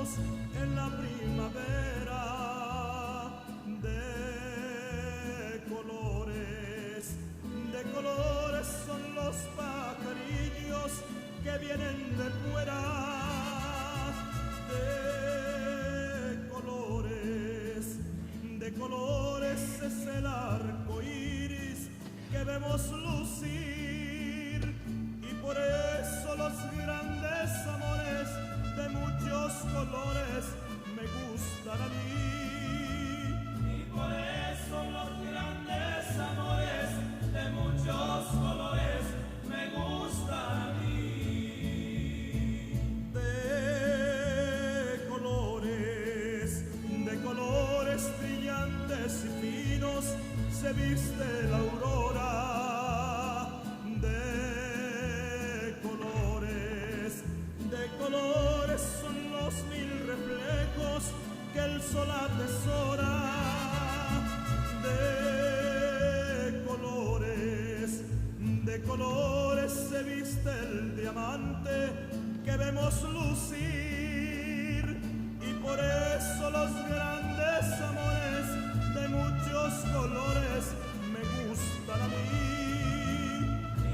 finos en la primavera. De colores son los pajarillos que vienen de fuera. De colores es el arco iris que vemos lucir, y por eso los grandes amores de muchos colores me gustan a mí. Y por eso los grandes amores de muchos colores me gustan a mí. De colores brillantes y finos se viste la aurora. De colores son los mil reflejos que el sol atesora. De colores se viste el diamante que vemos lucir, y por eso los grandes amores de muchos colores me gustan a mí.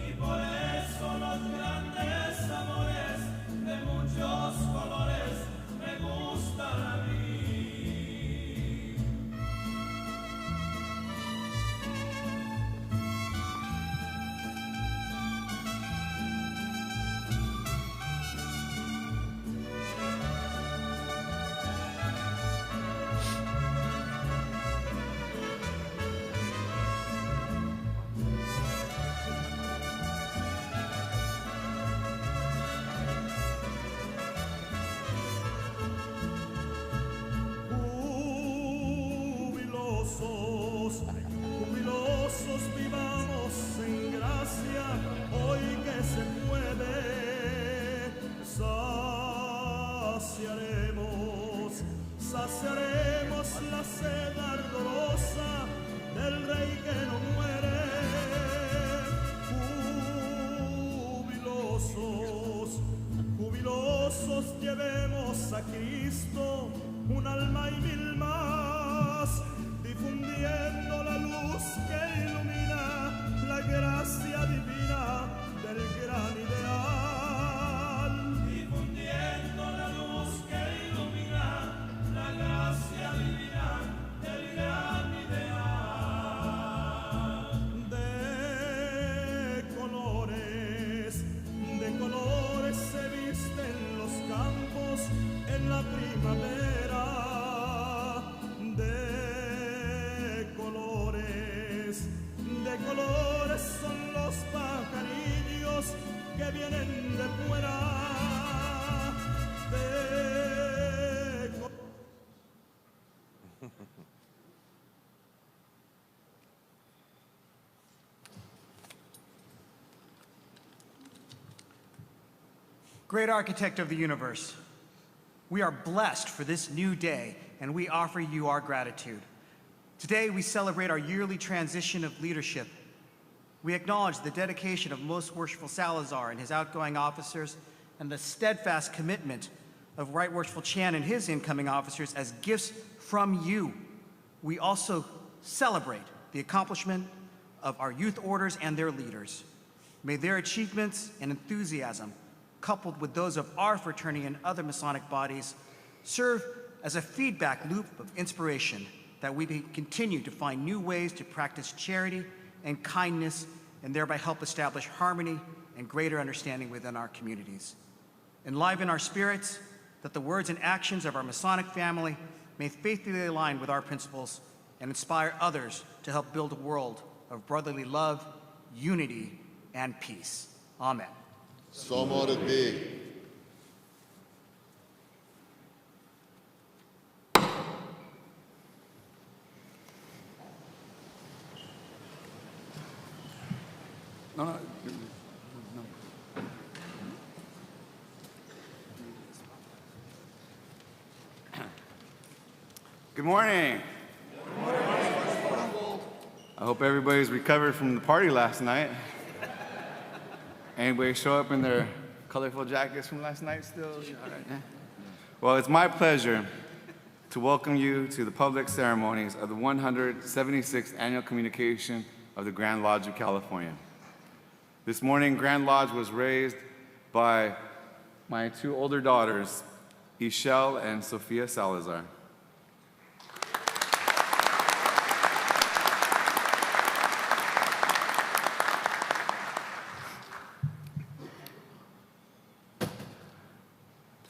Y por eso los grandes amores de muchos colores me gustan a mí. Jubilosos vivamos en gracia hoy que se puede. Saciaremos la sed ardorosa del rey que no muere. Jubilosos llevemos a Cristo un alma y mil más, difundiendo la luz que ilumina la gracia divina del gran ideal. Difundiendo la luz que ilumina la gracia divina del gran ideal. De colores se visten los campos en la primavera. De colores son los pajarillos que vienen de fuera. Great architect of the universe, we are blessed for this new day, and we offer you our gratitude. Today, we celebrate our yearly transition of leadership. We acknowledge the dedication of Most Worshipful Salazar and his outgoing officers, and the steadfast commitment of Right Worshipful Chan and his incoming officers as gifts from you. We also celebrate the accomplishment of our youth orders and their leaders. May their achievements and enthusiasm, coupled with those of our fraternity and other Masonic bodies, serve as a feedback loop of inspiration that we may continue to find new ways to practice charity and kindness, and thereby help establish harmony and greater understanding within our communities. Enliven our spirits that the words and actions of our Masonic family may faithfully align with our principles and inspire others to help build a world of brotherly love, unity, and peace. Amen. So mote it be. No. Good morning. Good morning. I hope everybody's recovered from the party last night. Anybody show up in their colorful jackets from last night still? All right, yeah. Well, it's my pleasure to welcome you to the public ceremonies of the 176th Annual Communication of the Grand Lodge of California. This morning, Grand Lodge was raised by my two older daughters, Ishel and Sofia Salazar.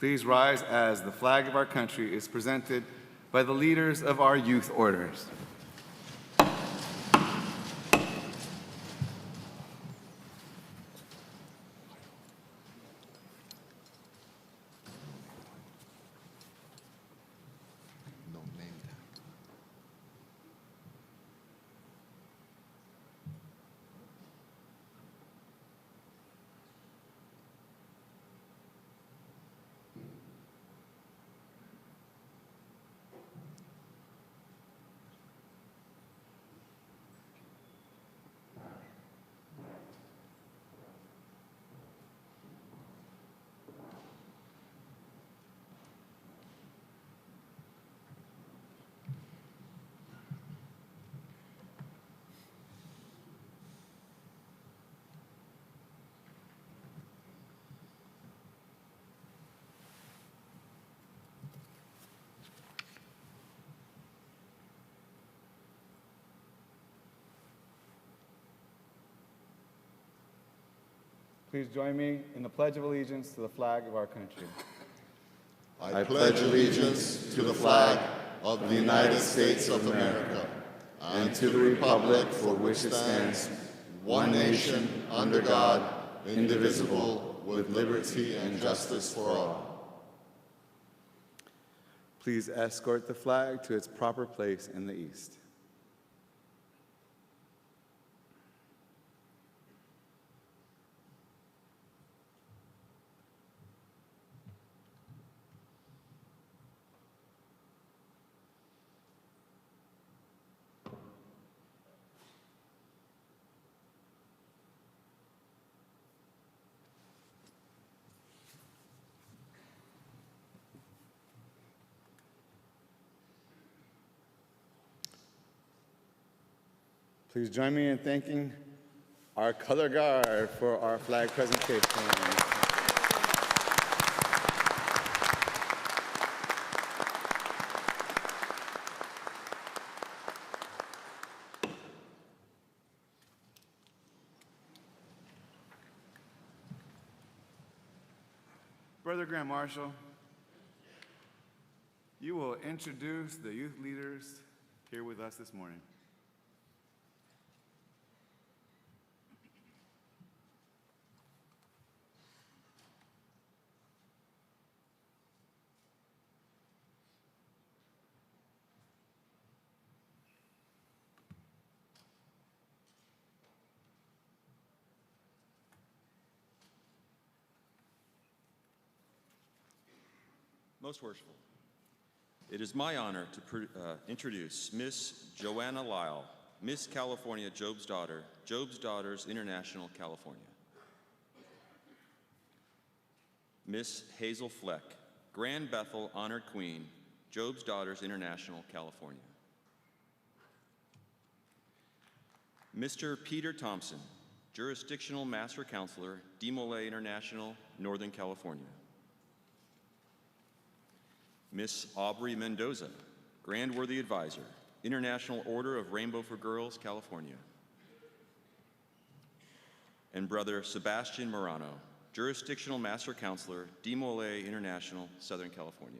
Please rise as the flag of our country is presented by the leaders of our youth orders. No name tag. Please join me in the Pledge of Allegiance to the flag of our country. I pledge allegiance to the flag of the United States of America and to the republic for which it stands, one nation, under God, indivisible, with liberty and justice for all. Please escort the flag to its proper place in the east. Please join me in thanking our color guard for our flag presentation. Brother Grant Marshall, you will introduce the youth leaders here with us this morning. Most worshipful, it is my honor to introduce Miss Joanna Lyle, Miss California Job's Daughter, Job's Daughters International, California. Miss Hazel Fleck, Grand Bethel Honored Queen, Job's Daughters International, California. Mr. Peter Thompson, Jurisdictional Master Counselor, DeMolay International, Northern California. Miss Aubrey Mendoza, Grand Worthy Advisor, International Order of Rainbow for Girls, California. And Brother Sebastian Morano, Jurisdictional Master Counselor, DeMolay International, Southern California.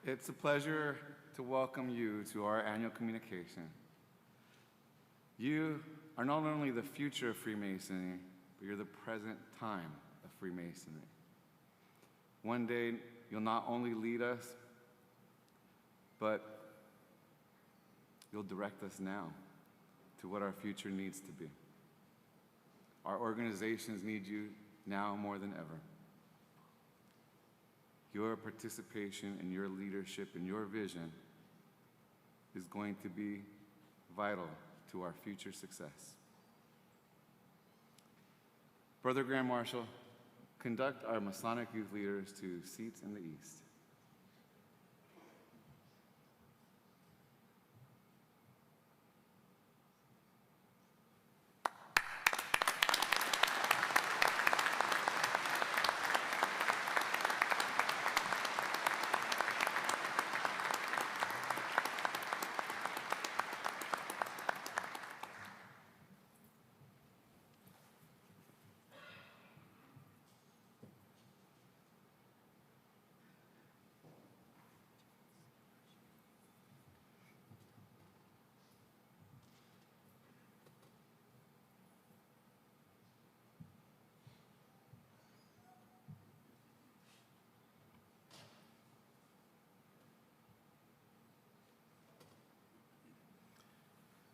It's a pleasure to welcome you to our annual communication. You are not only the future of Freemasonry, but you're the present time of Freemasonry. One day, you'll not only lead us, but you'll direct us now to what our future needs to be. Our organizations need you now more than ever. Your participation and your leadership and your vision is going to be vital to our future success. Brother Grand Marshal, conduct our Masonic youth leaders to seats in the east.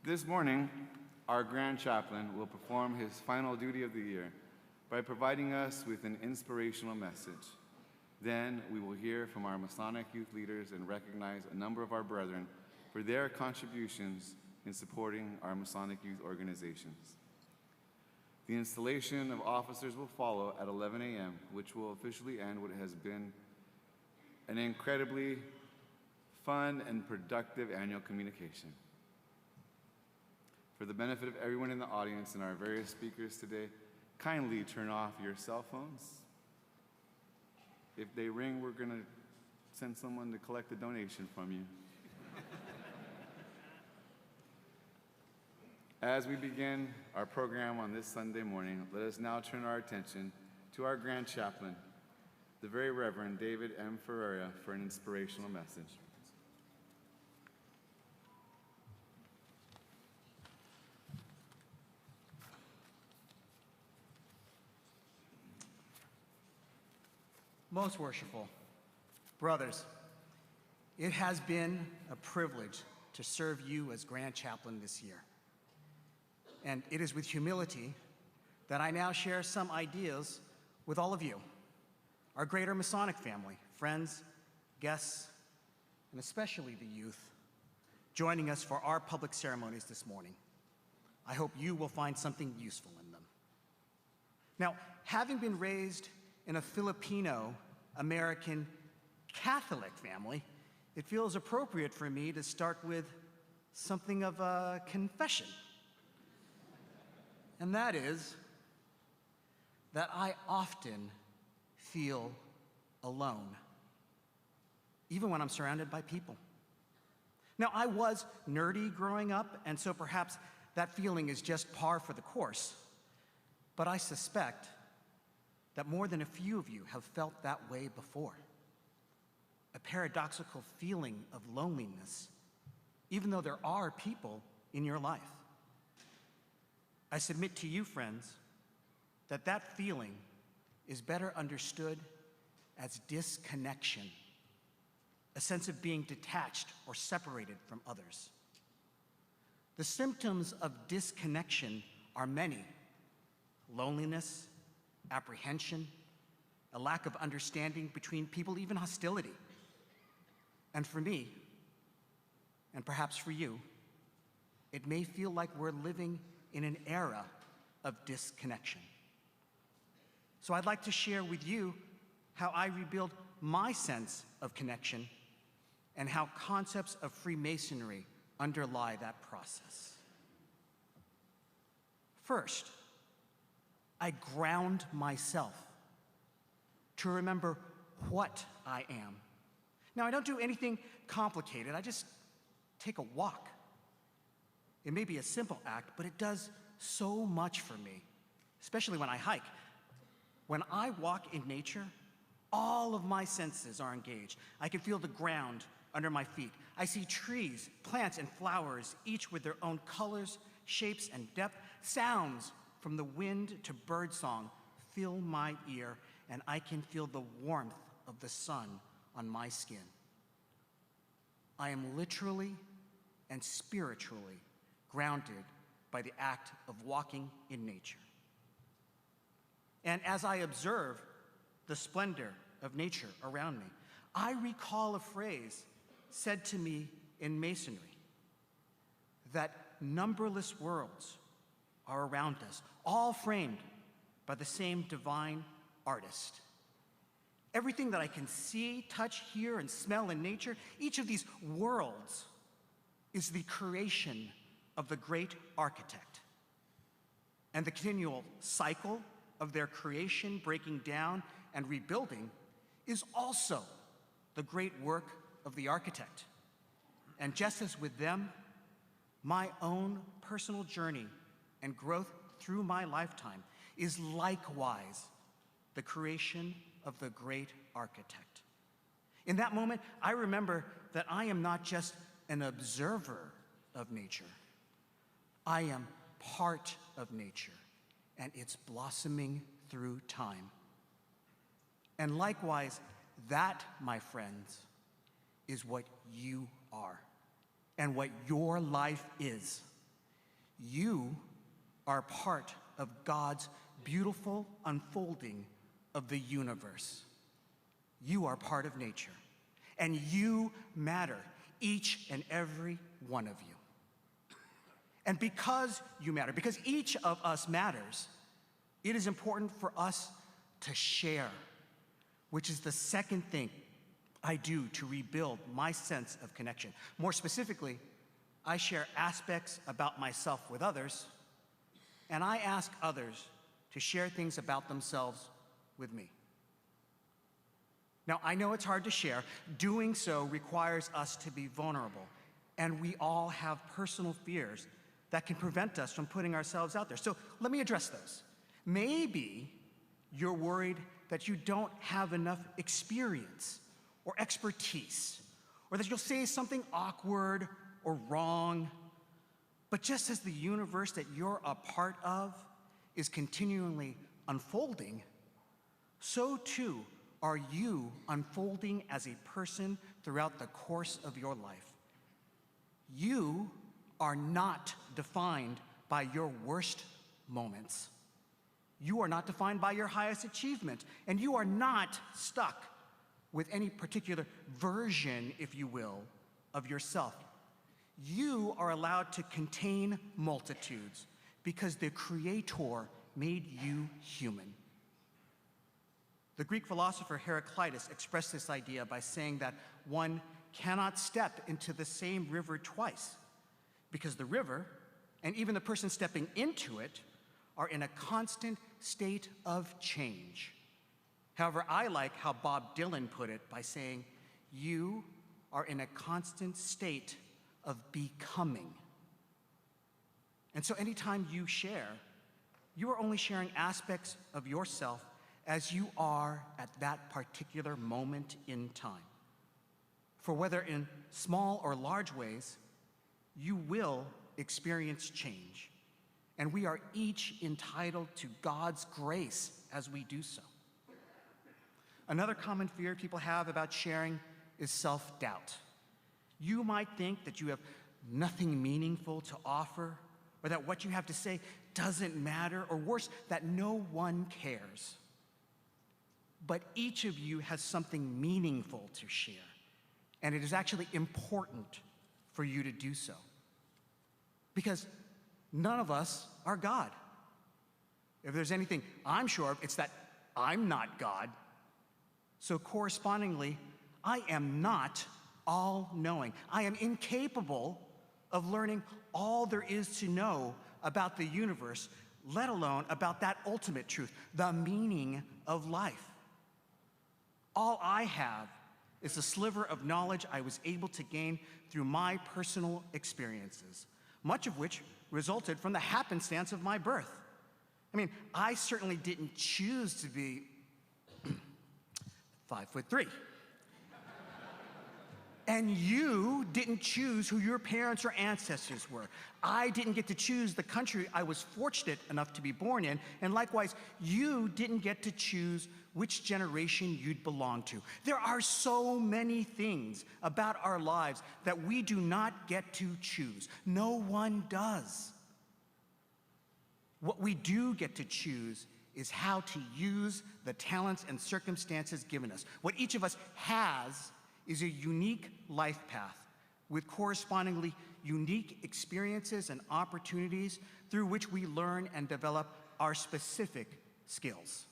This morning, our Grand Chaplain will perform his final duty of the year by providing us with an inspirational message. Then we will hear from our Masonic youth leaders and recognize a number of our brethren for their contributions in supporting our Masonic youth organizations. The installation of officers will follow at 11 a.m., which will officially end what has been an incredibly fun and productive annual communication. For the benefit of everyone in the audience and our various speakers today, kindly turn off your cell phones. If they ring, we're going to send someone to collect a donation from you. As we begin our program on this Sunday morning, let us now turn our attention to our Grand Chaplain, the Very Reverend David M. Ferreira, for an inspirational message. Most worshipful brothers, it has been a privilege to serve you as Grand Chaplain this year. And it is with humility that I now share some ideas with all of you, our greater Masonic family, friends, guests, and especially the youth joining us for our public ceremonies this morning. I hope you will find something useful in them. Now, having been raised in a Filipino-American Catholic family, it feels appropriate for me to start with something of a confession. And that is that I often feel alone, even when I'm surrounded by people. Now, I was nerdy growing up, and so perhaps that feeling is just par for the course. But I suspect that more than a few of you have felt that way before. A paradoxical feeling of loneliness, even though there are people in your life. I submit to you, friends, that that feeling is better understood as disconnection, a sense of being detached or separated from others. The symptoms of disconnection are many: loneliness, apprehension, a lack of understanding between people, even hostility. And for me, and perhaps for you, it may feel like we're living in an era of disconnection. So I'd like to share with you how I rebuild my sense of connection and how concepts of Freemasonry underlie that process. First, I ground myself to remember what I am. Now, I don't do anything complicated. I just take a walk. It may be a simple act, but it does so much for me, especially when I hike. When I walk in nature, all of my senses are engaged. I can feel the ground under my feet. I see trees, plants, and flowers, each with their own colors, shapes, and depth. Sounds from the wind to birdsong fill my ear, and I can feel the warmth of the sun on my skin. I am literally and spiritually grounded by the act of walking in nature. And as I observe the splendor of nature around me, I recall a phrase said to me in Masonry. that numberless worlds are around us, all framed by the same divine artist. Everything that I can see, touch, hear, and smell in nature, each of these worlds is the creation of the great architect. And the continual cycle of their creation, breaking down, and rebuilding is also the great work of the architect. And just as with them, my own personal journey and growth through my lifetime is likewise the creation of the great architect. In that moment, I remember that I am not just an observer of nature. I am part of nature and its blossoming through time. And likewise, that, my friends, is what you are and what your life is. You are part of God's beautiful unfolding of the universe. You are part of nature, and you matter, each and every one of you. And because you matter, because each of us matters, it is important for us to share, which is the second thing I do to rebuild my sense of connection. More specifically, I share aspects about myself with others, and I ask others to share things about themselves with me. Now, I know it's hard to share. Doing so requires us to be vulnerable, and we all have personal fears that can prevent us from putting ourselves out there. So let me address those. Maybe you're worried that you don't have enough experience or expertise, or that you'll say something awkward or wrong. But just as the universe that you're a part of is continually unfolding, so too are you unfolding as a person throughout the course of your life. You are not defined by your worst moments. You are not defined by your highest achievement, and you are not stuck with any particular version, if you will, of yourself. You are allowed to contain multitudes because the Creator made you human. The Greek philosopher Heraclitus expressed this idea by saying that one cannot step into the same river twice, because the river, and even the person stepping into it, are in a constant state of change. However, I like how Bob Dylan put it by saying, you are in a constant state of becoming. And so anytime you share, you are only sharing aspects of yourself as you are at that particular moment in time. For whether in small or large ways, you will experience change. And we are each entitled to God's grace as we do so. Another common fear people have about sharing is self-doubt. You might think that you have nothing meaningful to offer, or that what you have to say doesn't matter, or worse, that no one cares. But each of you has something meaningful to share, and it is actually important for you to do so. Because none of us are God. If there's anything I'm sure of, it's that I'm not God. So correspondingly, I am not all-knowing. I am incapable of learning all there is to know about the universe, let alone about that ultimate truth, the meaning of life. All I have is a sliver of knowledge I was able to gain through my personal experiences, much of which resulted from the happenstance of my birth. I mean, I certainly didn't choose to be 5'3". And you didn't choose who your parents or ancestors were. I didn't get to choose the country I was fortunate enough to be born in, and likewise, you didn't get to choose which generation you'd belong to. There are so many things about our lives that we do not get to choose. No one does. What we do get to choose is how to use the talents and circumstances given us. What each of us has is a unique life path with correspondingly unique experiences and opportunities through which we learn and develop our specific skills.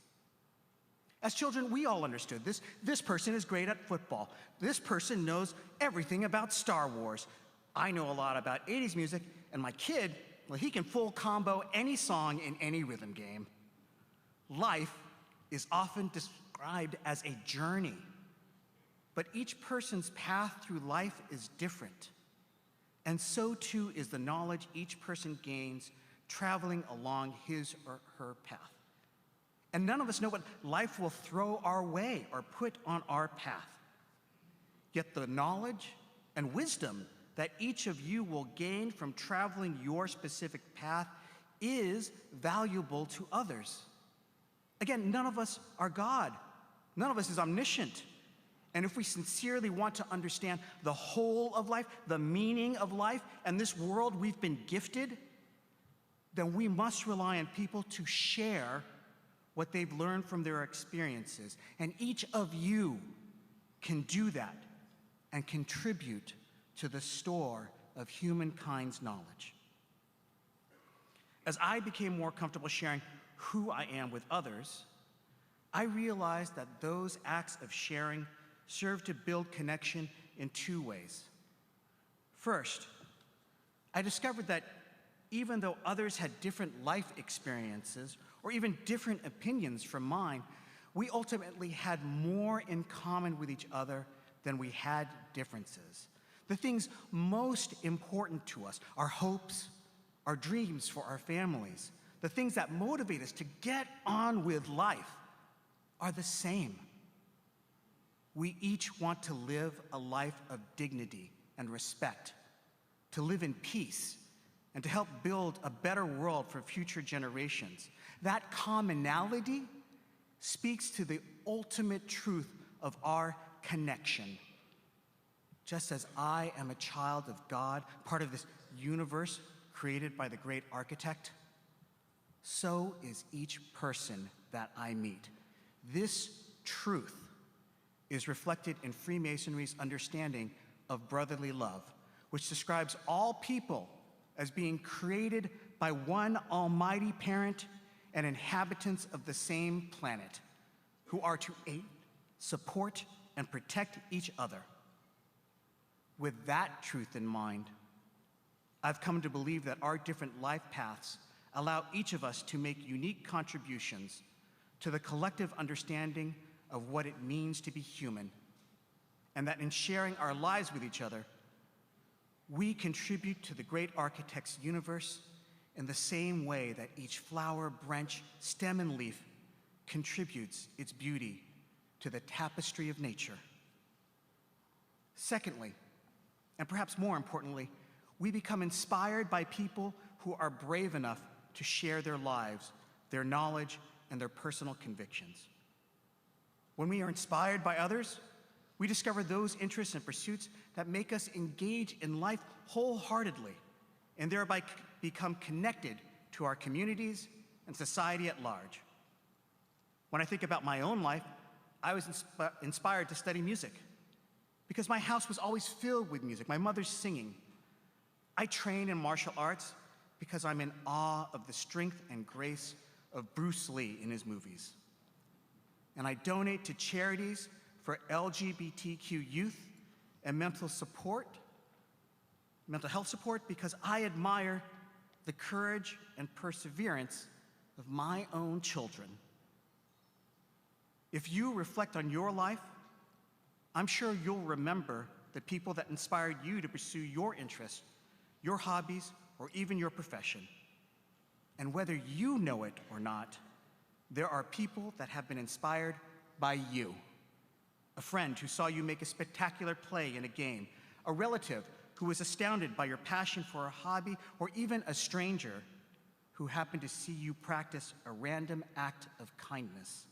As children, we all understood this. This person is great at football. This person knows everything about Star Wars. I know a lot about 80s music, and my kid, well, he can full combo any song in any rhythm game. Life is often described as a journey, but each person's path through life is different. And so too is the knowledge each person gains traveling along his or her path. And none of us know what life will throw our way or put on our path. Yet the knowledge and wisdom that each of you will gain from traveling your specific path is valuable to others. Again, none of us are God. None of us is omniscient. And if we sincerely want to understand the whole of life, the meaning of life, and this world we've been gifted, then we must rely on people to share what they've learned from their experiences. And each of you can do that and contribute to the store of humankind's knowledge. As I became more comfortable sharing who I am with others, I realized that those acts of sharing serve to build connection in two ways. First, I discovered that even though others had different life experiences or even different opinions from mine, we ultimately had more in common with each other than we had differences. The things most important to us, our hopes, our dreams for our families, the things that motivate us to get on with life are the same. We each want to live a life of dignity and respect, to live in peace, and to help build a better world for future generations. That commonality speaks to the ultimate truth of our connection. Just as I am a child of God, part of this universe created by the great architect, so is each person that I meet. This truth is reflected in Freemasonry's understanding of brotherly love, which describes all people as being created by one almighty parent and inhabitants of the same planet, who are to aid, support, and protect each other. With that truth in mind, I've come to believe that our different life paths allow each of us to make unique contributions to the collective understanding of what it means to be human, and that in sharing our lives with each other, we contribute to the great architect's universe in the same way that each flower, branch, stem, and leaf contributes its beauty to the tapestry of nature. Secondly, and perhaps more importantly, we become inspired by people who are brave enough to share their lives, their knowledge, and their personal convictions. When we are inspired by others, we discover those interests and pursuits that make us engage in life wholeheartedly and thereby become connected to our communities and society at large. When I think about my own life, I was inspired to study music because my house was always filled with music, my mother's singing. I train in martial arts because I'm in awe of the strength and grace of Bruce Lee in his movies. And I donate to charities for LGBTQ youth and mental health support because I admire the courage and perseverance of my own children. If you reflect on your life, I'm sure you'll remember the people that inspired you to pursue your interests, your hobbies, or even your profession. And whether you know it or not, there are people that have been inspired by you. A friend who saw you make a spectacular play in a game, a relative who was astounded by your passion for a hobby, or even a stranger who happened to see you practice a random act of kindness.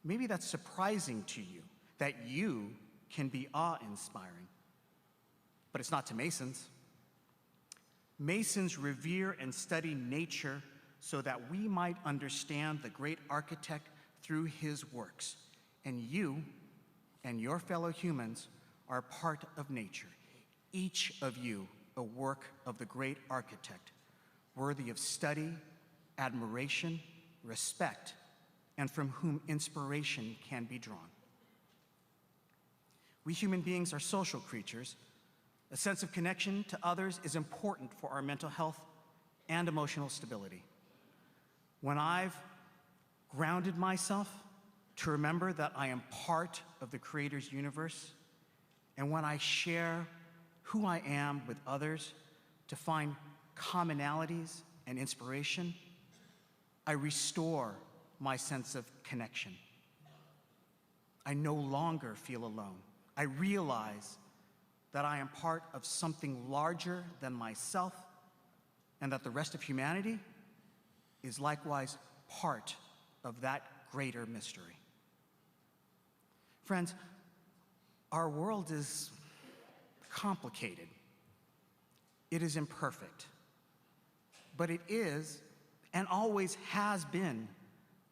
Maybe that's surprising to you, that you can be awe-inspiring, but it's not to Masons. Masons revere and study nature so that we might understand the great architect through his works. And you and your fellow humans are part of nature, each of you a work of the great architect, worthy of study, admiration, respect, and from whom inspiration can be drawn. We human beings are social creatures. A sense of connection to others is important for our mental health and emotional stability. When I've grounded myself to remember that I am part of the Creator's universe, and when I share who I am with others to find commonalities and inspiration, I restore my sense of connection. I no longer feel alone. I realize that I am part of something larger than myself, and that the rest of humanity is likewise part of that greater mystery. Friends, our world is complicated. It is imperfect. But it is, and always has been,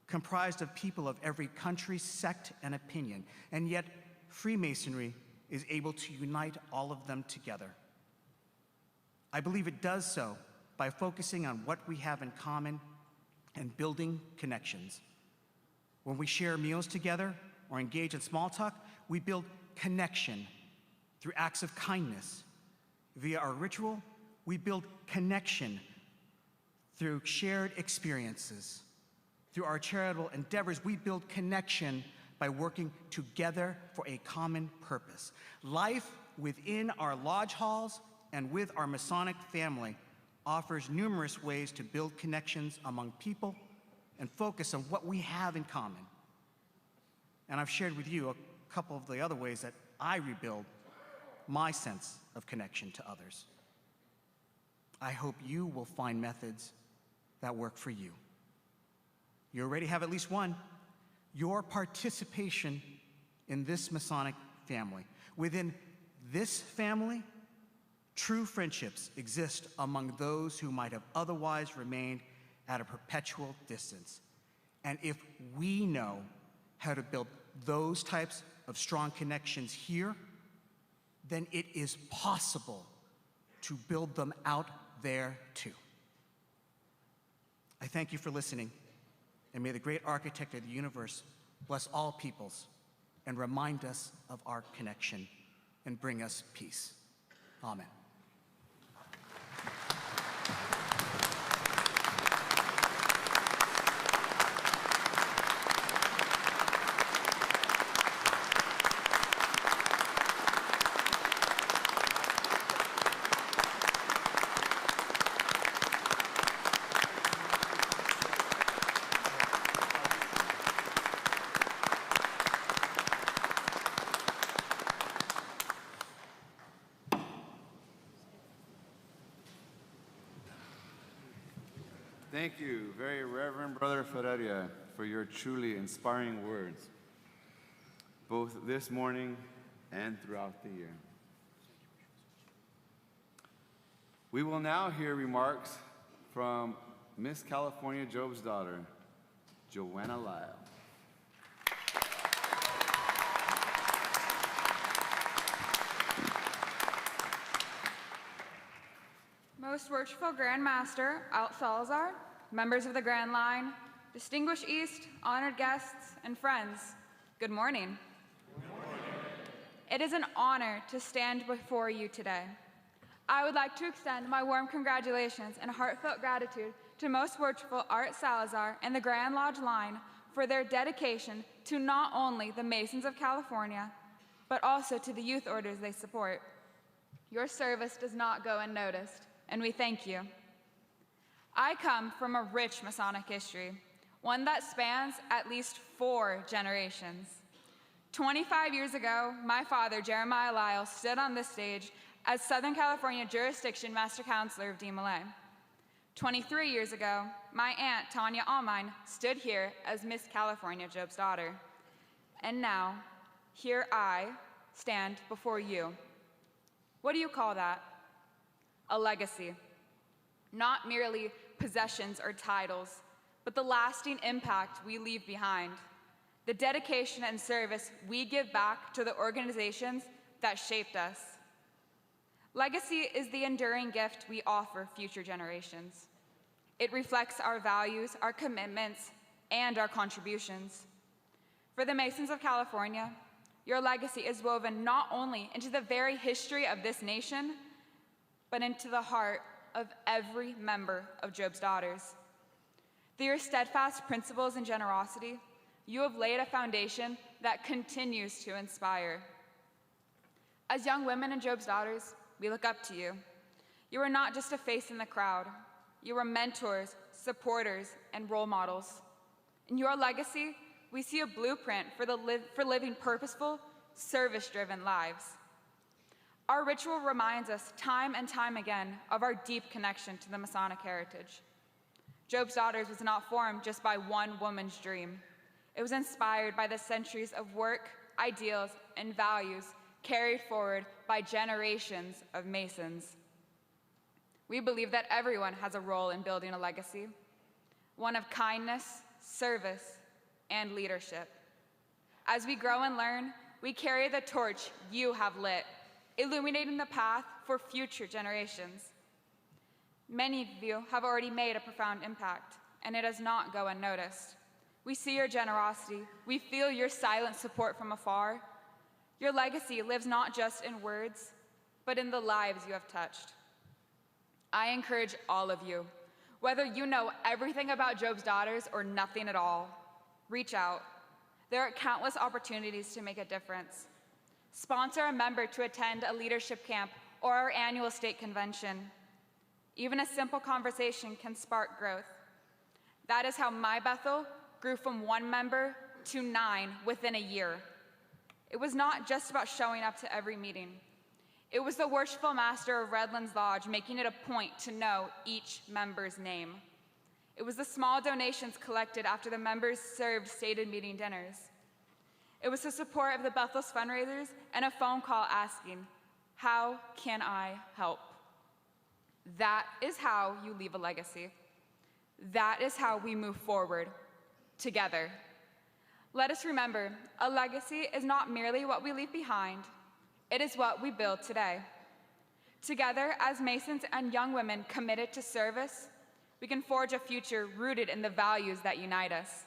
comprised of people of every country, sect, and opinion. And yet, Freemasonry is able to unite all of them together. I believe it does so by focusing on what we have in common and building connections. When we share meals together or engage in small talk, we build connection through acts of kindness. Via our ritual, we build connection through shared experiences. Through our charitable endeavors, we build connection by working together for a common purpose. Life within our lodge halls and with our Masonic family offers numerous ways to build connections among people and focus on what we have in common. And I've shared with you a couple of the other ways that I rebuild my sense of connection to others. I hope you will find methods that work for you. You already have at least one: your participation in this Masonic family. Within this family, true friendships exist among those who might have otherwise remained at a perpetual distance. And if we know how to build those types of strong connections here, then it is possible to build them out there too. I thank you for listening, and may the great architect of the universe bless all peoples and remind us of our connection and bring us peace. Amen. Thank you, very Reverend Brother Ferreira, for your truly inspiring words, both this morning and throughout the year. We will now hear remarks from Miss California Job's daughter, Joanna Lyle. Most Worshipful Grand Master Alt Salazar, members of the Grand Line, distinguished East, honored guests, and friends, good morning. Good morning. It is an honor to stand before you today. I would like to extend my warm congratulations and heartfelt gratitude to Most Worshipful Art Salazar and the Grand Lodge Line for their dedication to not only the Masons of California, but also to the youth orders they support. Your service does not go unnoticed, and we thank you. I come from a rich Masonic history, one that spans at least 4 generations. 25 years ago, my father, Jeremiah Lyle, stood on this stage as Southern California Jurisdiction Master Counselor of DeMolay. 23 years ago, my aunt, Tanya Almine, stood here as Miss California Job's daughter. And now, here I stand before you. What do you call that? A legacy. Not merely possessions or titles, but the lasting impact we leave behind. The dedication and service we give back to the organizations that shaped us. Legacy is the enduring gift we offer future generations. It reflects our values, our commitments, and our contributions. For the Masons of California, your legacy is woven not only into the very history of this nation, but into the heart of every member of Job's Daughters. Through your steadfast principles and generosity, you have laid a foundation that continues to inspire. As young women in Job's Daughters, we look up to you. You are not just a face in the crowd. You are mentors, supporters, and role models. In your legacy, we see a blueprint for living purposeful, service-driven lives. Our ritual reminds us time and time again of our deep connection to the Masonic heritage. Job's Daughters was not formed just by one woman's dream. It was inspired by the centuries of work, ideals, and values carried forward by generations of Masons. We believe that everyone has a role in building a legacy, one of kindness, service, and leadership. As we grow and learn, we carry the torch you have lit, illuminating the path for future generations. Many of you have already made a profound impact, and it does not go unnoticed. We see your generosity. We feel your silent support from afar. Your legacy lives not just in words, but in the lives you have touched. I encourage all of you, whether you know everything about Job's Daughters or nothing at all, reach out. There are countless opportunities to make a difference. Sponsor a member to attend a leadership camp or our annual state convention. Even a simple conversation can spark growth. That is how my Bethel grew from 1 member to 9 within a year. It was not just about showing up to every meeting. It was the worshipful master of Redlands Lodge making it a point to know each member's name. It was the small donations collected after the members served stated meeting dinners. It was the support of the Bethel's fundraisers and a phone call asking, "How can I help?" That is how you leave a legacy. That is how we move forward, together. Let us remember, a legacy is not merely what we leave behind, it is what we build today. Together, as Masons and young women committed to service, we can forge a future rooted in the values that unite us.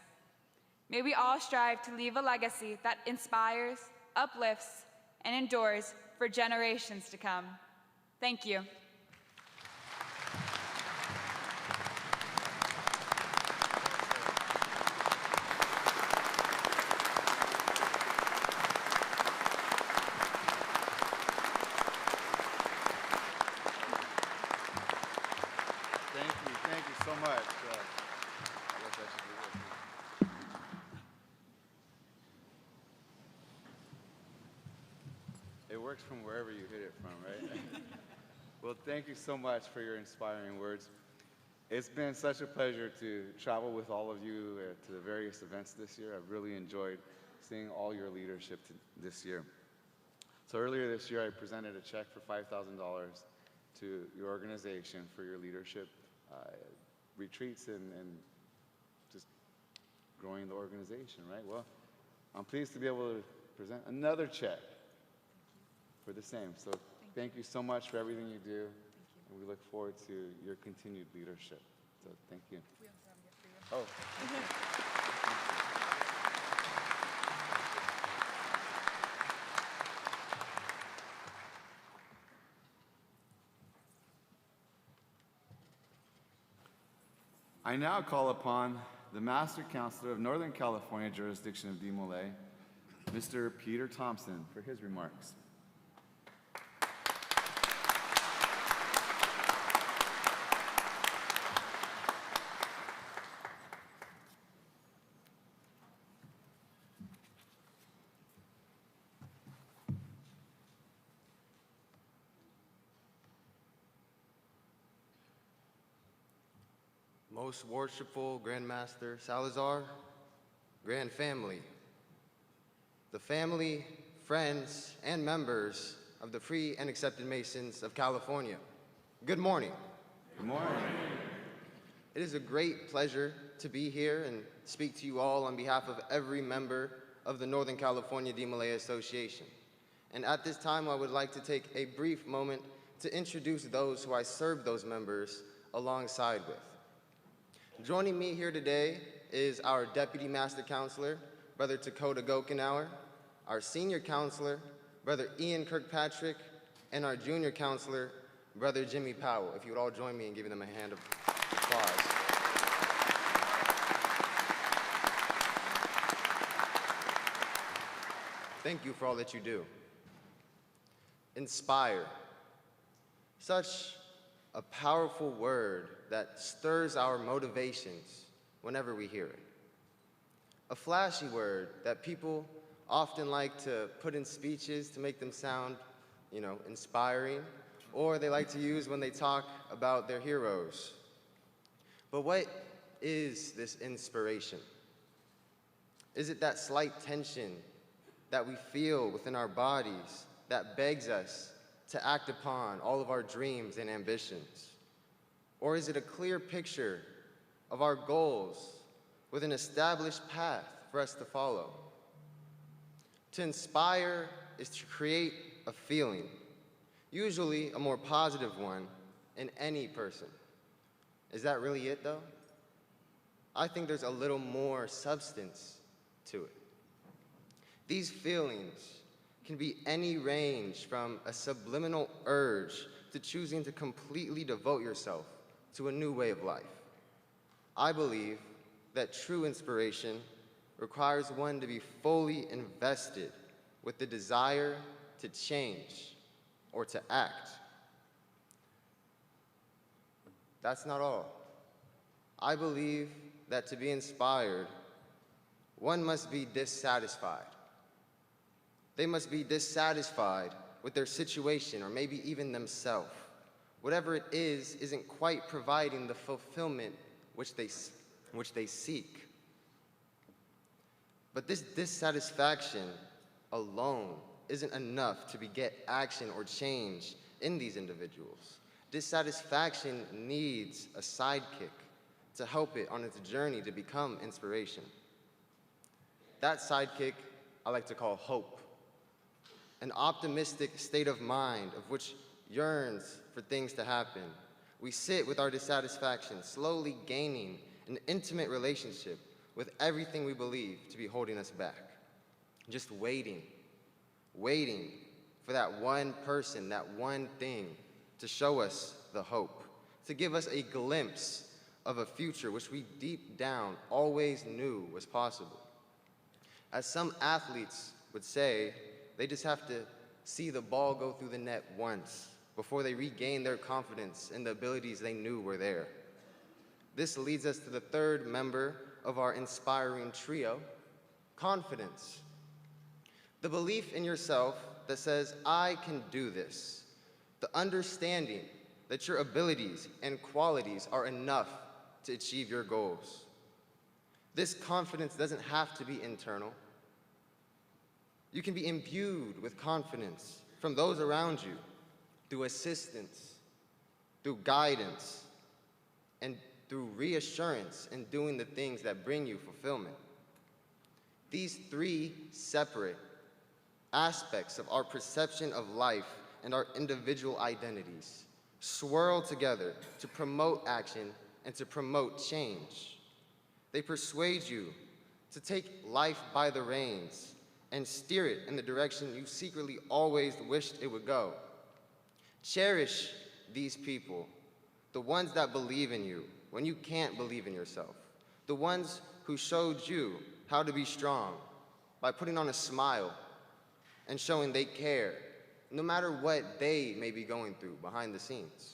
May we all strive to leave a legacy that inspires, uplifts, and endures for generations to come. Thank you. Thank you so much. I guess I should do this. It works from wherever you hit it from, right? Well, thank you so much for your inspiring words. It's been such a pleasure to travel with all of you to the various events this year. I've really enjoyed seeing all your leadership this year. So earlier this year, I presented a check for $5,000 to your organization for your leadership retreats and just growing the organization, right? Well, I'm pleased to be able to present another check for the same. So thank you so much for everything you do, and we look forward to your continued leadership. So thank you. We also have a gift for you. Oh, thank you. I now call upon the Master Counselor of Northern California Jurisdiction of DeMolay, Mr. Peter Thompson, for his remarks. Most worshipful Grand Master Salazar, Grand Family, the family, friends, and members of the Free and Accepted Masons of California. Good morning. Good morning. It is a great pleasure to be here and speak to you all on behalf of every member of the Northern California DeMolay Association. And at this time, I would like to take a brief moment to introduce those who I served those members alongside with. Joining me here today is our Deputy Master Counselor, Brother Dakota Gokenauer, our Senior Counselor, Brother Ian Kirkpatrick, and our Junior Counselor, Brother Jimmy Powell. If you would all join me in giving them a hand of applause. Thank you for all that you do. Inspire. Such a powerful word that stirs our motivations whenever we hear it. A flashy word that people often like to put in speeches to make them sound, inspiring, or they like to use when they talk about their heroes. But what is this inspiration? Is it that slight tension that we feel within our bodies that begs us to act upon all of our dreams and ambitions? Or is it a clear picture of our goals with an established path for us to follow? To inspire is to create a feeling, usually a more positive one, in any person. Is that really it, though? I think there's a little more substance to it. These feelings can be any range from a subliminal urge to choosing to completely devote yourself to a new way of life. I believe that true inspiration requires one to be fully invested with the desire to change or to act. That's not all. I believe that to be inspired, one must be dissatisfied. They must be dissatisfied with their situation or maybe even themselves. Whatever it is isn't quite providing the fulfillment which they seek. But this dissatisfaction alone isn't enough to beget action or change in these individuals. Dissatisfaction needs a sidekick to help it on its journey to become inspiration. That sidekick I like to call hope. An optimistic state of mind of which yearns for things to happen. We sit with our dissatisfaction, slowly gaining an intimate relationship with everything we believe to be holding us back. Just waiting for that one person, that one thing to show us the hope, to give us a glimpse of a future which we deep down always knew was possible. As some athletes would say, they just have to see the ball go through the net once before they regain their confidence in the abilities they knew were there. This leads us to the third member of our inspiring trio, confidence. The belief in yourself that says, I can do this. The understanding that your abilities and qualities are enough to achieve your goals. This confidence doesn't have to be internal. You can be imbued with confidence from those around you through assistance, through guidance, and through reassurance in doing the things that bring you fulfillment. These three separate aspects of our perception of life and our individual identities swirl together to promote action and to promote change. They persuade you to take life by the reins and steer it in the direction you secretly always wished it would go. Cherish these people, the ones that believe in you when you can't believe in yourself, the ones who showed you how to be strong by putting on a smile and showing they care, no matter what they may be going through behind the scenes.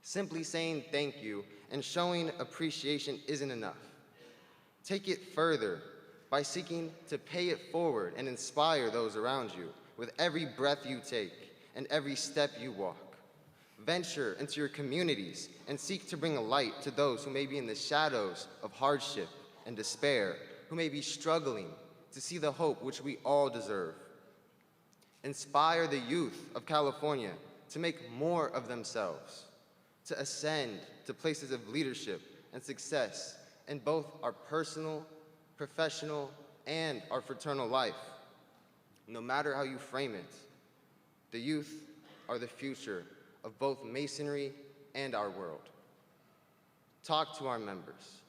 Simply saying thank you and showing appreciation isn't enough. Take it further by seeking to pay it forward and inspire those around you with every breath you take and every step you walk. Venture into your communities and seek to bring a light to those who may be in the shadows of hardship and despair, who may be struggling to see the hope which we all deserve. Inspire the youth of California to make more of themselves, to ascend to places of leadership and success in both our personal, professional, and our fraternal life. No matter how you frame it, the youth are the future of both Masonry and our world. Talk to our members.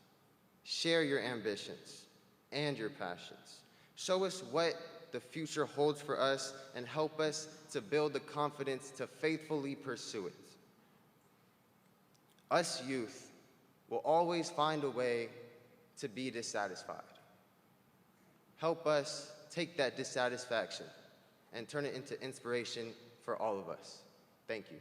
Share your ambitions and your passions. Show us what the future holds for us and help us to build the confidence to faithfully pursue it. Us youth will always find a way to be dissatisfied. Help us take that dissatisfaction and turn it into inspiration for all of us. Thank you.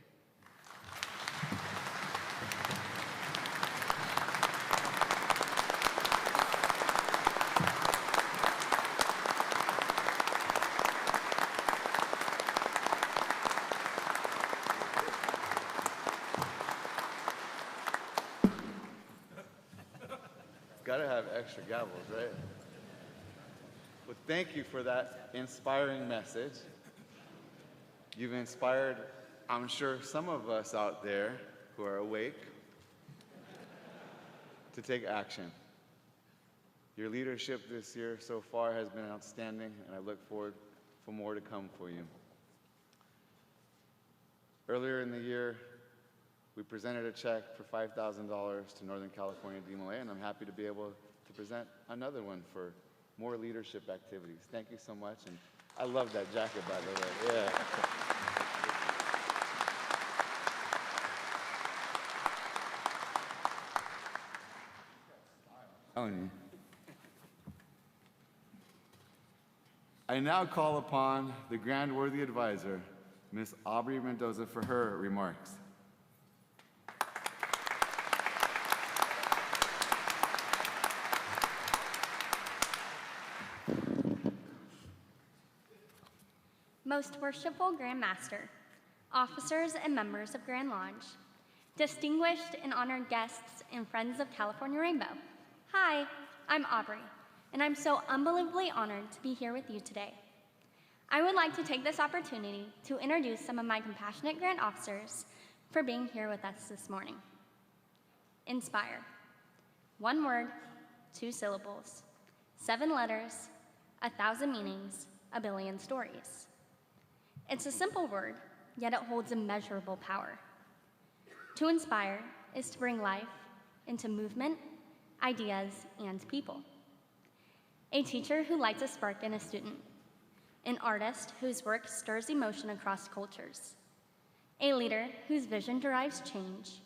Gotta have extra gavels, right? Well, thank you for that inspiring message. You've inspired, I'm sure, some of us out there who are awake to take action. Your leadership this year so far has been outstanding, and I look forward for more to come for you. Earlier in the year, we presented a check for $5,000 to Northern California DMOA, and I'm happy to be able to present another one for more leadership activities. Thank you so much, and I love that jacket, by the way. Yeah. I now call upon the Grand Worthy Advisor, Ms. Aubrey Mendoza, for her remarks. Most Worshipful Grand Master, officers and members of Grand Lodge, distinguished and honored guests and friends of California Rainbow. Hi, I'm Aubrey, and I'm so unbelievably honored to be here with you today. I would like to take this opportunity to introduce some of my compassionate Grand Officers for being here with us this morning. Inspire. 1 word, 2 syllables, 7 letters, 1,000 meanings, a billion stories. It's a simple word, yet it holds immeasurable power. To inspire is to bring life into movement, ideas, and people. A teacher who lights a spark in a student. An artist whose work stirs emotion across cultures. A leader whose vision drives change.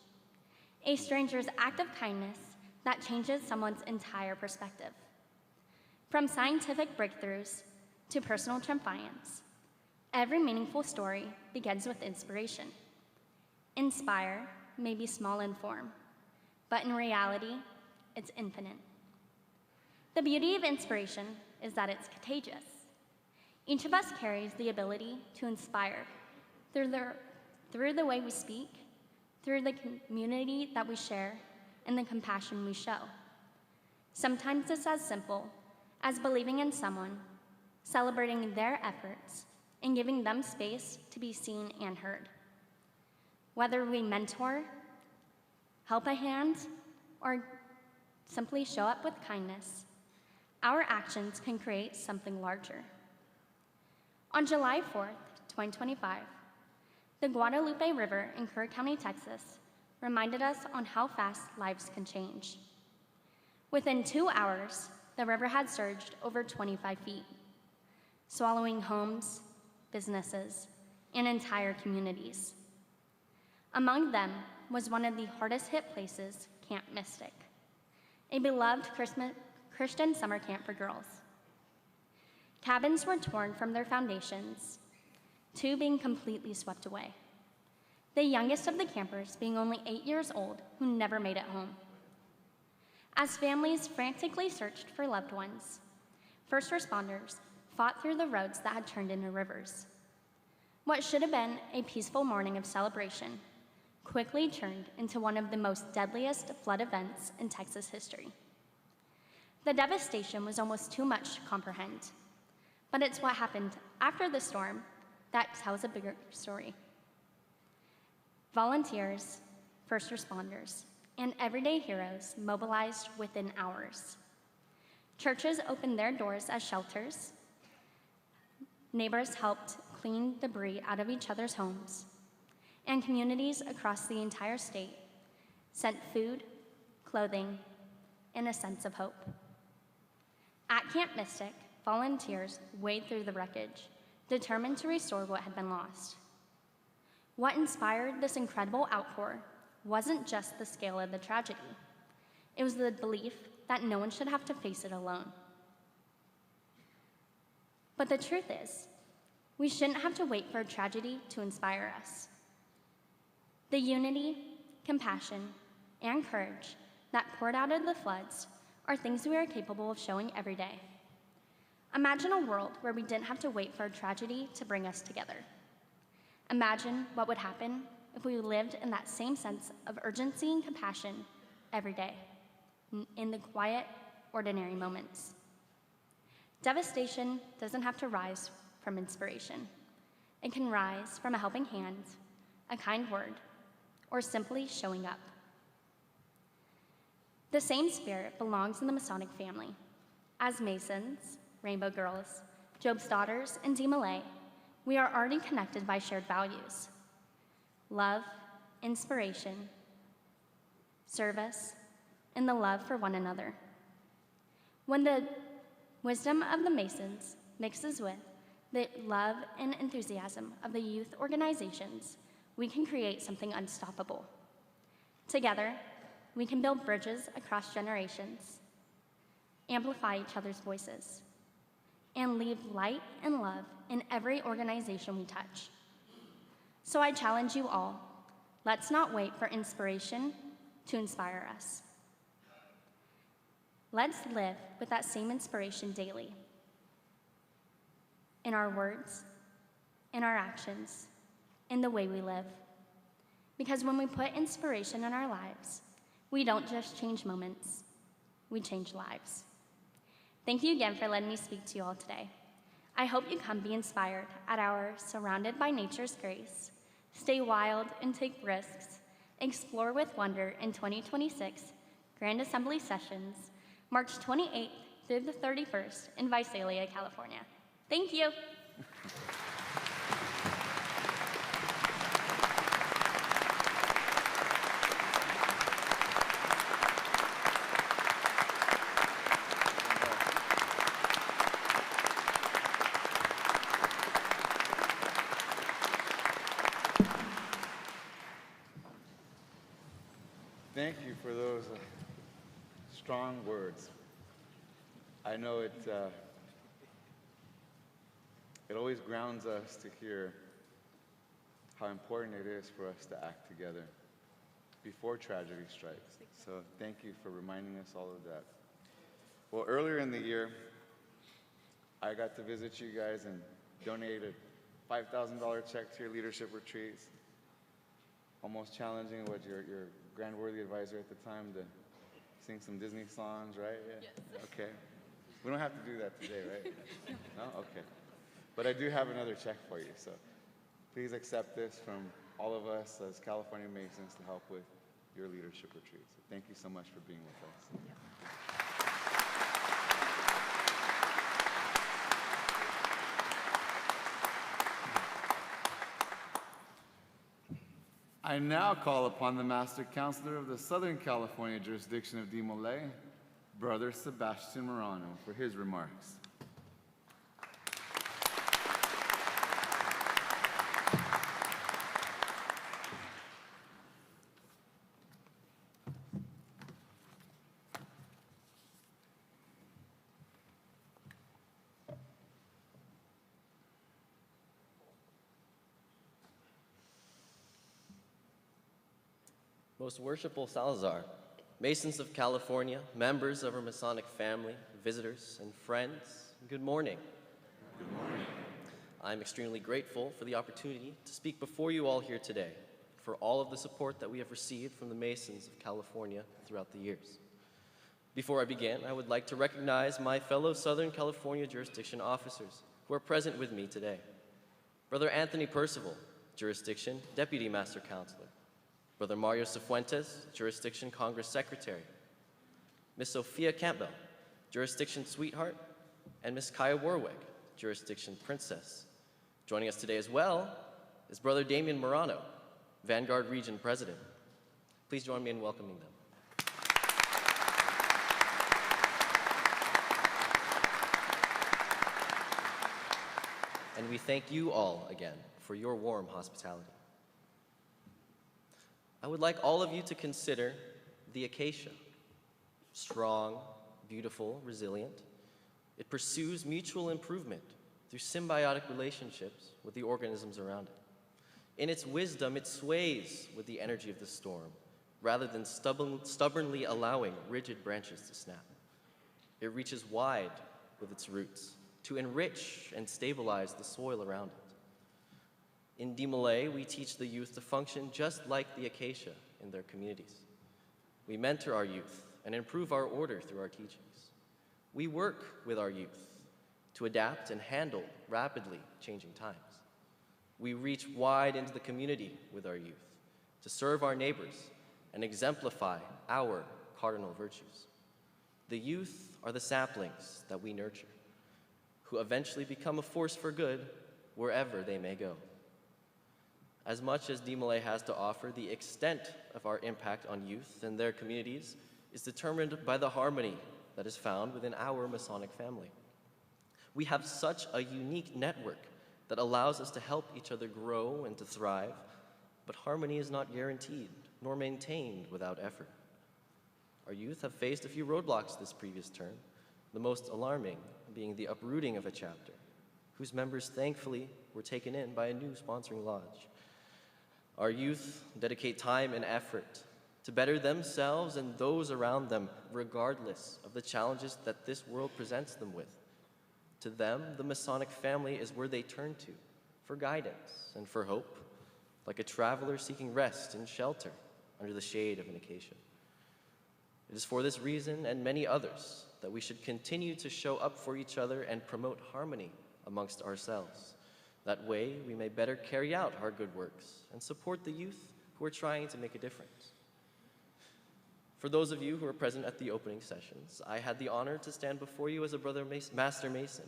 A stranger's act of kindness that changes someone's entire perspective. From scientific breakthroughs to personal triumphs, every meaningful story begins with inspiration. Inspire may be small in form, but in reality, it's infinite. The beauty of inspiration is that it's contagious. Each of us carries the ability to inspire through the way we speak, through the community that we share, and the compassion we show. Sometimes it's as simple as believing in someone, celebrating their efforts, and giving them space to be seen and heard. Whether we mentor, help a hand, or simply show up with kindness, our actions can create something larger. On July 4th, 2025, the Guadalupe River in Kerr County, Texas, reminded us on how fast lives can change. Within 2 hours, the river had surged over 25 feet, swallowing homes, businesses, and entire communities. Among them was one of the hardest hit places, Camp Mystic, a beloved Christian summer camp for girls. Cabins were torn from their foundations, 2 being completely swept away. The youngest of the campers being only 8 years old, who never made it home. As families frantically searched for loved ones, first responders fought through the roads that had turned into rivers. What should have been a peaceful morning of celebration quickly turned into one of the most deadliest flood events in Texas history. The devastation was almost too much to comprehend, but it's what happened after the storm that tells a bigger story. Volunteers, first responders, and everyday heroes mobilized within hours. Churches opened their doors as shelters. Neighbors helped clean debris out of each other's homes, and communities across the entire state sent food, clothing, and a sense of hope. At Camp Mystic, volunteers wade through the wreckage, determined to restore what had been lost. What inspired this incredible outpour wasn't just the scale of the tragedy. It was the belief that no one should have to face it alone. But the truth is, we shouldn't have to wait for a tragedy to inspire us. The unity, compassion, and courage that poured out of the floods are things we are capable of showing every day. Imagine a world where we didn't have to wait for a tragedy to bring us together. Imagine what would happen if we lived in that same sense of urgency and compassion every day, in the quiet, ordinary moments. Devastation doesn't have to rise from inspiration. It can rise from a helping hand, a kind word, or simply showing up. The same spirit belongs in the Masonic family. As Masons, Rainbow Girls, Job's Daughters, and DeMolay, we are already connected by shared values: love, inspiration, service, and the love for one another. When the wisdom of the Masons mixes with the love and enthusiasm of the youth organizations, we can create something unstoppable. Together, we can build bridges across generations, amplify each other's voices, and leave light and love in every organization we touch. So I challenge you all, let's not wait for inspiration to inspire us. Let's live with that same inspiration daily, in our words, in our actions, in the way we live. Because when we put inspiration in our lives, we don't just change moments, we change lives. Thank you again for letting me speak to you all today. I hope you come be inspired at our Surrounded by Nature's Grace, Stay Wild and Take Risks, Explore with Wonder in 2026 Grand Assembly Sessions, March 28th through the 31st in Visalia, California. Thank you. Thank you for those strong words. I know it always grounds us to hear how important it is for us to act together before tragedy strikes. So thank you for reminding us all of that. Well, earlier in the year, I got to visit you guys and donate a $5,000 check to your leadership retreats. Almost challenging what your Grand Worthy Advisor at the time to sing some Disney songs, right? Yeah. Yes. Okay. We don't have to do that today, right? No? Okay. But I do have another check for you, so please accept this from all of us as California Masons to help with your leadership retreat. So thank you so much for being with us. I now call upon the Master Counselor of the Southern California jurisdiction of DeMolay, Brother Sebastian Morano, for his remarks. Most Worshipful Salazar, Masons of California, members of our Masonic family, visitors, and friends, good morning. Good morning. I'm extremely grateful for the opportunity to speak before you all here today, for all of the support that we have received from the Masons of California throughout the years. Before I begin, I would like to recognize my fellow Southern California jurisdiction officers who are present with me today. Brother Anthony Percival, Jurisdiction Deputy Master Counselor. Brother Mario Cifuentes, Jurisdiction Congress Secretary. Miss Sophia Campbell, Jurisdiction Sweetheart, and Miss Kaya Warwick, Jurisdiction Princess. Joining us today as well is Brother Damian Morano, Vanguard Region President. Please join me in welcoming them. And we thank you all again for your warm hospitality. I would like all of you to consider the acacia. Strong, beautiful, resilient. It pursues mutual improvement through symbiotic relationships with the organisms around it. In its wisdom, it sways with the energy of the storm, rather than stubbornly allowing rigid branches to snap. It reaches wide with its roots to enrich and stabilize the soil around it. In DeMolay, we teach the youth to function just like the acacia in their communities. We mentor our youth and improve our order through our teachings. We work with our youth to adapt and handle rapidly changing times. We reach wide into the community with our youth to serve our neighbors and exemplify our cardinal virtues. The youth are the saplings that we nurture, who eventually become a force for good wherever they may go. As much as DeMolay has to offer, the extent of our impact on youth and their communities is determined by the harmony that is found within our Masonic family. We have such a unique network that allows us to help each other grow and to thrive, but harmony is not guaranteed nor maintained without effort. Our youth have faced a few roadblocks this previous term, the most alarming being the uprooting of a chapter, whose members thankfully were taken in by a new sponsoring lodge. Our youth dedicate time and effort to better themselves and those around them, regardless of the challenges that this world presents them with. To them, the Masonic family is where they turn to for guidance and for hope, like a traveler seeking rest and shelter under the shade of an acacia. It is for this reason and many others that we should continue to show up for each other and promote harmony amongst ourselves. That way, we may better carry out our good works and support the youth who are trying to make a difference. For those of you who are present at the opening sessions, I had the honor to stand before you as a Brother Master Mason.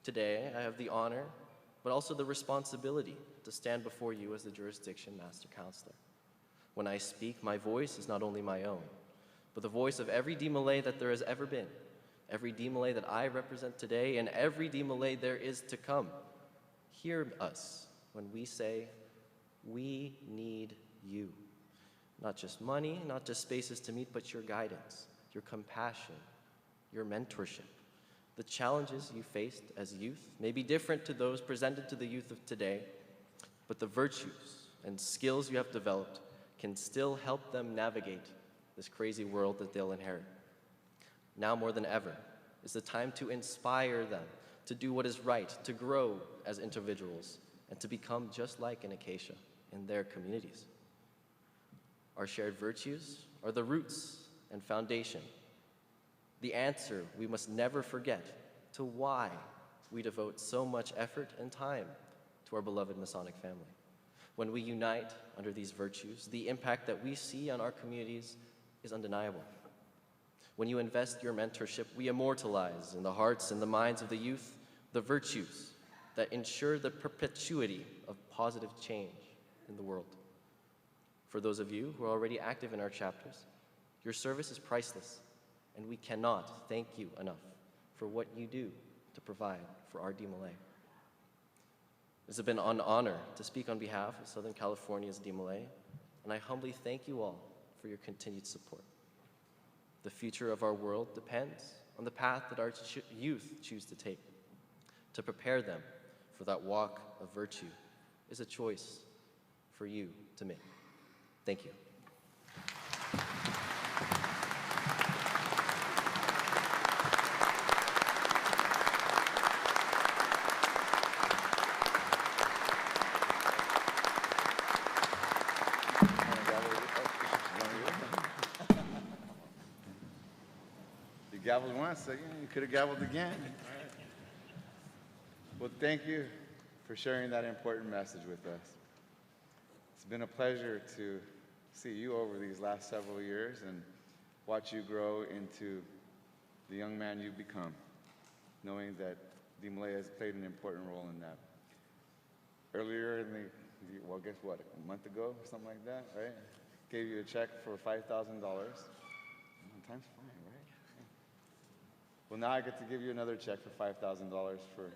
Today, I have the honor, but also the responsibility to stand before you as the Jurisdiction Master Counselor. When I speak, my voice is not only my own, but the voice of every DeMolay that there has ever been, every DeMolay that I represent today, and every DeMolay there is to come. Hear us when we say, we need you. Not just money, not just spaces to meet, but your guidance, your compassion, your mentorship. The challenges you faced as youth may be different to those presented to the youth of today, but the virtues and skills you have developed can still help them navigate this crazy world that they'll inherit. Now more than ever is the time to inspire them to do what is right, to grow as individuals, and to become just like an acacia in their communities. Our shared virtues are the roots and foundation, the answer we must never forget to why we devote so much effort and time to our beloved Masonic family. When we unite under these virtues, the impact that we see on our communities is undeniable. When you invest your mentorship, we immortalize in the hearts and the minds of the youth the virtues that ensure the perpetuity of positive change in the world. For those of you who are already active in our chapters, your service is priceless, and we cannot thank you enough for what you do to provide for our DeMolay. It has been an honor to speak on behalf of Southern California's DeMolay, and I humbly thank you all for your continued support. The future of our world depends on the path that our youth choose to take. To prepare them for that walk of virtue is a choice for you to make. Thank you. You gavelled once, again, you could have gavelled again. Well, thank you for sharing that important message with us. It's been a pleasure to see you over these last several years and watch you grow into the young man you've become, knowing that DeMolay has played an important role in that. Earlier in well, guess what, a month ago or something like that, right? Gave you a check for $5,000. Time's flying, right? Well, now I get to give you another check for $5,000 for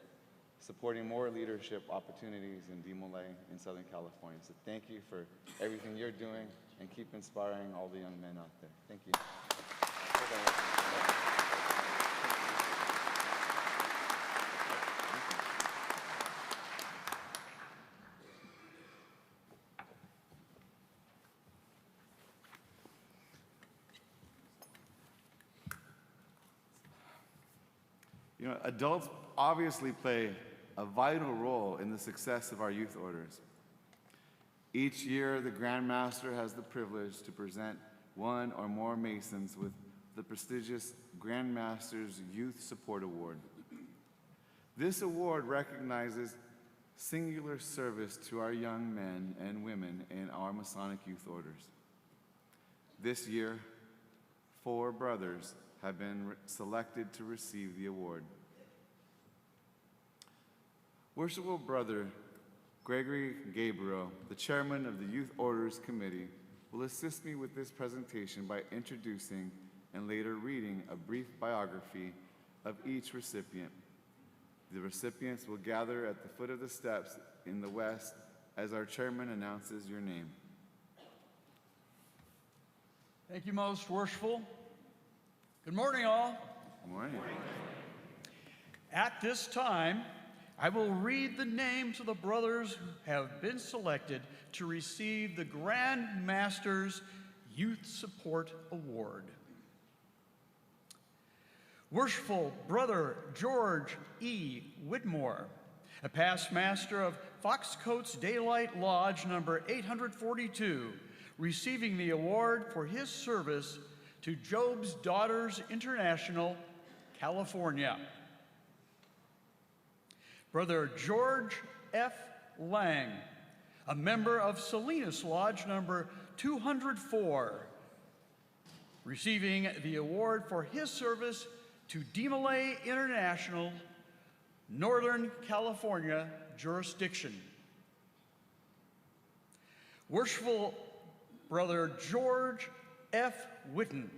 supporting more leadership opportunities in DeMolay in Southern California. So thank you for everything you're doing and keep inspiring all the young men out there. Thank you. You know, adults obviously play a vital role in the success of our youth orders. Each year, the Grand Master has the privilege to present one or more Masons with the prestigious Grand Master's Youth Support Award. This award recognizes singular service to our young men and women in our Masonic youth orders. This year, 4 brothers have been selected to receive the award. Worshipful Brother Gregory Gabriel, the chairman of the Youth Orders Committee, will assist me with this presentation by introducing and later reading a brief biography of each recipient. The recipients will gather at the foot of the steps in the west as our chairman announces your name. Thank you, Most Worshipful. Good morning, all. Good morning. At this time, I will read the names of the brothers who have been selected to receive the Grand Master's Youth Support Award. Worshipful Brother George E. Whitmore, a past master of Foxcoats Daylight Lodge number 842, receiving the award for his service to Job's Daughters International, California. Brother George F. Lang, a member of Salinas Lodge number 204, receiving the award for his service to DeMolay International, Northern California jurisdiction. Worshipful Brother George F. Witten,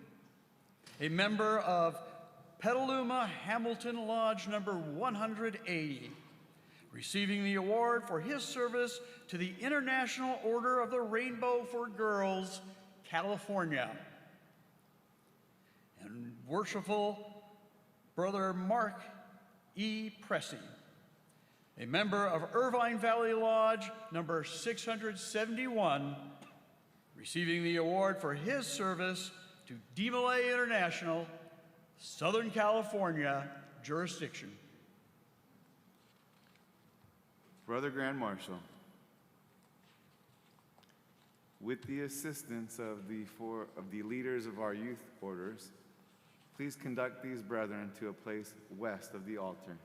a member of Petaluma Hamilton Lodge number 180, receiving the award for his service to the International Order of the Rainbow for Girls, California. And Worshipful Brother Mark E. Pressey, a member of Irvine Valley Lodge number 671, receiving the award for his service to DeMolay International, Southern California jurisdiction. Brother Grand Marshal, with the assistance of the leaders of our youth orders, please conduct these brethren to a place west of the altar.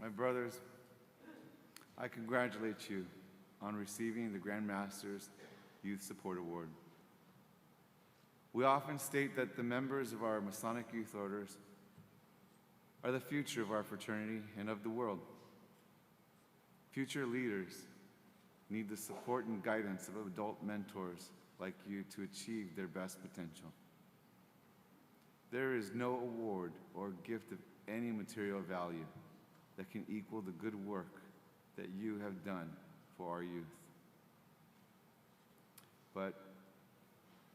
My brothers, I congratulate you on receiving the Grand Master's Youth Support Award. We often state that the members of our Masonic youth orders are the future of our fraternity and of the world. Future leaders need the support and guidance of adult mentors like you to achieve their best potential. There is no award or gift of any material value that can equal the good work that you have done for our youth. But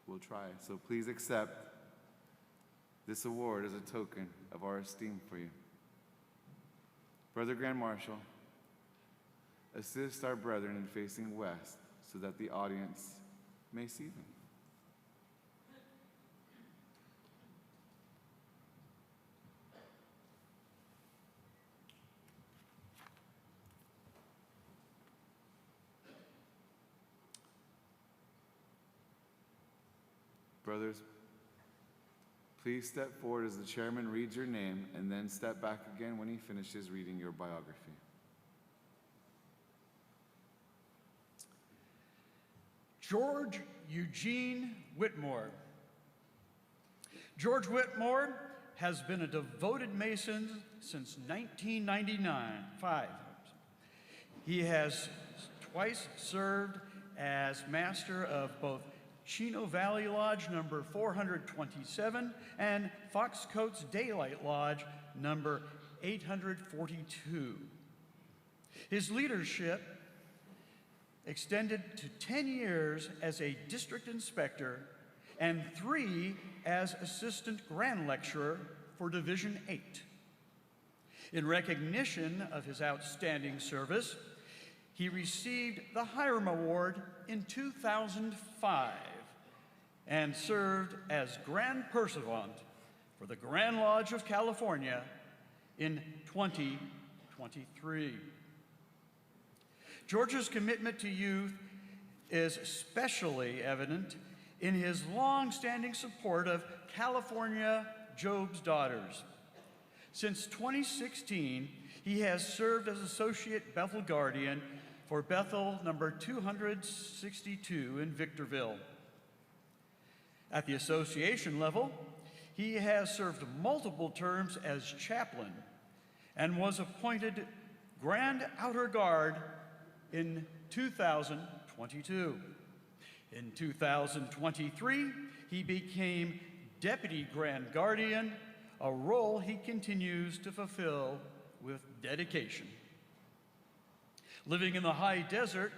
we'll try. So please accept this award as a token of our esteem for you. Brother Grand Marshal, assist our brethren in facing west so that the audience may see them. Brothers, please step forward as the chairman reads your name and then step back again when he finishes reading your biography. George Eugene Whitmore. George Whitmore has been a devoted Mason since 1995. He has twice served as master of both Chino Valley Lodge number 427 and Foxcoats Daylight Lodge number 842. His leadership extended to 10 years as a district inspector and 3 as assistant grand lecturer for Division 8. In recognition of his outstanding service, he received the Hiram Award in 2005 and served as Grand Pursuivant for the Grand Lodge of California in 2023. George's commitment to youth is especially evident in his long-standing support of California Job's Daughters. Since 2016, he has served as Associate Bethel Guardian for Bethel number 262 in Victorville. At the association level, he has served multiple terms as chaplain and was appointed Grand Outer Guard in 2022. In 2023, he became Deputy Grand Guardian, a role he continues to fulfill with dedication. Living in the high desert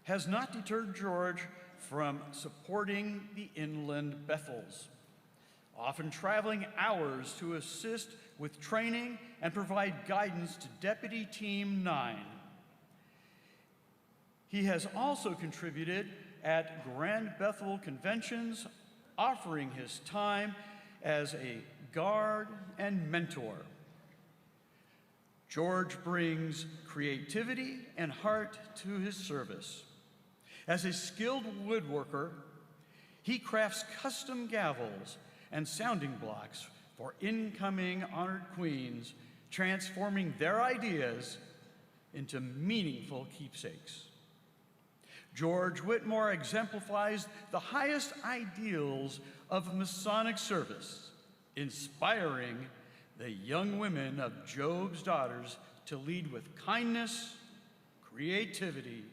has not deterred George from supporting the inland Bethels, often traveling hours to assist with training and provide guidance to Deputy Team 9. He has also contributed at Grand Bethel conventions, offering his time as a guard and mentor. George brings creativity and heart to his service. As a skilled woodworker, he crafts custom gavels and sounding blocks for incoming honored queens, transforming their ideas into meaningful keepsakes. George Whitmore exemplifies the highest ideals of Masonic service, inspiring the young women of Job's Daughters to lead with kindness, creativity,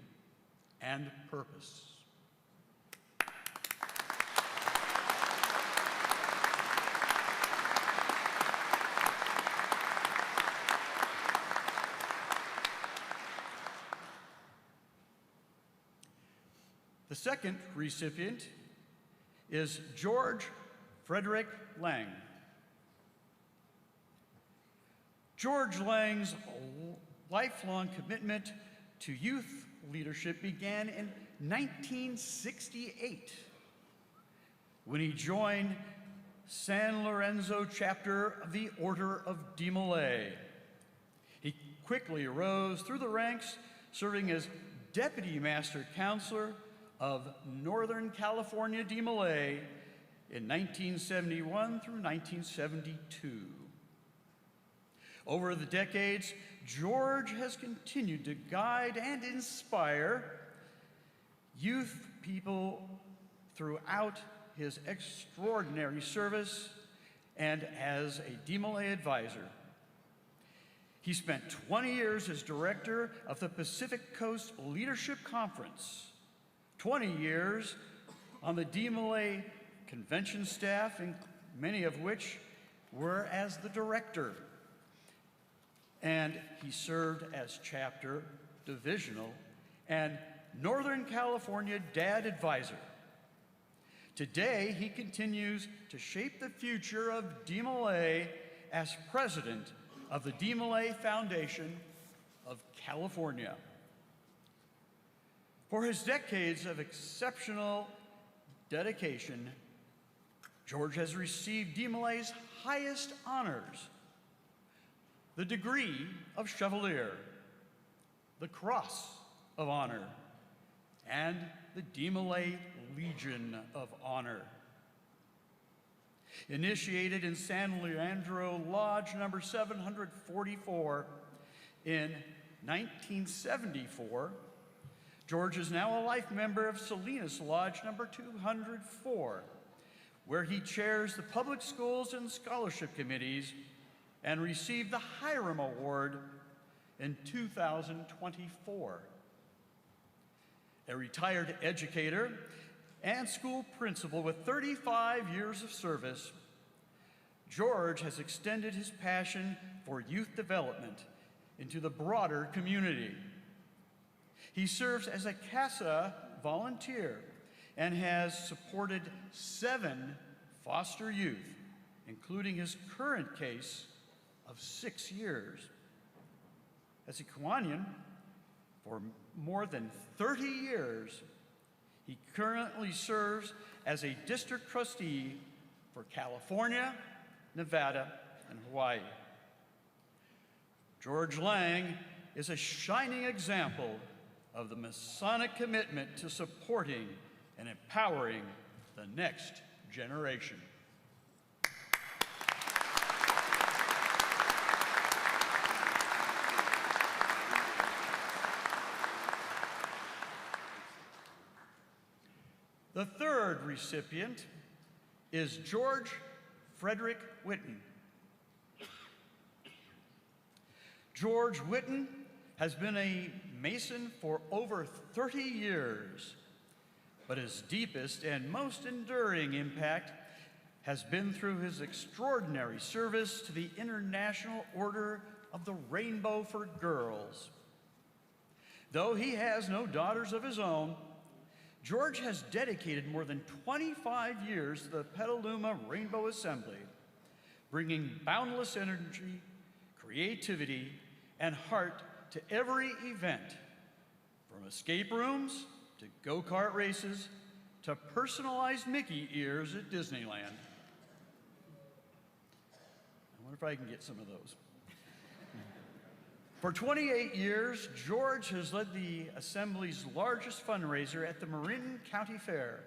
and purpose. The second recipient is George Frederick Lang. George Lang's lifelong commitment to youth leadership began in 1968 when he joined San Lorenzo chapter of the Order of Demolay. He quickly rose through the ranks, serving as Deputy Master Counselor of Northern California Demolay in 1971 through 1972. Over the decades, George has continued to guide and inspire youth people throughout his extraordinary service and as a DeMolay advisor. He spent 20 years as director of the Pacific Coast Leadership Conference, 20 years on the DeMolay convention staff, many of which were as the director. And he served as chapter, divisional, and Northern California Dad Advisor. Today, he continues to shape the future of DeMolay as president of the DeMolay Foundation of California. For his decades of exceptional dedication, George has received DeMolay's highest honors: the degree of Chevalier, the Cross of Honor, and the DeMolay Legion of Honor. Initiated in San Leandro Lodge number 744 in 1974, George is now a life member of Salinas Lodge number 204, where he chairs the public schools and scholarship committees and received the Hiram Award in 2024. A retired educator and school principal with 35 years of service, George has extended his passion for youth development into the broader community. He serves as a CASA volunteer and has supported 7 foster youth, including his current case of 6 years. As a Kiwanian for more than 30 years, he currently serves as a district trustee for California, Nevada, and Hawaii. George Lang is a shining example of the Masonic commitment to supporting and empowering the next generation. The third recipient is George Frederick Whitten. George Whitten has been a Mason for over 30 years, but his deepest and most enduring impact has been through his extraordinary service to the International Order of the Rainbow for Girls. Though he has no daughters of his own, George has dedicated more than 25 years to the Petaluma Rainbow Assembly, bringing boundless energy, creativity, and heart to every event, from escape rooms to go-kart races to personalized Mickey ears at Disneyland. I wonder if I can get some of those. For 28 years, George has led the Assembly's largest fundraiser at the Marin County Fair,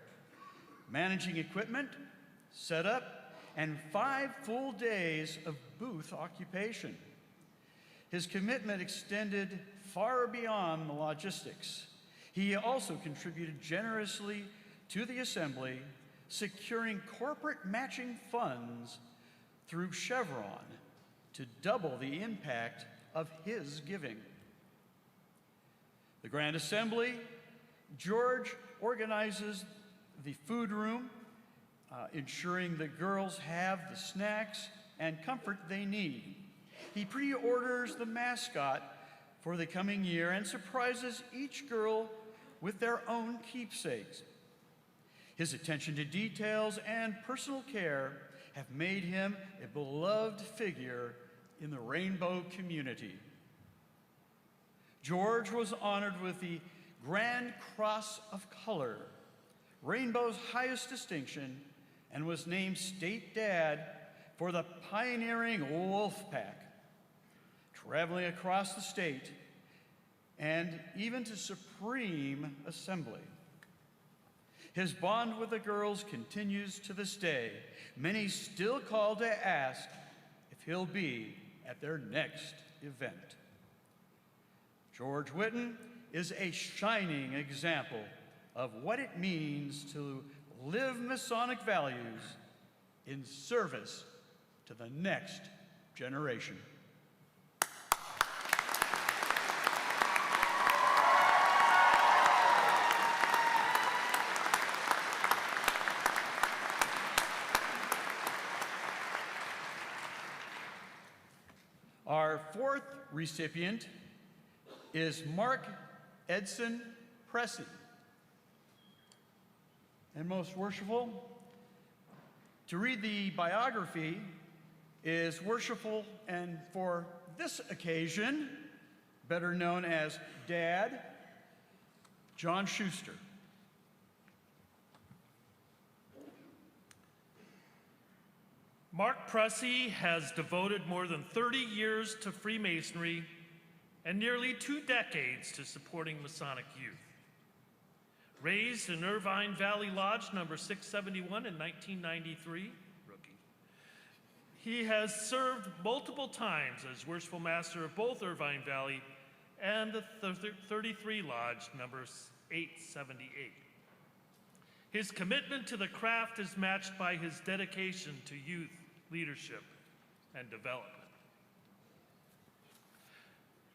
managing equipment, setup, and 5 full days of booth occupation. His commitment extended far beyond the logistics. He also contributed generously to the Assembly, securing corporate matching funds through Chevron to double the impact of his giving. The Grand Assembly, George organizes the food room, ensuring the girls have the snacks and comfort they need. He pre-orders the mascot for the coming year and surprises each girl with their own keepsakes. His attention to details and personal care have made him a beloved figure in the rainbow community. George was honored with the Grand Cross of Color, Rainbow's highest distinction, and was named State Dad for the pioneering Wolf Pack, traveling across the state and even to Supreme Assembly. His bond with the girls continues to this day. Many still call to ask if he'll be at their next event. George Whitten is a shining example of what it means to live Masonic values in service to the next generation. Our fourth recipient is Mark Edson Pressey. And most worshipful, to read the biography is worshipful and for this occasion, better known as Dad, John Schuster. Mark Pressey has devoted more than 30 years to Freemasonry and nearly 2 decades to supporting Masonic youth. Raised in Irvine Valley Lodge number 671 in 1993, rookie, he has served multiple times as Worshipful Master of both Irvine Valley and the 33 Lodge number 878. His commitment to the craft is matched by his dedication to youth leadership and development.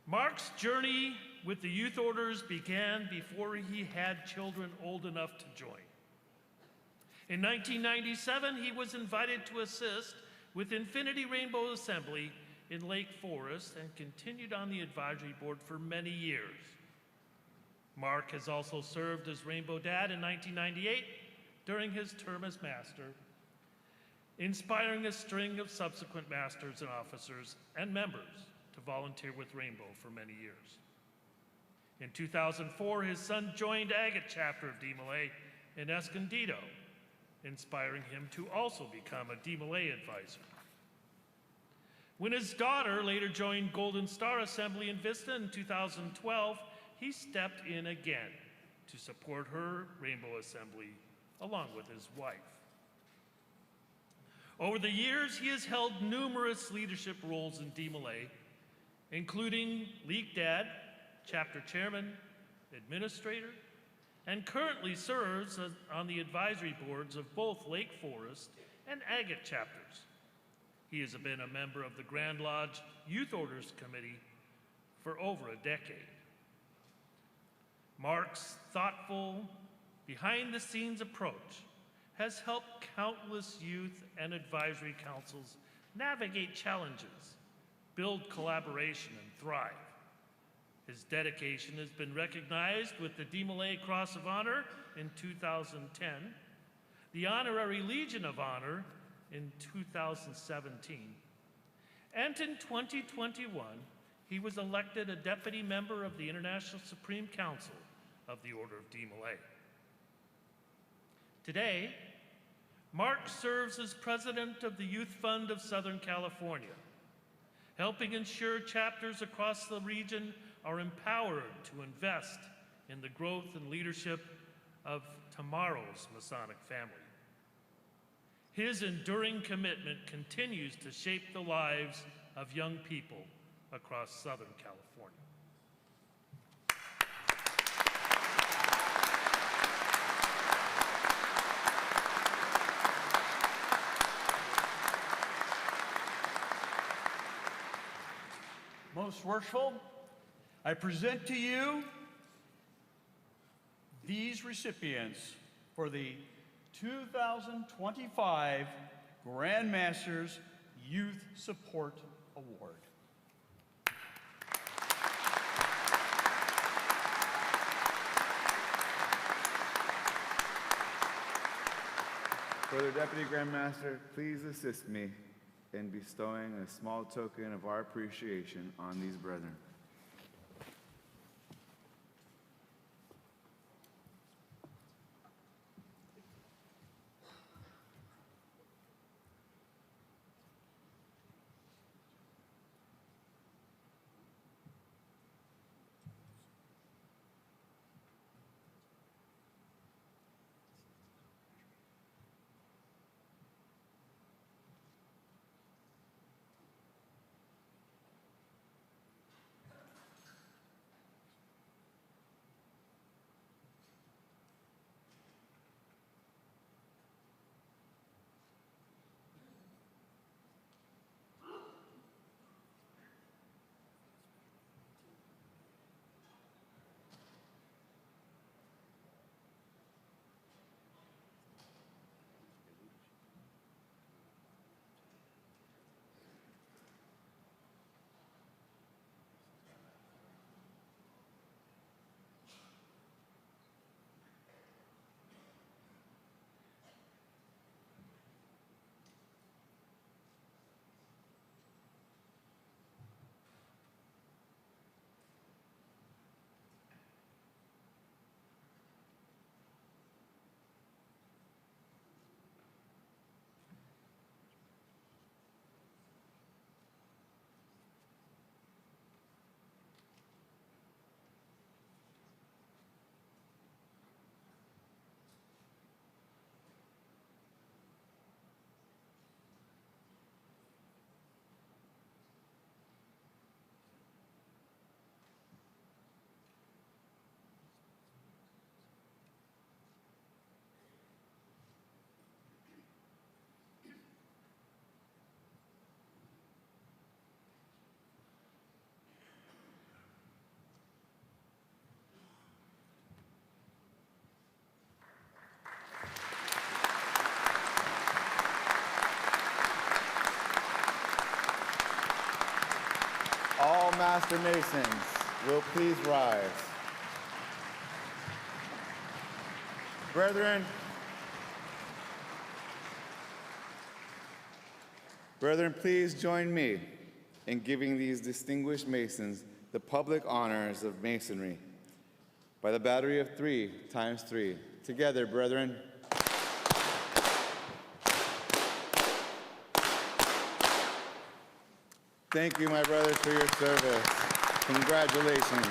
Mark's journey with the youth orders began before he had children old enough to join. In 1997, he was invited to assist with Infinity Rainbow Assembly in Lake Forest and continued on the advisory board for many years. Mark has also served as Rainbow Dad in 1998 during his term as master, inspiring a string of subsequent masters and officers and members to volunteer with Rainbow for many years. In 2004, his son joined Agate chapter of DeMolay in Escondido, inspiring him to also become a DeMolay advisor. When his daughter later joined Golden Star Assembly in Vista in 2012, he stepped in again to support her Rainbow Assembly along with his wife. Over the years, he has held numerous leadership roles in DeMolay, including League Dad, Chapter Chairman, Administrator, and currently serves on the advisory boards of both Lake Forest and Agate chapters. He has been a member of the Grand Lodge Youth Orders Committee for over a decade. Mark's thoughtful, behind-the-scenes approach has helped countless youth and advisory councils navigate challenges, build collaboration, and thrive. His dedication has been recognized with the DeMolay Cross of Honor in 2010, the Honorary Legion of Honor in 2017, and in 2021, he was elected a deputy member of the International Supreme Council of the Order of DeMolay. Today, Mark serves as president of the Youth Fund of Southern California, helping ensure chapters across the region are empowered to invest in the growth and leadership of tomorrow's Masonic family. His enduring commitment continues to shape the lives of young people across Southern California. Most worshipful, I present to you these recipients for the 2025 Grand Masters Youth Support Award. Further Deputy Grand Master, please assist me in bestowing a small token of our appreciation on these brethren. Master Masons will please rise. Brethren, please join me in giving these distinguished Masons the public honors of Masonry by the battery of 3 times 3. Together, brethren. Thank you, my brothers, for your service. Congratulations.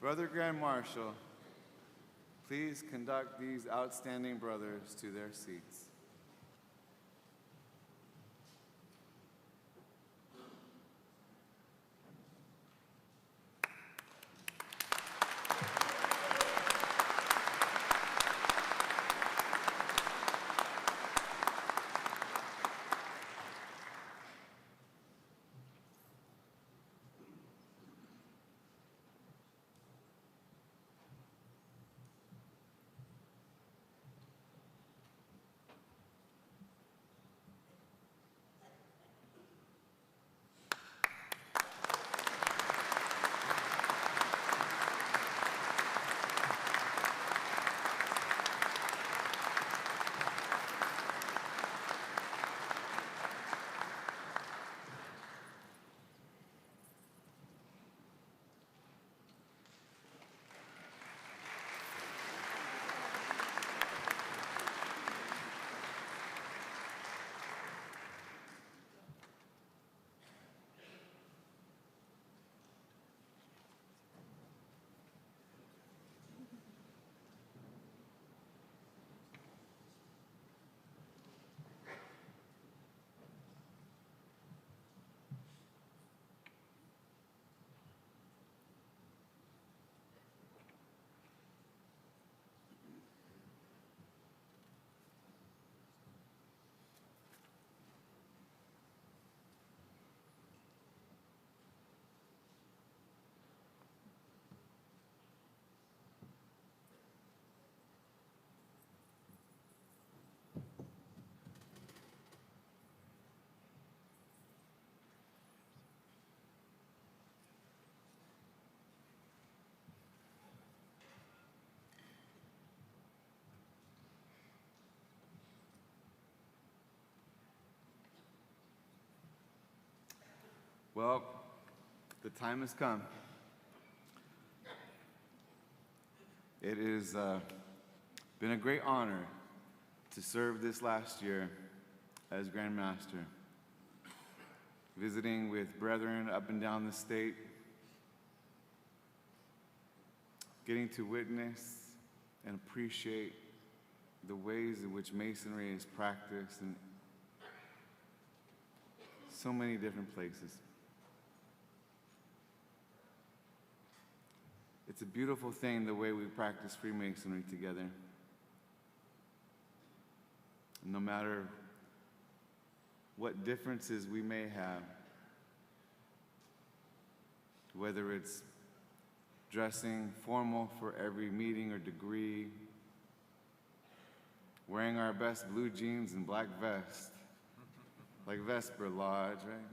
Brother Grand Marshal, please conduct these outstanding brothers to their seats. Well, the time has come. It has been a great honor to serve this last year as Grand Master, visiting with brethren up and down the state, getting to witness and appreciate the ways in which Masonry is practiced in so many different places. It's a beautiful thing the way we practice Freemasonry together. No matter what differences we may have, whether it's dressing formal for every meeting or degree, wearing our best blue jeans and black vest, like Vesper Lodge, right?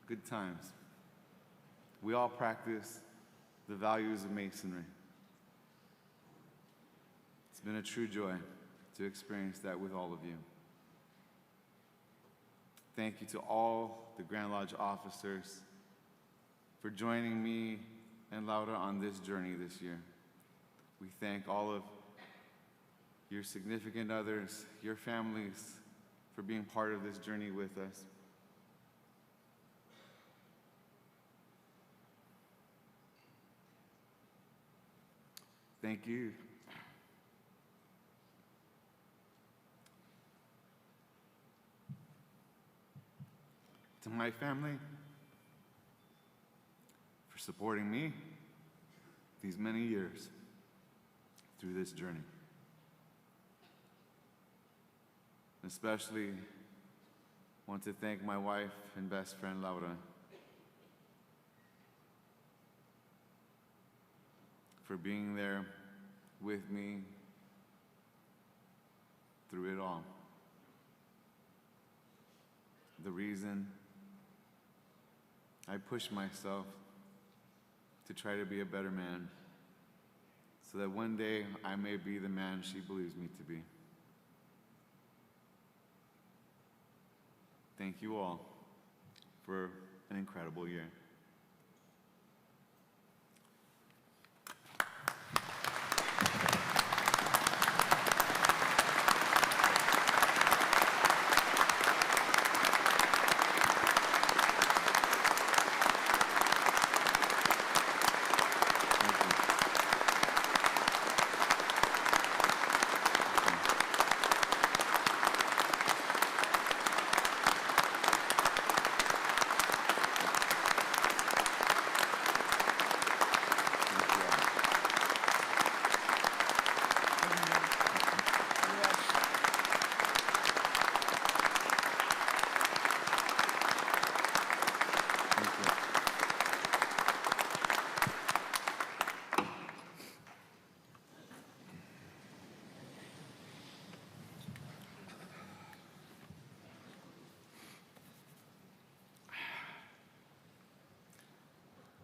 Good times. We all practice the values of Masonry. It's been a true joy to experience that with all of you. Thank you to all the Grand Lodge officers for joining me and Laura on this journey this year. We thank all of your significant others, your families, for being part of this journey with us. Thank you. To my family, for supporting me these many years through this journey. Especially want to thank my wife and best friend, Laura, for being there with me through it all. The reason I push myself to try to be a better man so that one day I may be the man she believes me to be. Thank you all for an incredible year.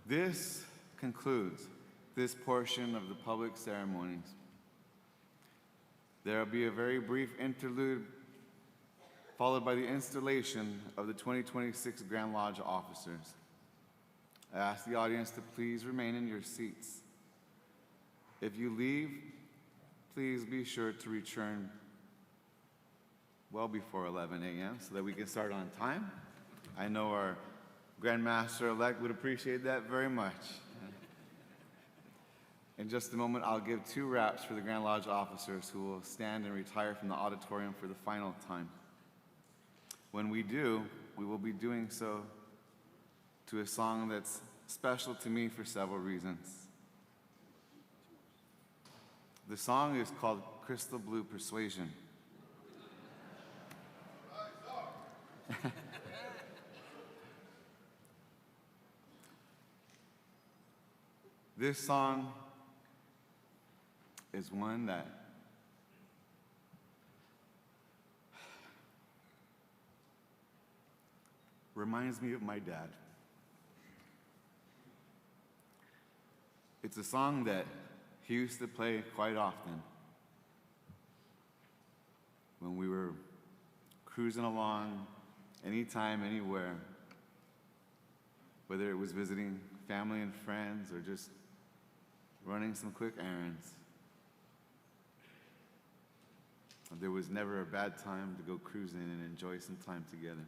This concludes this portion of the public ceremonies. There will be a very brief interlude followed by the installation of the 2026 Grand Lodge officers. I ask the audience to please remain in your seats. If you leave, please be sure to return well before 11 a.m. so that we can start on time. I know our Grand Master-elect would appreciate that very much. In just a moment, I'll give 2 raps for the Grand Lodge officers who will stand and retire from the auditorium for the final time. When we do, we will be doing so to a song that's special to me for several reasons. The song is called Crystal Blue Persuasion. This song is one that reminds me of my dad. It's a song that he used to play quite often when we were cruising along anytime, anywhere, whether it was visiting family and friends or just running some quick errands. There was never a bad time to go cruising and enjoy some time together.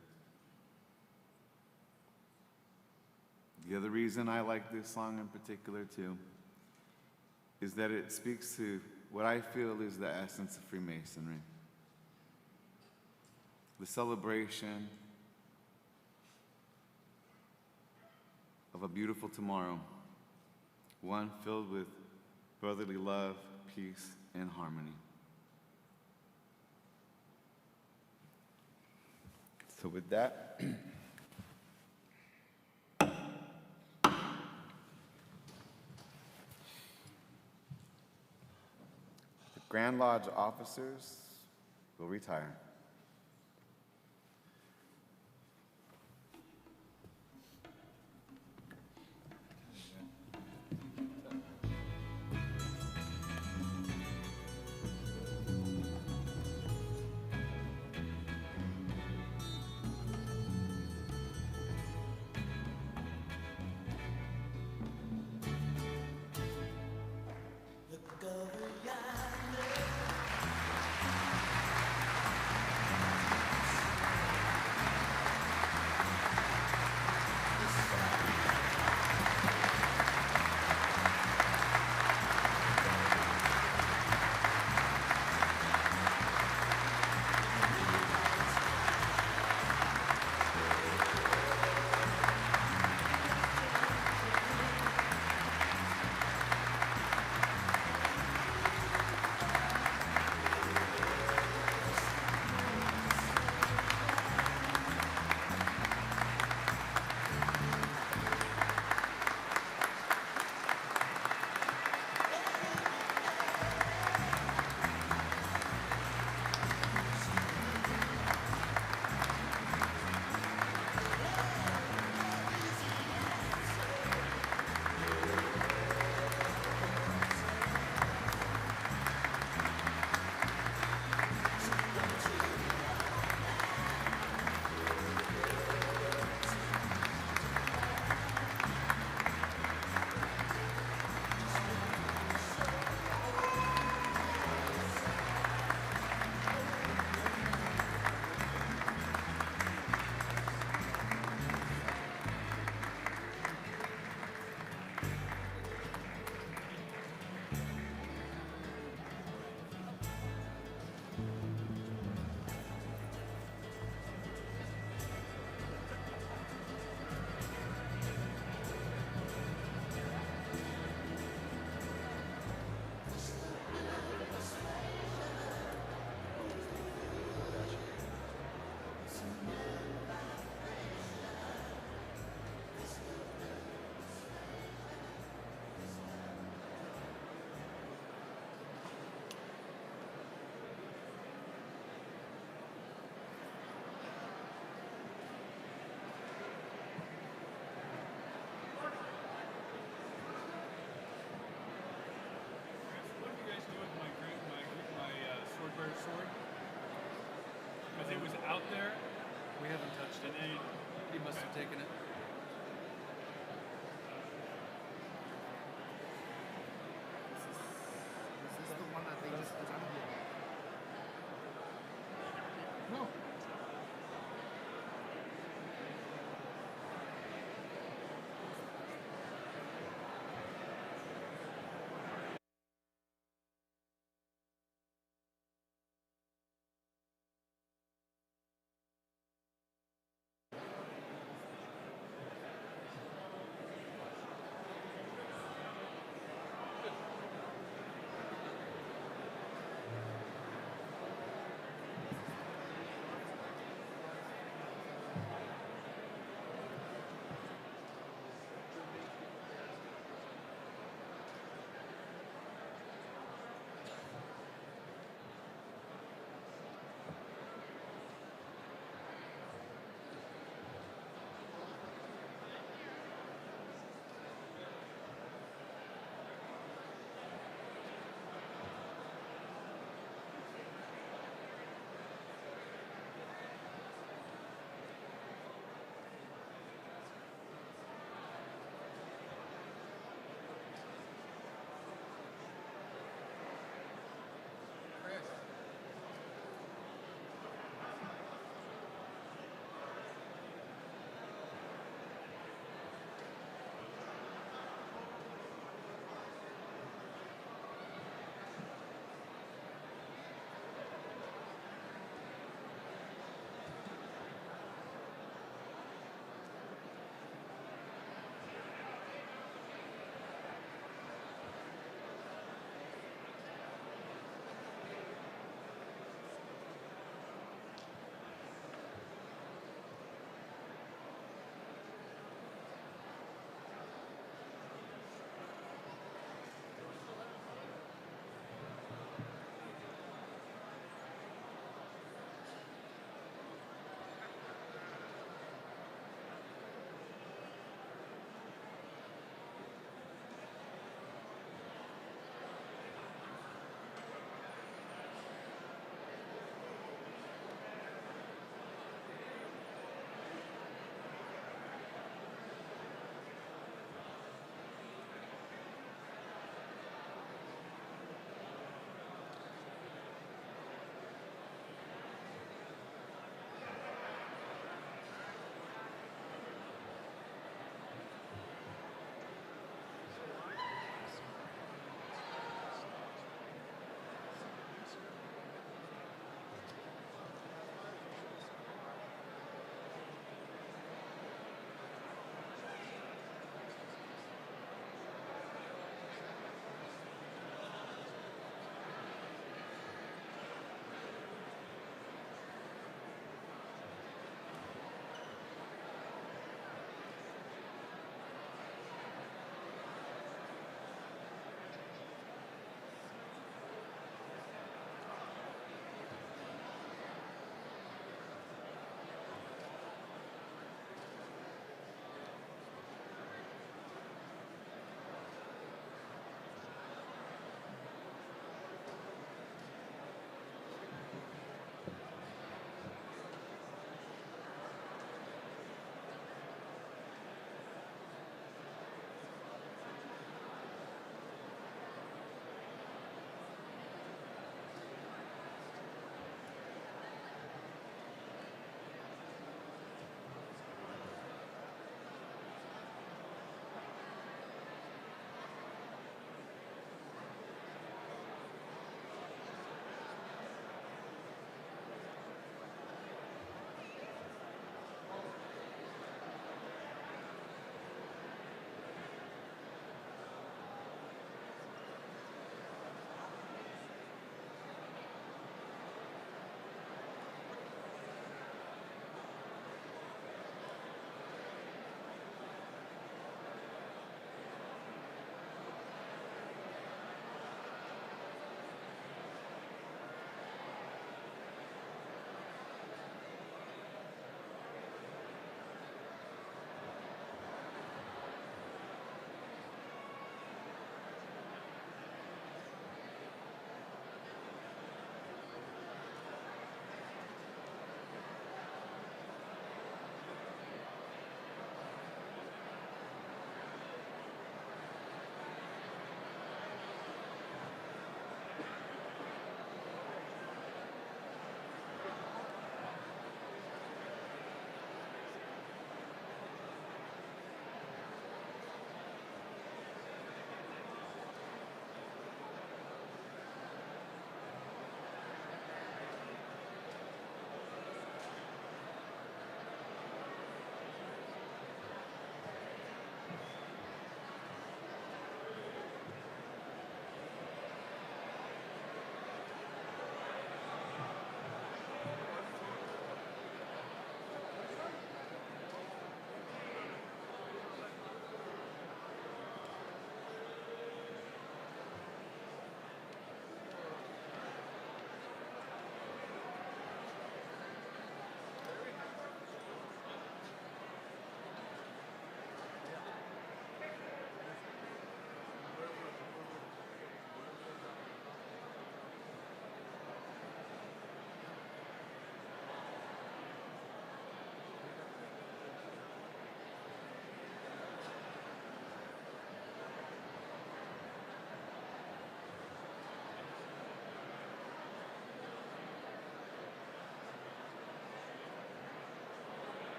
The other reason I like this song in particular too is that it speaks to what I feel is the essence of Freemasonry. The celebration of a beautiful tomorrow, one filled with brotherly love, peace, and harmony. So with that, the Grand Lodge officers will retire. taking it. Is this the one that they just presented? No.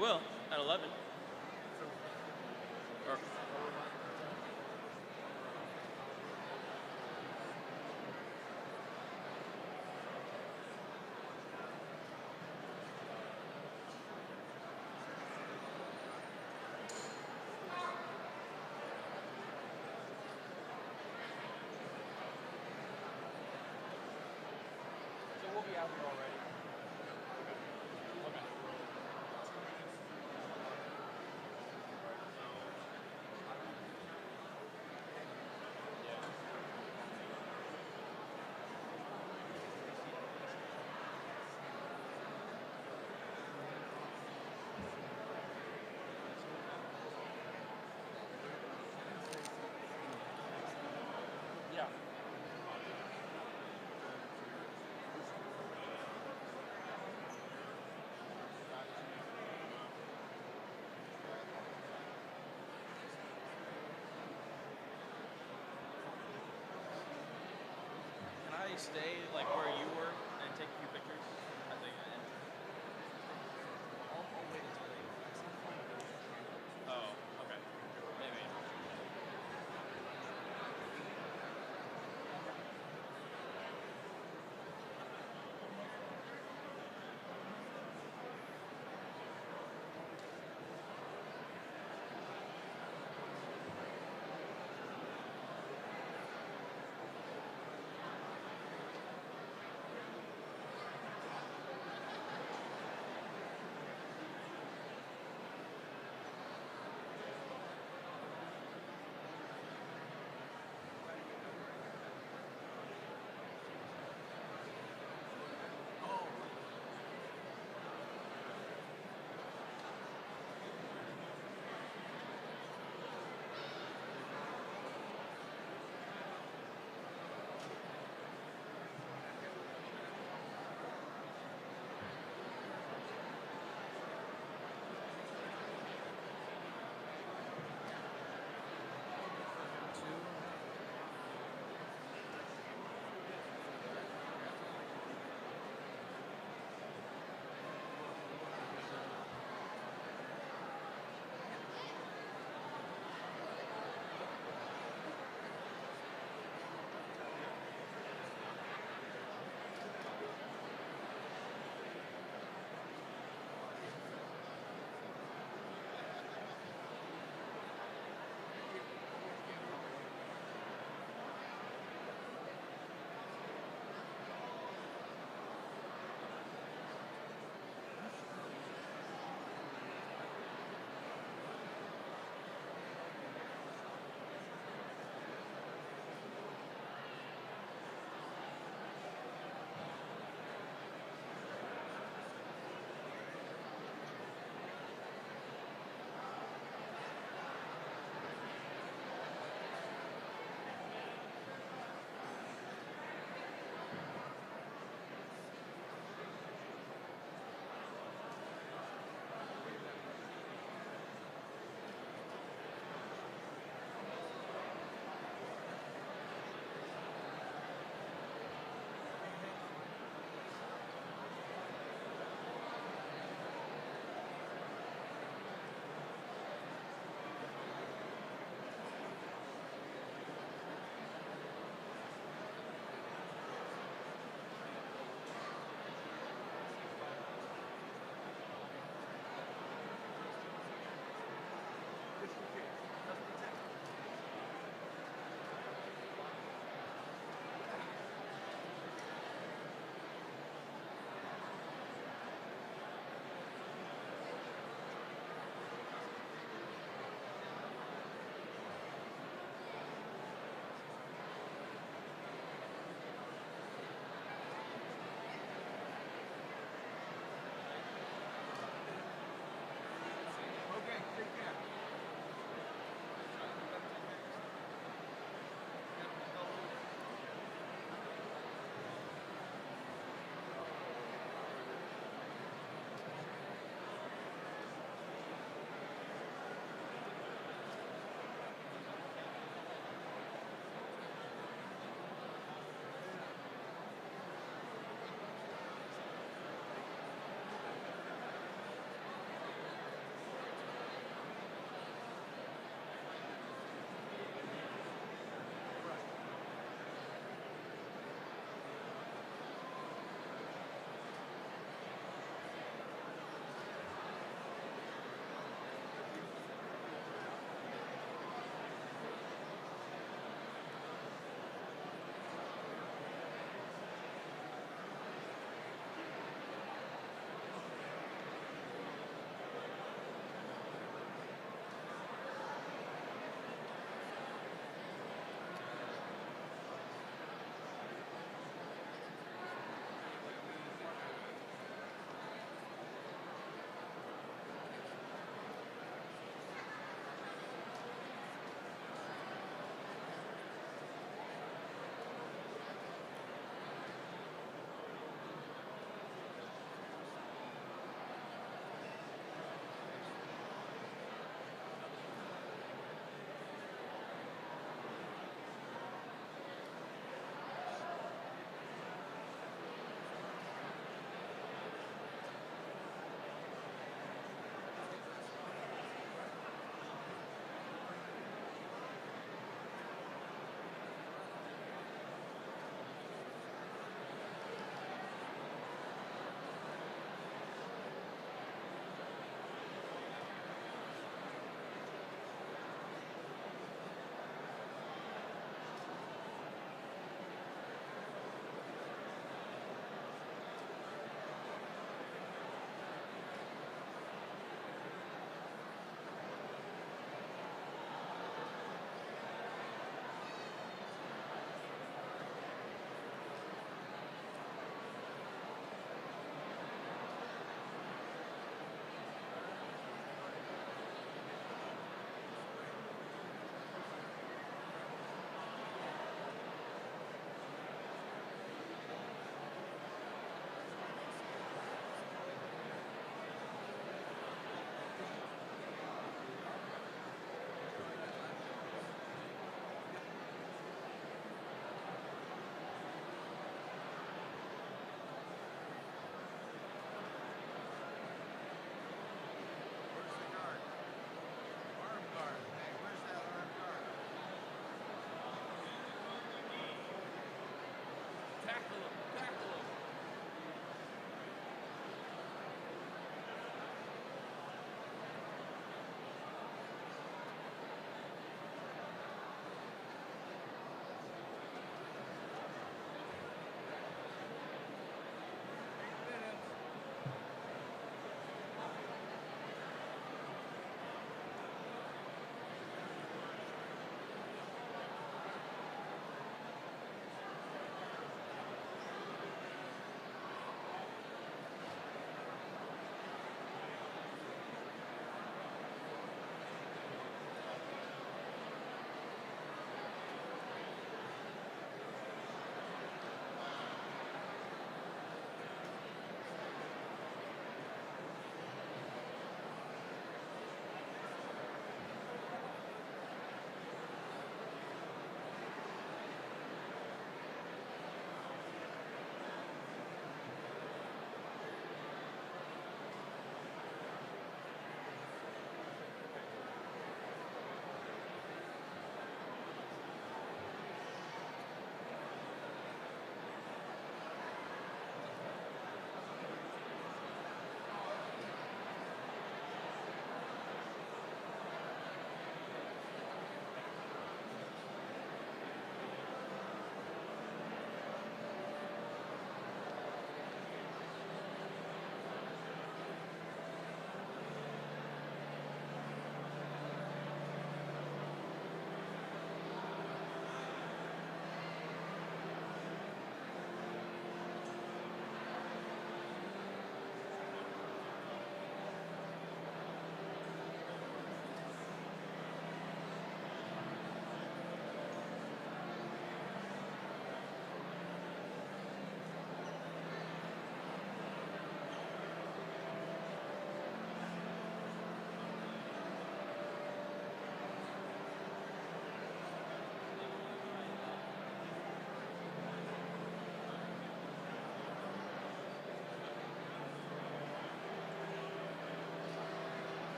will, at 11. Or, so we'll be out here already. Okay. Yeah. Can I stay like where you were and take a few pictures? I think I am. I'll wait until they. Oh, okay. Maybe.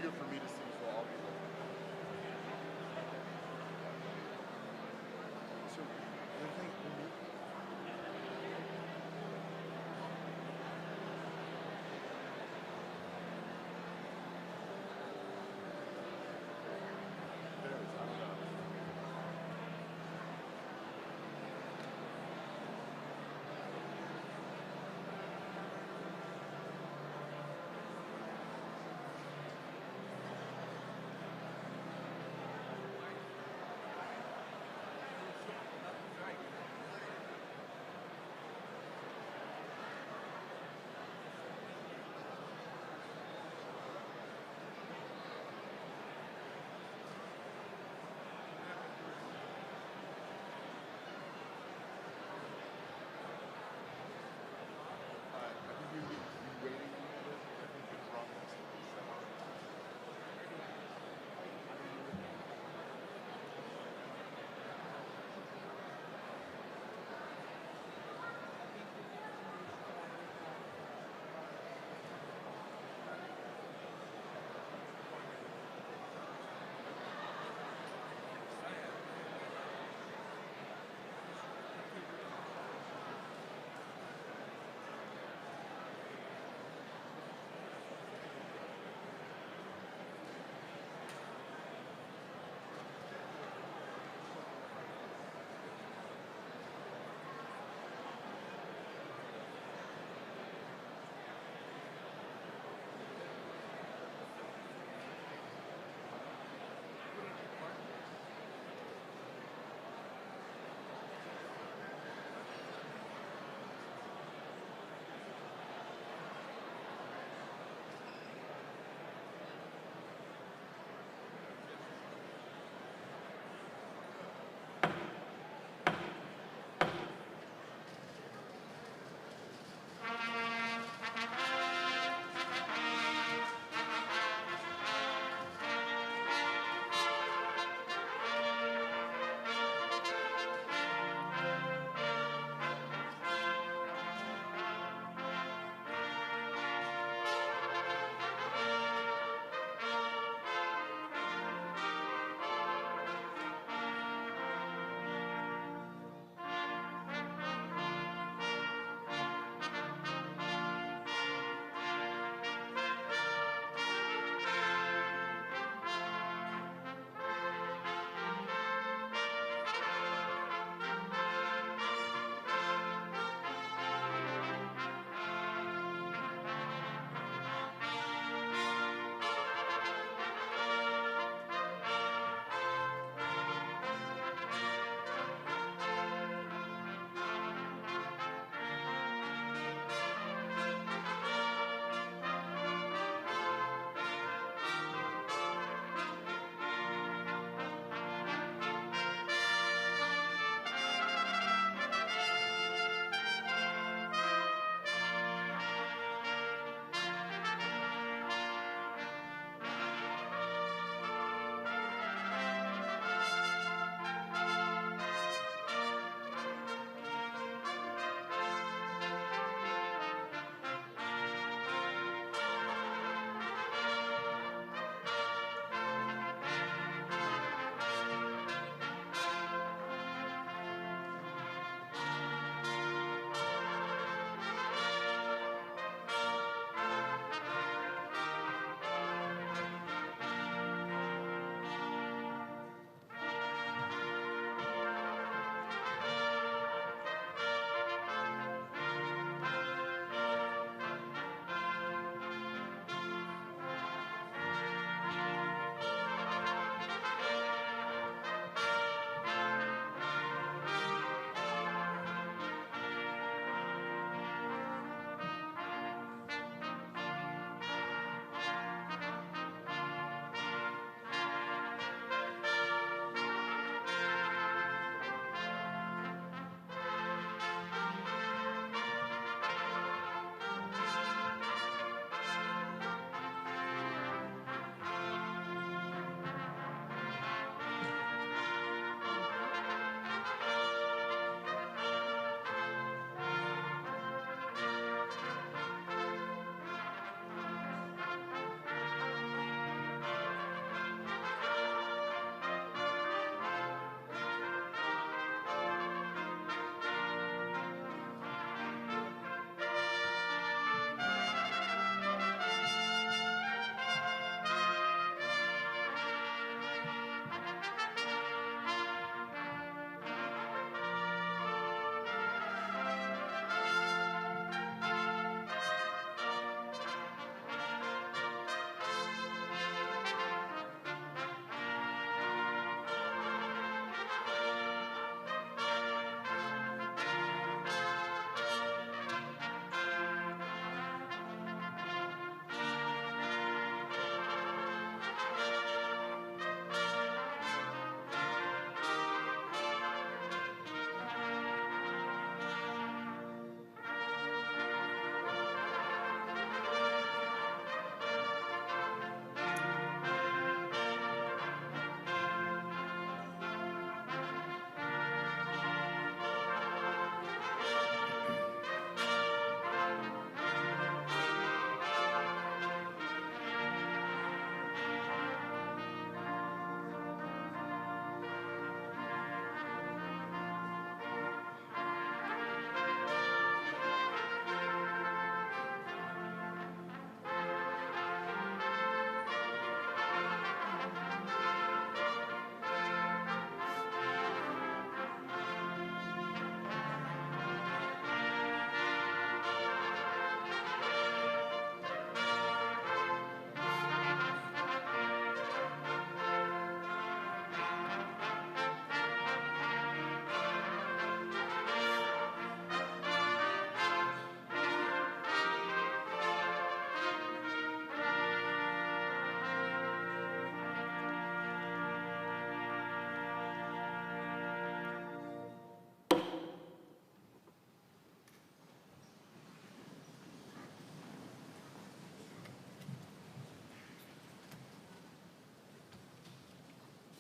easier for me to see, so I'll be there. So, the thing,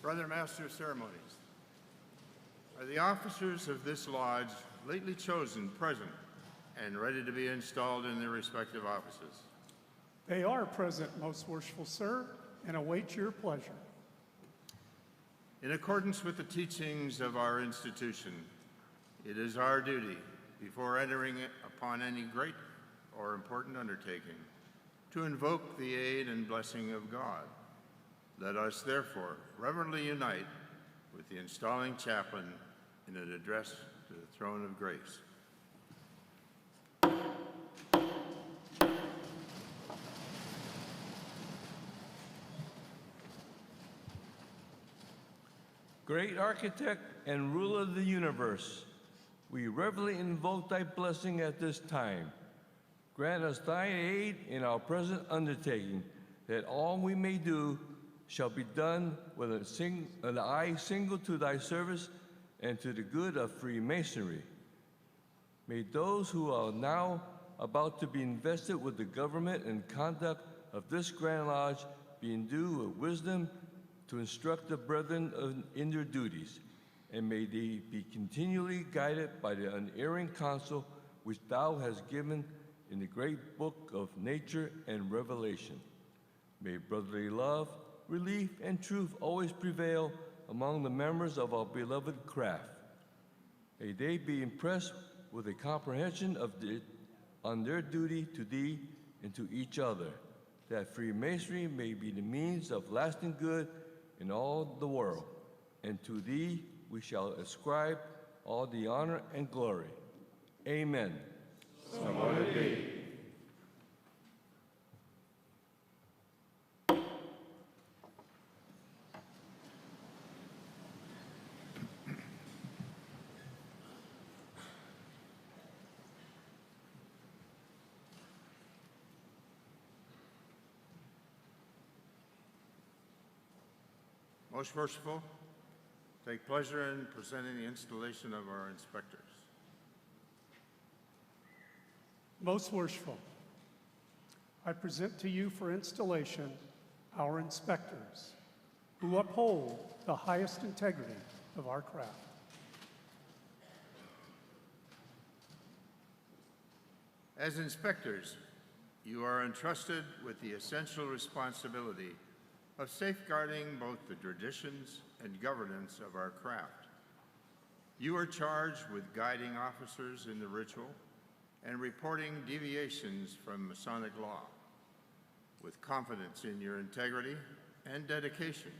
Brother Master of Ceremonies, are the officers of this lodge lately chosen present and ready to be installed in their respective offices? They are present, most worshipful sir, and await your pleasure. In accordance with the teachings of our institution, it is our duty, before entering upon any great or important undertaking, to invoke the aid and blessing of God. Let us therefore reverently unite with the installing chaplain in an address to the throne of grace. Great architect and ruler of the universe, we reverently invoke thy blessing at this time. Grant us thy aid in our present undertaking, that all we may do shall be done with an eye single to thy service and to the good of Freemasonry. May those who are now about to be invested with the government and conduct of this Grand Lodge be endued with wisdom to instruct the brethren in their duties, and may they be continually guided by the unerring counsel which thou hast given in the great book of nature and revelation. May brotherly love, relief, and truth always prevail among the members of our beloved craft. May they be impressed with a comprehension on their duty to thee and to each other, that Freemasonry may be the means of lasting good in all the world, and to thee we shall ascribe all the honor and glory. Amen. So let it be. Most worshipful, take pleasure in presenting the installation of our inspectors. Most worshipful, I present to you for installation our inspectors, who uphold the highest integrity of our craft. As inspectors, you are entrusted with the essential responsibility of safeguarding both the traditions and governance of our craft. You are charged with guiding officers in the ritual and reporting deviations from Masonic law. With confidence in your integrity and dedication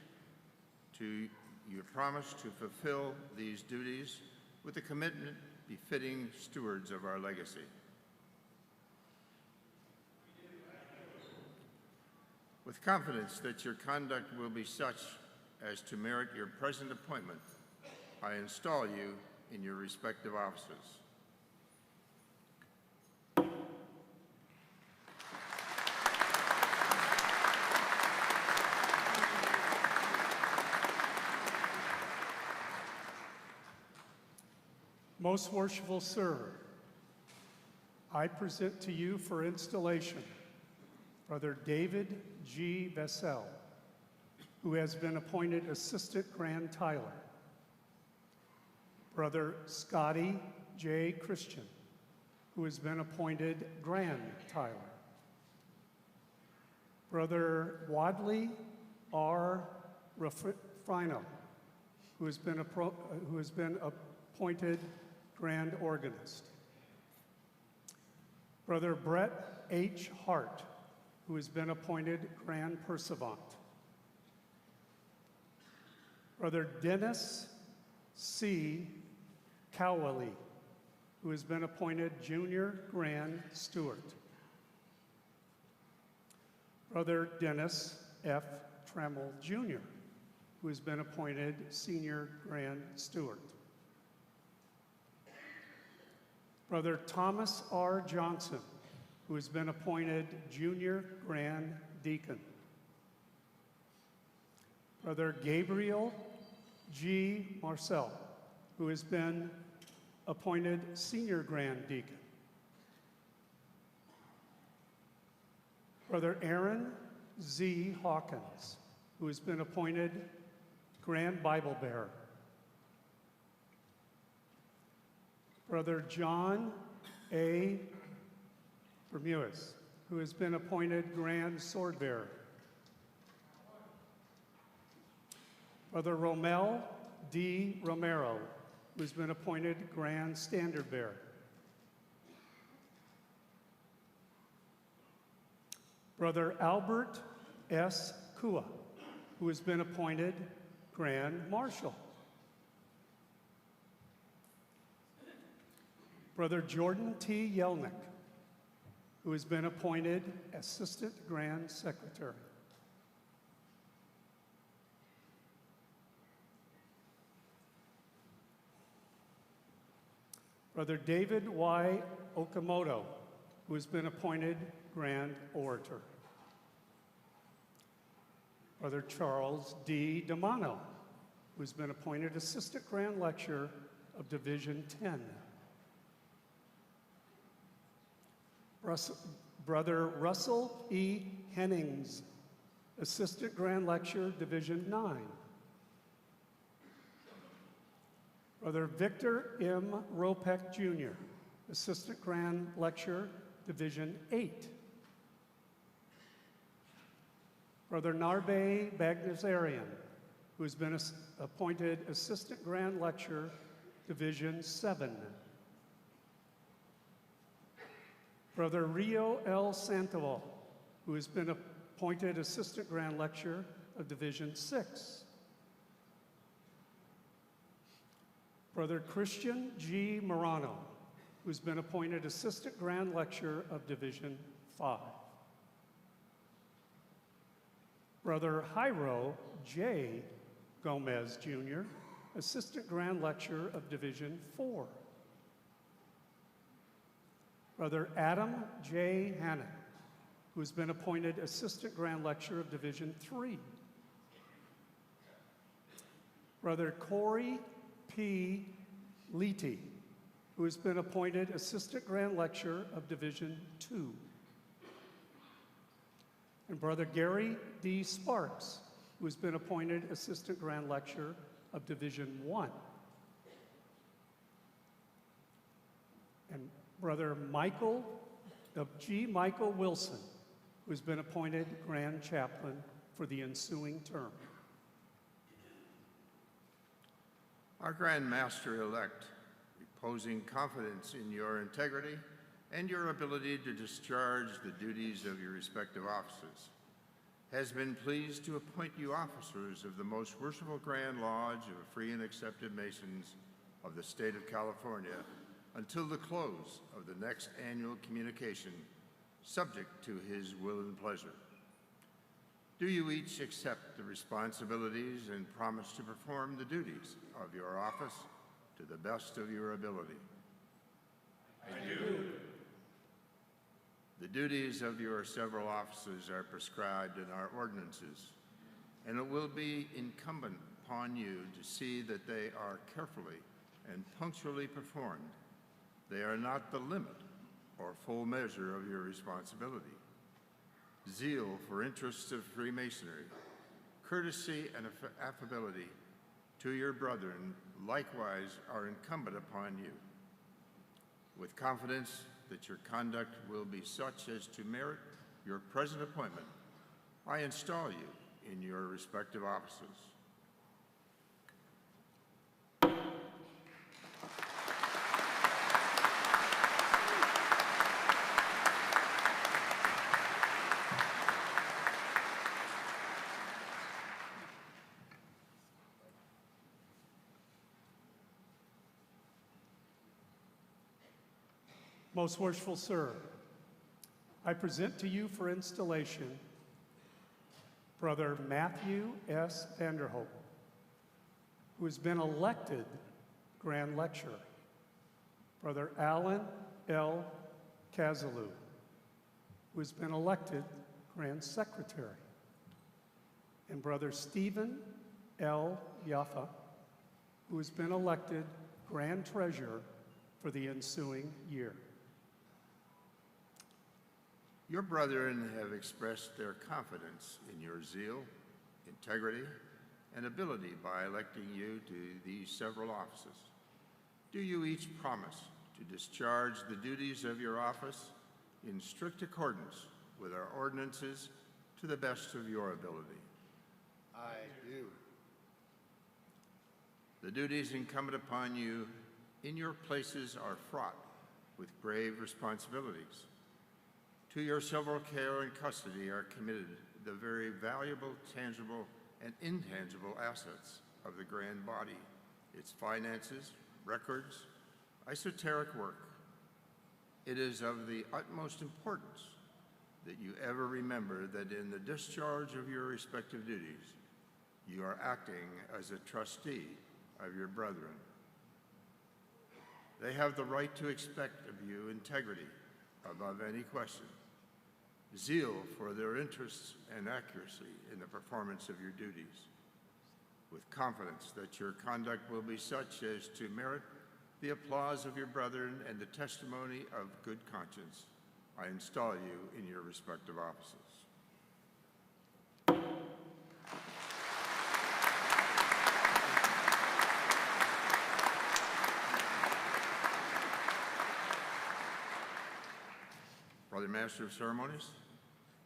to your promise to fulfill these duties with a commitment befitting stewards of our legacy. With confidence that your conduct will be such as to merit your present appointment, I install you in your respective offices. Most worshipful sir, I present to you for installation Brother David G. Vessel, who has been appointed Assistant Grand Tyler. Brother Scotty J. Christian, who has been appointed Grand Tyler. Brother Wadley R. Rufino, who has been appointed Grand Organist. Brother Brett H. Hart, who has been appointed Grand Pursuivant. Brother Dennis C. Cowley, who has been appointed Junior Grand Steward. Brother Dennis F. Trammell, Jr., who has been appointed Senior Grand Steward. Brother Thomas R. Johnson, who has been appointed Junior Grand Deacon. Brother Gabriel G. Marcel, who has been appointed Senior Grand Deacon. Brother Aaron Z. Hawkins, who has been appointed Grand Bible Bearer. Brother John A. Bermudez, who has been appointed Grand Sword Bearer. Brother Romel D. Romero, who has been appointed Grand Standard Bearer. Brother Albert S. Kua, who has been appointed Grand Marshal. Brother Jordan T. Yelnick, who has been appointed Assistant Grand Secretary. Brother David Y. Okamoto, who has been appointed Grand Orator. Brother Charles D. Damano, who has been appointed Assistant Grand Lecturer of Division 10. Brother Russell E. Hennings, Assistant Grand Lecturer, Division 9. Brother Victor M. Ropek, Jr., Assistant Grand Lecturer, Division 8. Brother Narbe Bagdasarian, who has been appointed Assistant Grand Lecturer, Division 7. Brother Rio L. Sandoval, who has been appointed Assistant Grand Lecturer of Division 6. Brother Christian G. Morano, who's been appointed Assistant Grand Lecturer of Division 5. Brother Jairo J. Gomez, Jr., Assistant Grand Lecturer of Division 4. Brother Adam J. Hannon, who has been appointed Assistant Grand Lecturer of Division 3. Brother Corey P. Leety, who has been appointed Assistant Grand Lecturer of Division 2. And Brother Gary D. Sparks, who has been appointed Assistant Grand Lecturer of Division 1. And Brother Michael Wilson, who has been appointed Grand Chaplain for the ensuing term. Our Grand Master-elect, reposing confidence in your integrity and your ability to discharge the duties of your respective offices, has been pleased to appoint you officers of the Most Worshipful Grand Lodge of Free and Accepted Masons of the State of California until the close of the next annual communication, subject to his will and pleasure. Do you each accept the responsibilities and promise to perform the duties of your office to the best of your ability? I do. The duties of your several offices are prescribed in our ordinances, and it will be incumbent upon you to see that they are carefully and punctually performed. They are not the limit or full measure of your responsibility. Zeal for interests of Freemasonry, courtesy and affability to your brethren likewise are incumbent upon you. With confidence that your conduct will be such as to merit your present appointment, I install you in your respective offices. Most worshipful Sir, I present to you for installation Brother Matthew S. Vanderhoek, who has been elected Grand Lecturer, Brother Alan L. Kazalou, who has been elected Grand Secretary, and Brother Stephen L. Yaffa, who has been elected Grand Treasurer for the ensuing year. Your brethren have expressed their confidence in your zeal, integrity, and ability by electing you to these several offices. Do you each promise to discharge the duties of your office in strict accordance with our ordinances to the best of your ability? I do. The duties incumbent upon you in your places are fraught with grave responsibilities. To your several care and custody are committed the very valuable, tangible, and intangible assets of the grand body, its finances, records, esoteric work. It is of the utmost importance that you ever remember that in the discharge of your respective duties, you are acting as a trustee of your brethren. They have the right to expect of you integrity above any question, zeal for their interests and accuracy in the performance of your duties, with confidence that your conduct will be such as to merit the applause of your brethren and the testimony of good conscience. I install you in your respective offices. Brother Master of Ceremonies,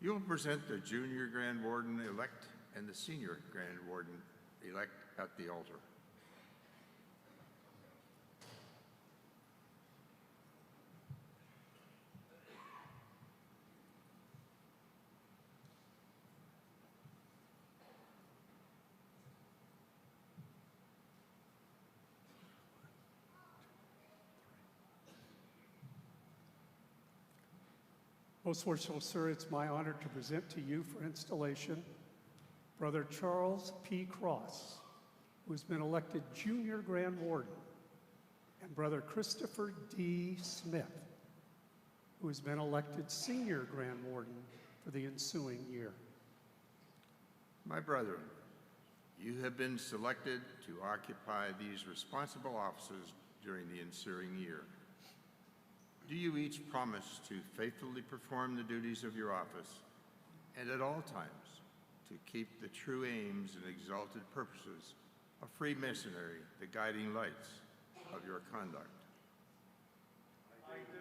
you will present the Junior Grand Warden-elect and the Senior Grand Warden-elect at the altar. Most worshipful sir, it's my honor to present to you for installation Brother Charles P. Cross, who has been elected Junior Grand Warden, and Brother Christopher D. Smith, who has been elected Senior Grand Warden for the ensuing year. My brethren, you have been selected to occupy these responsible offices during the ensuing year. Do you each promise to faithfully perform the duties of your office and at all times to keep the true aims and exalted purposes of Freemasonry the guiding lights of your conduct? I do.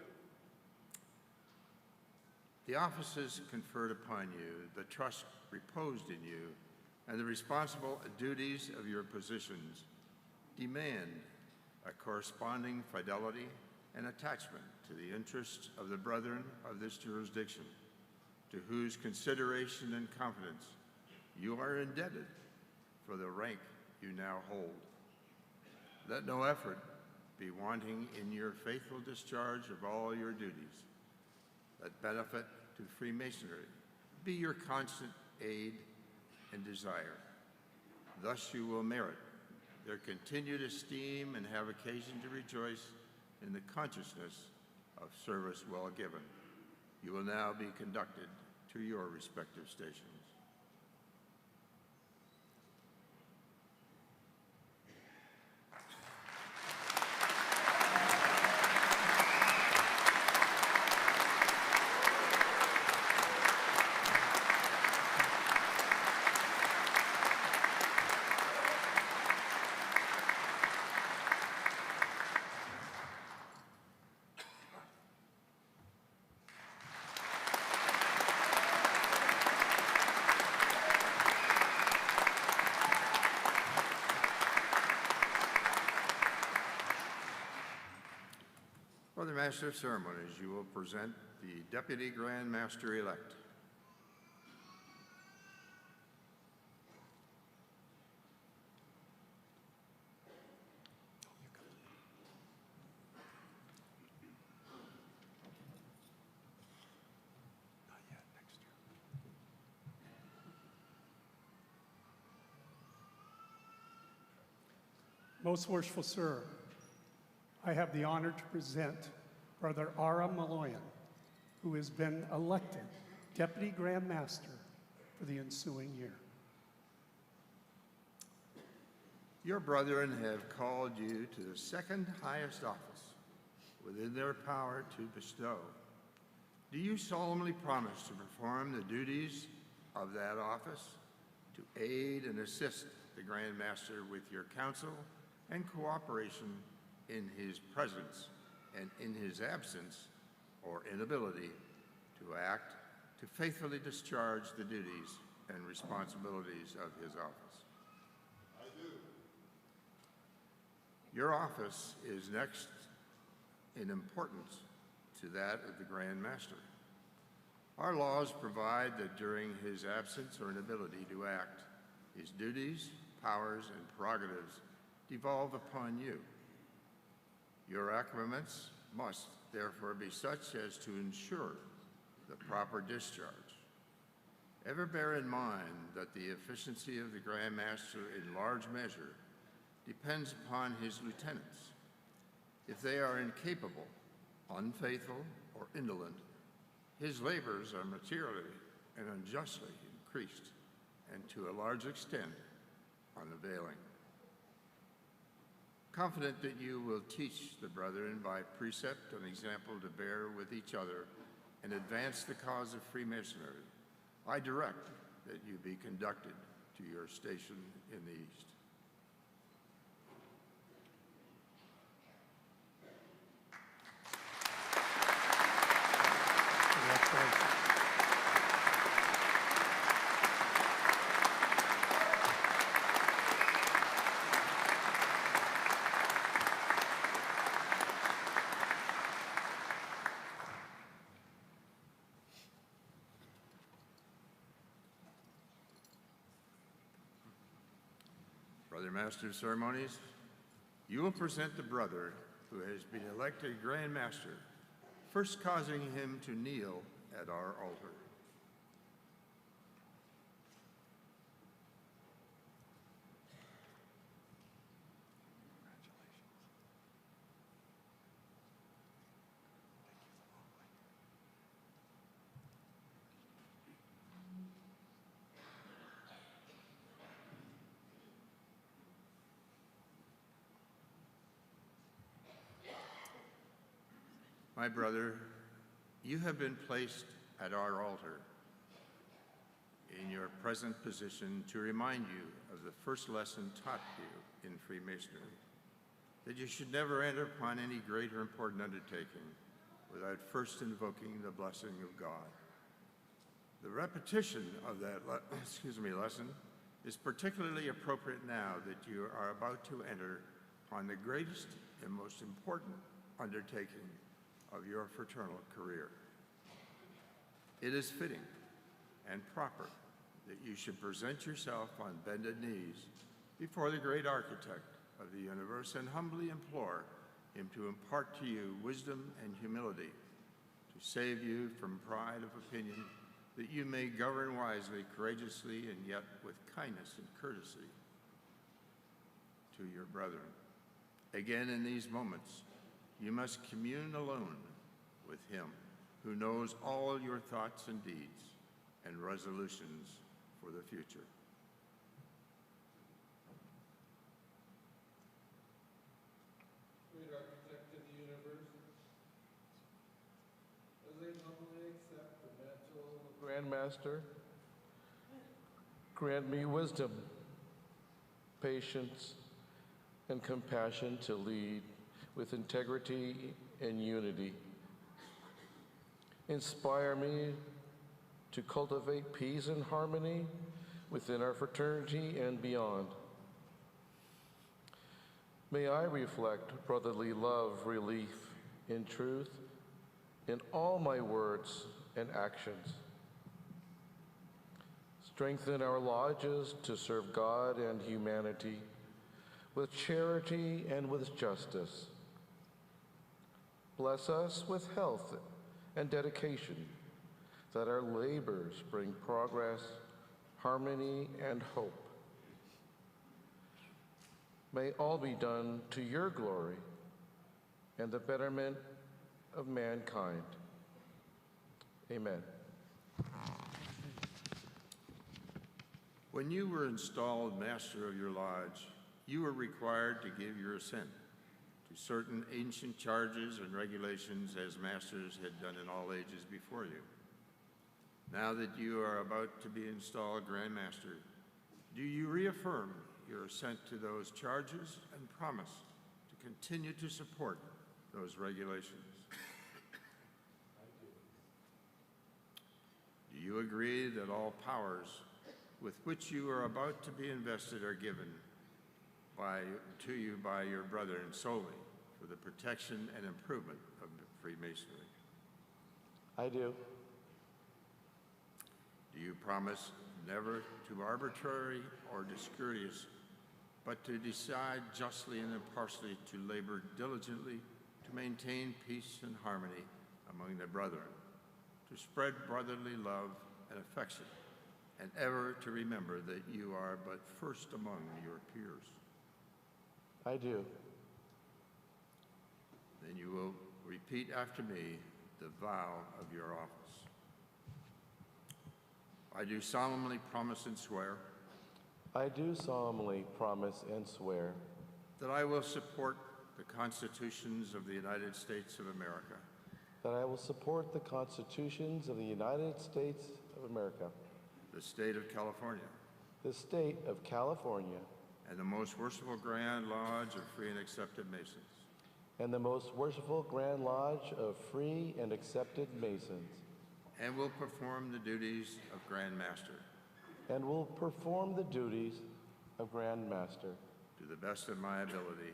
The offices conferred upon you, the trust reposed in you, and the responsible duties of your positions demand a corresponding fidelity and attachment to the interests of the brethren of this jurisdiction, to whose consideration and confidence you are indebted for the rank you now hold. Let no effort be wanting in your faithful discharge of all your duties. Let benefit to Freemasonry be your constant aid and desire. Thus you will merit their continued esteem and have occasion to rejoice in the consciousness of service well given. You will now be conducted to your respective stations. Brother Master of Ceremonies, you will present the Deputy Grand Master-elect. Most worshipful sir, I have the honor to present Brother Ara Maloyan, who has been elected Deputy Grand Master for the ensuing year. Your brethren have called you to the second highest office within their power to bestow. Do you solemnly promise to perform the duties of that office to aid and assist the Grand Master with your counsel and cooperation in his presence and in his absence or inability to act, to faithfully discharge the duties and responsibilities of his office. I do. Your office is next in importance to that of the Grand Master. Our laws provide that during his absence or inability to act, his duties, powers, and prerogatives devolve upon you. Your accoutrements must therefore be such as to ensure the proper discharge. Ever bear in mind that the efficiency of the Grand Master in large measure depends upon his lieutenants. If they are incapable, unfaithful, or indolent, his labors are materially and unjustly increased, and to a large extent, unavailing. Confident that you will teach the brethren by precept and example to bear with each other and advance the cause of Freemasonry, I direct that you be conducted to your station in the East. Brother Master of Ceremonies, you will present the brother who has been elected Grand Master, first causing him to kneel at our altar. My brother, you have been placed at our altar in your present position to remind you of the first lesson taught you in Freemasonry, that you should never enter upon any great or important undertaking without first invoking the blessing of God. The repetition of that lesson is particularly appropriate now that you are about to enter upon the greatest and most important undertaking of your fraternal career. It is fitting and proper that you should present yourself on bended knees before the great architect of the universe and humbly implore him to impart to you wisdom and humility, to save you from pride of opinion, that you may govern wisely, courageously, and yet with kindness and courtesy to your brethren. Again, in these moments, you must commune alone with him who knows all your thoughts and deeds and resolutions for the future. Great architect of the universe, as I humbly accept the mantle of Grand Master, grant me wisdom, patience, and compassion to lead with integrity and unity. Inspire me to cultivate peace and harmony within our fraternity and beyond. May I reflect brotherly love, relief, in truth, in all my words and actions. Strengthen our lodges to serve God and humanity with charity and with justice. Bless us with health and dedication, that our labors bring progress, harmony, and hope. May all be done to your glory and the betterment of mankind. Amen. When you were installed master of your lodge, you were required to give your assent to certain ancient charges and regulations as masters had done in all ages before you. Now that you are about to be installed Grand Master, Do you reaffirm your assent to those charges and promise to continue to support those regulations? Do you agree that all powers with which you are about to be invested are given to you by your brethren solely for the protection and improvement of Freemasonry? I do. Do you promise never to arbitrary or discourteous, but to decide justly and impartially, to labor diligently to maintain peace and harmony among the brethren, to spread brotherly love and affection, and ever to remember that you are but first among your peers? I do. Then you will repeat after me the vow of your office. I do solemnly promise and swear I do solemnly promise and swear that I will support the constitutions of the United States of America, that I will support the constitutions of the United States of America, the state of California, the state of California, and the most worshipful Grand Lodge of Free and Accepted Masons, and the most worshipful Grand Lodge of Free and Accepted Masons, and will perform the duties of Grand Master and will perform the duties of Grand Master to the best of my ability.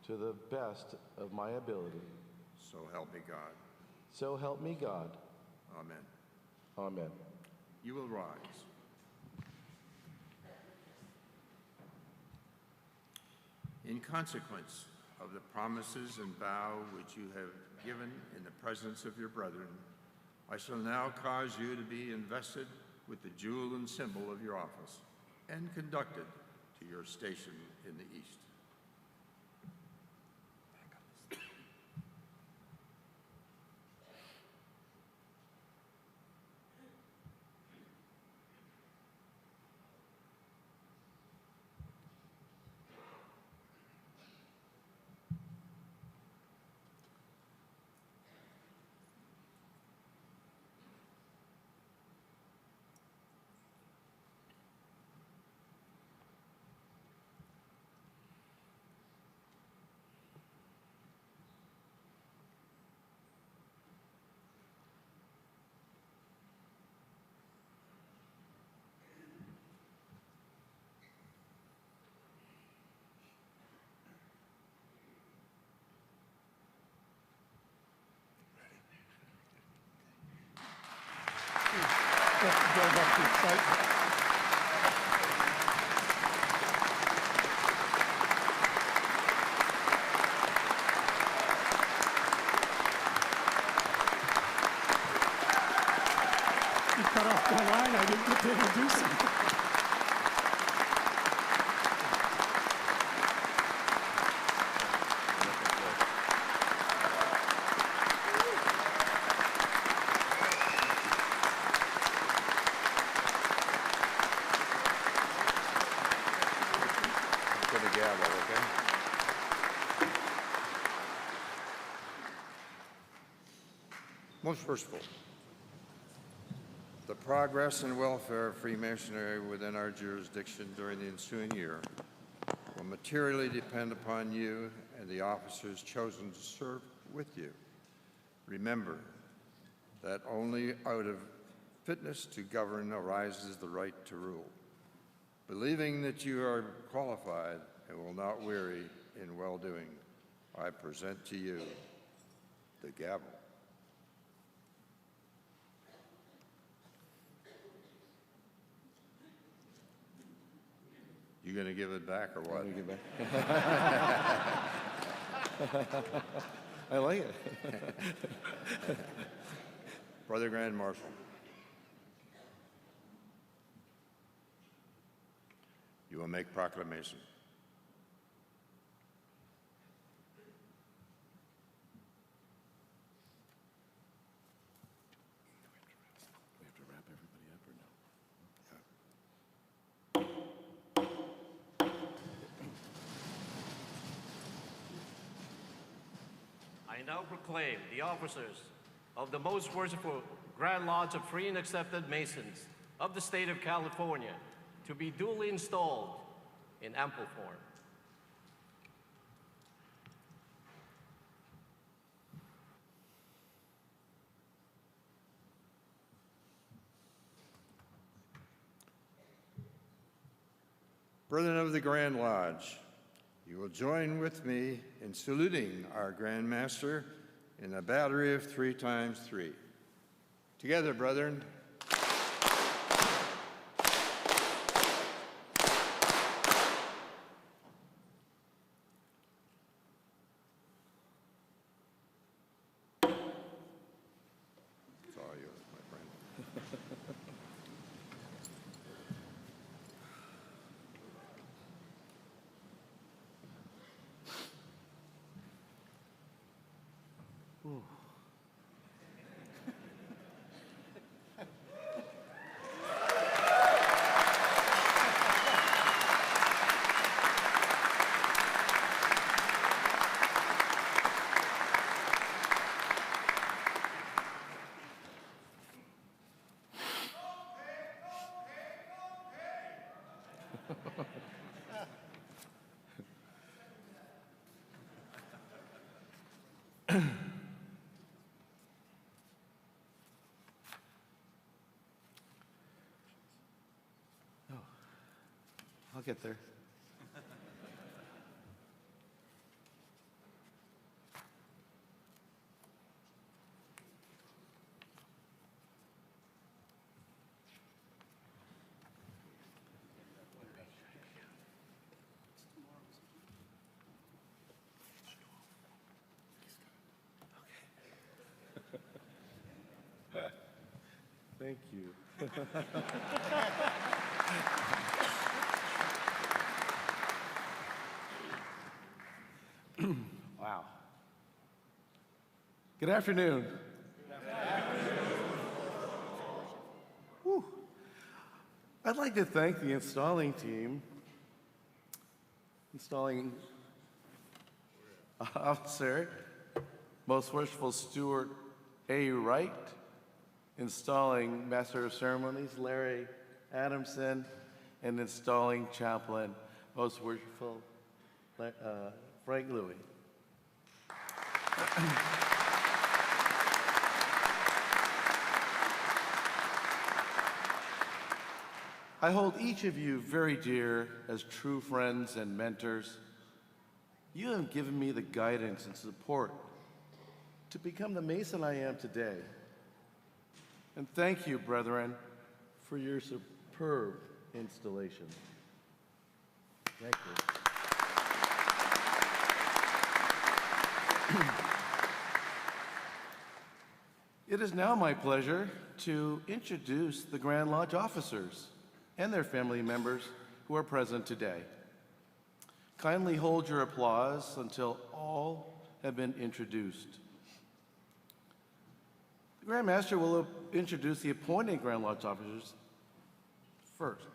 To the best of my ability. So help me God. So help me God. Amen. Amen. You will rise. In consequence of the promises and vow which you have given in the presence of your brethren, I shall now cause you to be invested with the jewel and symbol of your office and conducted to your station in the East. Build up the excitement. You cut off my line, I didn't get to introduce him. Most worshipful, the progress and welfare of Freemasonry within our jurisdiction during the ensuing year will materially depend upon you and the officers chosen to serve with you. Remember that only out of fitness to govern arises the right to rule. Believing that you are qualified and will not weary in well-doing, I present to you the gavel. You gonna give it back or what? Give it back. I like it. Brother Grand Marshal. You will make proclamation. We have to wrap everybody up or no? I now proclaim the officers of the Most Worshipful Grand Lodge of Free and Accepted Masons of the State of California to be duly installed in ample form. Brethren of the Grand Lodge, you will join with me in saluting our Grand Master in a battery of 3 times 3. Together, brethren. It's all yours, my friend. I'll get there. Thank you. Wow. Good afternoon. Whew. I'd like to thank the installing team, installing officer, Most Worshipful Stewart A. Wright, installing Master of Ceremonies Larry Adamson, and installing chaplain Most Worshipful Frank Louie. I hold each of you very dear as true friends and mentors. You have given me the guidance and support to become the Mason I am today. And thank you, brethren, for your superb installation. Thank you. It is now my pleasure to introduce the Grand Lodge officers and their family members who are present today. Kindly hold your applause until all have been introduced. The Grand Master will introduce the appointed Grand Lodge officers first.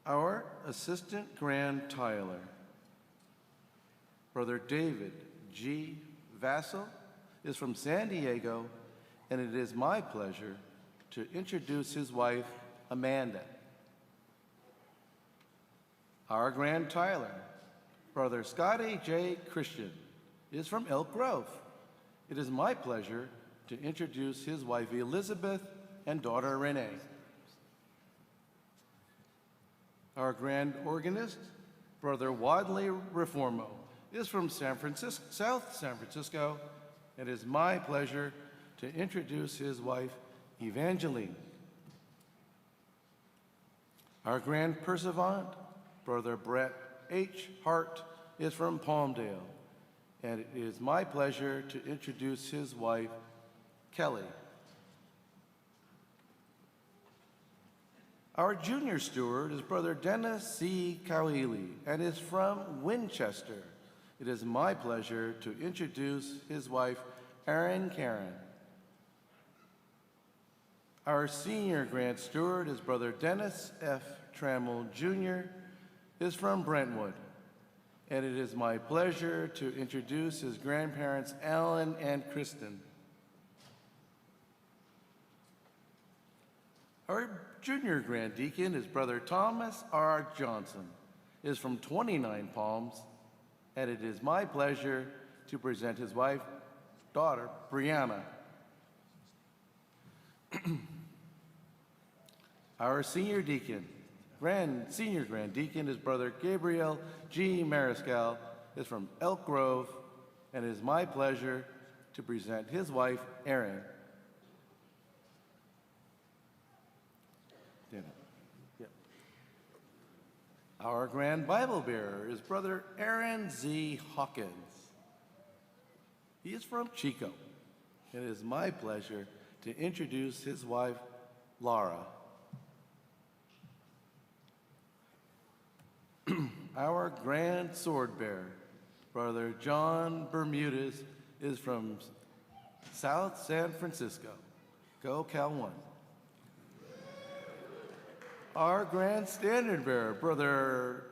Our Assistant Grand Tyler, Brother David G. Vassell, is from San Diego, and it is my pleasure to introduce his wife, Amanda. Our Grand Tyler, Brother Scotty J. Christian, is from Elk Grove. It is my pleasure to introduce his wife, Elizabeth, and daughter, Renee. Our Grand Organist, Brother Wadley Reformo, is from South San Francisco. It is my pleasure to introduce his wife, Evangeline. Our Grand Pursuivant, Brother Brett H. Hart, is from Palmdale. And it is my pleasure to introduce his wife, Kelly. Our junior steward is Brother Dennis C. Kawili and is from Winchester. It is my pleasure to introduce his wife, Erin Karen. Our senior Grand Steward is Brother Dennis F. Trammell Jr., is from Brentwood. And it is my pleasure to introduce his grandparents, Alan and Kristen. Our junior Grand Deacon is Brother Thomas R. Johnson, is from 29 Palms, and it is my pleasure to present his wife, daughter, Brianna. Our senior deacon, senior Grand Deacon is Brother Gabriel G. Mariscal, is from Elk Grove, and it is my pleasure to present his wife, Erin. Our Grand Bible Bearer is Brother Aaron Z. Hawkins. He is from Chico. It is my pleasure to introduce his wife, Laura. Our Grand Sword Bearer, Brother John Bermudez, is from South San Francisco. Go Cal One. Our Grand Standard Bearer, Brother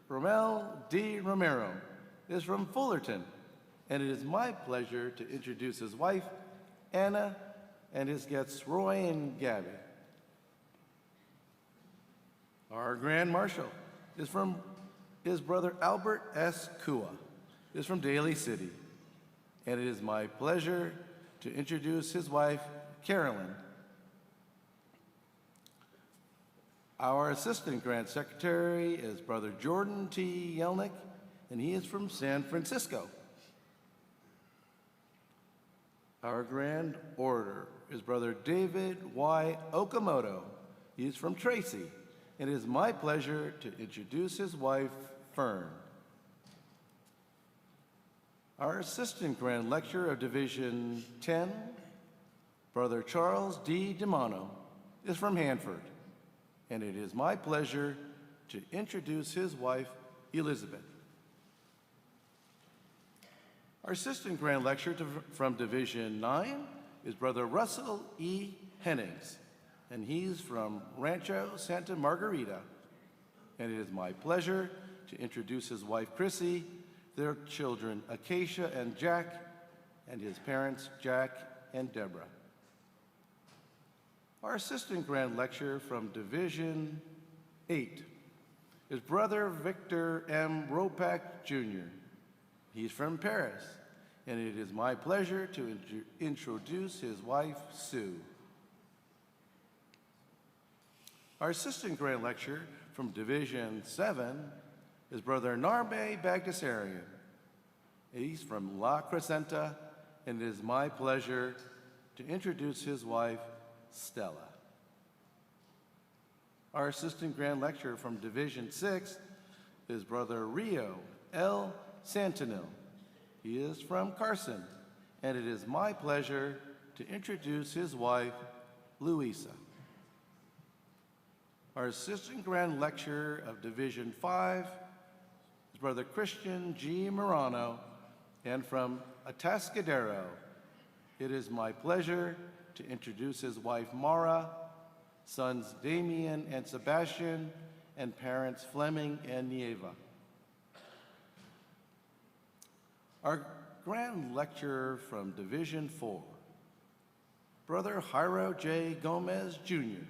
Romel D. Romero, is from Fullerton, and it is my pleasure to introduce his wife, Anna, and his guests, Roy and Gabby. Our Grand Marshal is Brother Albert S. Kua, is from Daly City, and it is my pleasure to introduce his wife, Carolyn. Our Assistant Grand Secretary is Brother Jordan T. Yelnick, and he is from San Francisco. Our Grand Orator is Brother David Y. Okamoto. He is from Tracy, and it is my pleasure to introduce his wife, Fern. Our Assistant Grand Lecturer of Division 10, Brother Charles D. DiMano, is from Hanford, and it is my pleasure to introduce his wife, Elizabeth. Our Assistant Grand Lecturer from Division 9 is Brother Russell E. Hennings, and he's from Rancho Santa Margarita. And it is my pleasure to introduce his wife, Chrissy, their children, Acacia and Jack, and his parents, Jack and Deborah. Our Assistant Grand Lecturer from Division 8 is Brother Victor M. Ropak, Jr. He's from Paris, and it is my pleasure to introduce his wife, Sue. Our Assistant Grand Lecturer from Division 7 is Brother Narbe Bagdasarian. He's from La Crescenta, and it is my pleasure to introduce his wife, Stella. Our Assistant Grand Lecturer from Division 6 is Brother Rio L. Santanil. He is from Carson, and it is my pleasure to introduce his wife, Louisa. Our Assistant Grand Lecturer of Division 5 is Brother Christian G. Morano, and from Atascadero, it is my pleasure to introduce his wife, Mara, sons Damien and Sebastian, and parents Fleming and Nieva. Our Grand Lecturer from Division 4, Brother Jairo J. Gomez, Jr.,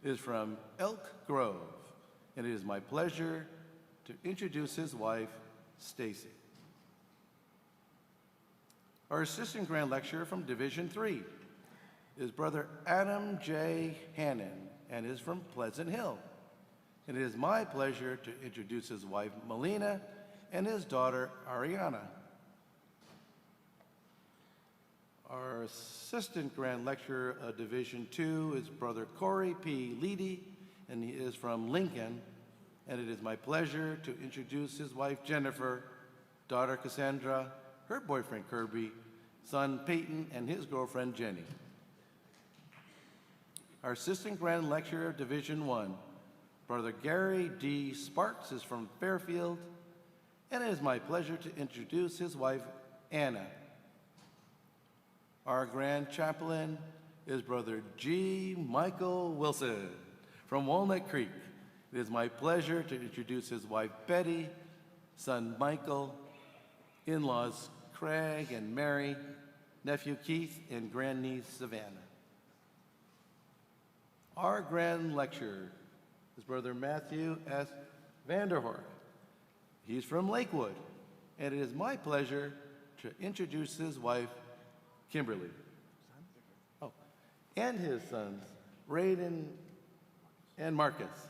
is from Elk Grove, and it is my pleasure to introduce his wife, Stacy. Our Assistant Grand Lecturer from Division 3 is Brother Adam J. Hannon, and is from Pleasant Hill. And it is my pleasure to introduce his wife, Melina, and his daughter, Ariana. Our Assistant Grand Lecturer of Division 2 is Brother Corey P. Leedy, and he is from Lincoln. And it is my pleasure to introduce his wife, Jennifer, daughter, Cassandra, her boyfriend, Kirby, son, Peyton, and his girlfriend, Jenny. Our Assistant Grand Lecturer of Division 1, Brother Gary D. Sparks, is from Fairfield, and it is my pleasure to introduce his wife, Anna. Our Grand Chaplain is Brother G. Michael Wilson from Walnut Creek. It is my pleasure to introduce his wife, Betty, son, Michael, in-laws, Craig and Mary, nephew, Keith, and grandniece, Savannah. Our grand lecturer is Brother Matthew S. Vanderhorst. He's from Lakewood, and it is my pleasure to introduce his wife, Kimberly. Oh, and his sons, Raiden and Marcus.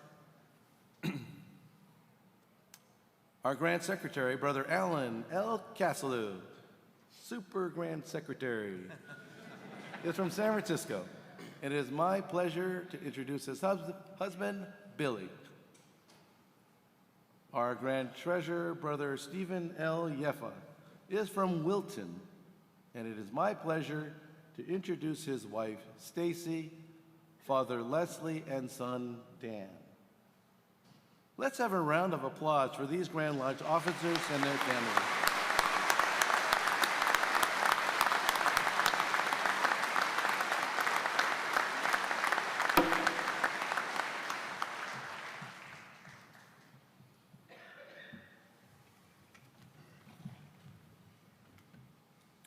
Our Grand Secretary, Brother Alan L. Casselou, Super Grand Secretary, is from San Francisco. It is my pleasure to introduce his husband, Billy. Our Grand Treasurer, Brother Stephen L. Yeffa, is from Wilton, and it is my pleasure to introduce his wife, Stacy, Father Leslie, and son, Dan. Let's have a round of applause for these Grand Lodge officers and their families.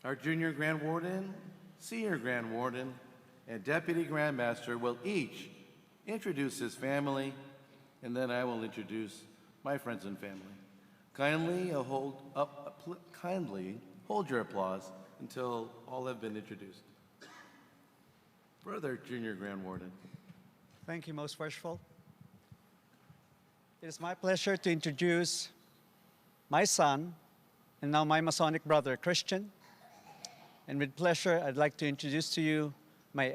Our Junior Grand Warden, Senior Grand Warden, and Deputy Grand Master will each introduce his family, and then I will introduce my friends and family. Kindly hold your applause until all have been introduced. Brother Junior Grand Warden. Thank you, Most Worshipful. It is my pleasure to introduce my son and now my Masonic brother, Christian. And with pleasure, I'd like to introduce to you my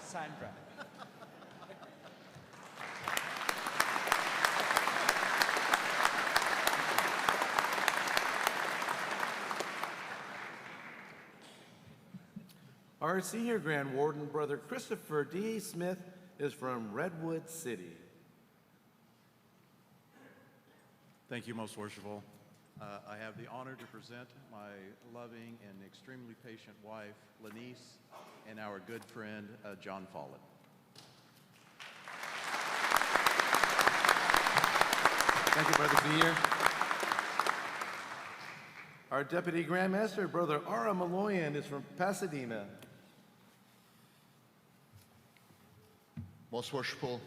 Sandra. Our Senior Grand Warden, Brother Christopher D. Smith, is from Redwood City. Thank you, Most Worshipful. I have the honor to present my loving and extremely patient wife, Lanice, and our good friend, John Follett. Thank you, Brother Senior. Our Deputy Grand Master, Brother Ara Maloyan, is from Pasadena. Most Worshipful,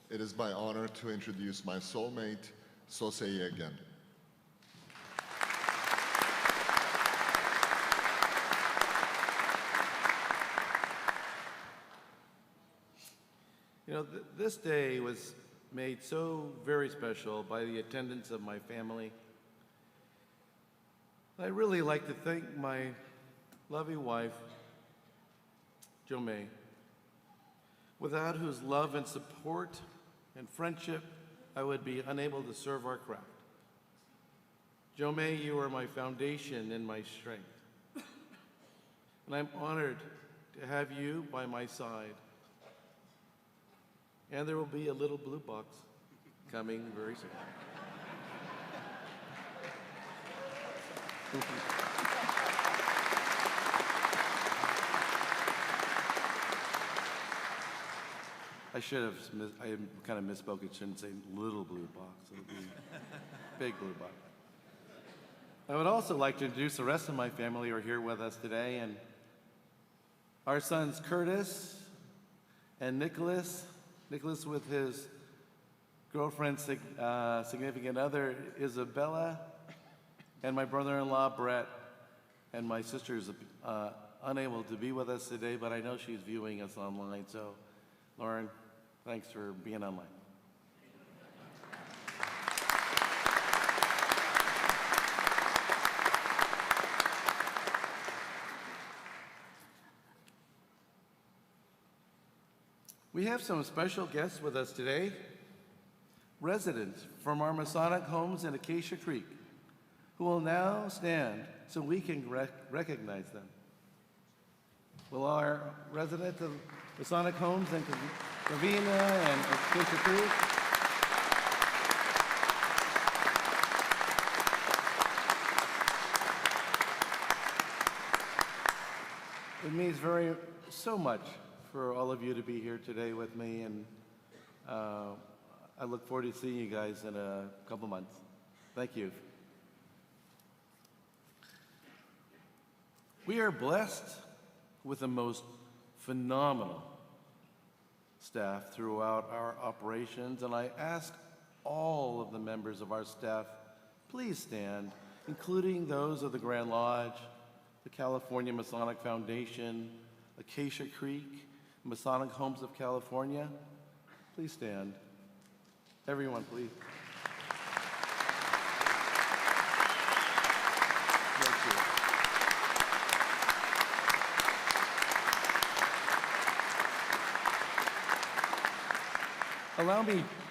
it is my honor to introduce my soulmate, Sosei again. You know, this day was made so very special by the attendance of my family. I'd really like to thank my lovely wife, Jo May, without whose love and support and friendship, I would be unable to serve our craft. Jo May, you are my foundation and my strength. And I'm honored to have you by my side. And there will be a little blue box coming very soon. I should have, I kind of misspoke. It shouldn't say little blue box. It'll be big blue box. I would also like to introduce the rest of my family who are here with us today. And our sons Curtis and Nicholas with his girlfriend, significant other, Isabella, and my brother-in-law, Brett, and my sister is unable to be with us today, but I know she's viewing us online. So, Lauren, thanks for being online. We have some special guests with us today, residents from our Masonic homes in Acacia Creek, who will now stand so we can recognize them. Will our residents of Masonic homes in Covina and Acacia Creek it means so much for all of you to be here today with me, and I look forward to seeing you guys in a couple months. Thank you. We are blessed with the most phenomenal staff throughout our operations, and I ask all of the members of our staff, please stand, including those of the Grand Lodge, the California Masonic Foundation, Acacia Creek, Masonic Homes of California. Please stand. Everyone, please. Thank you.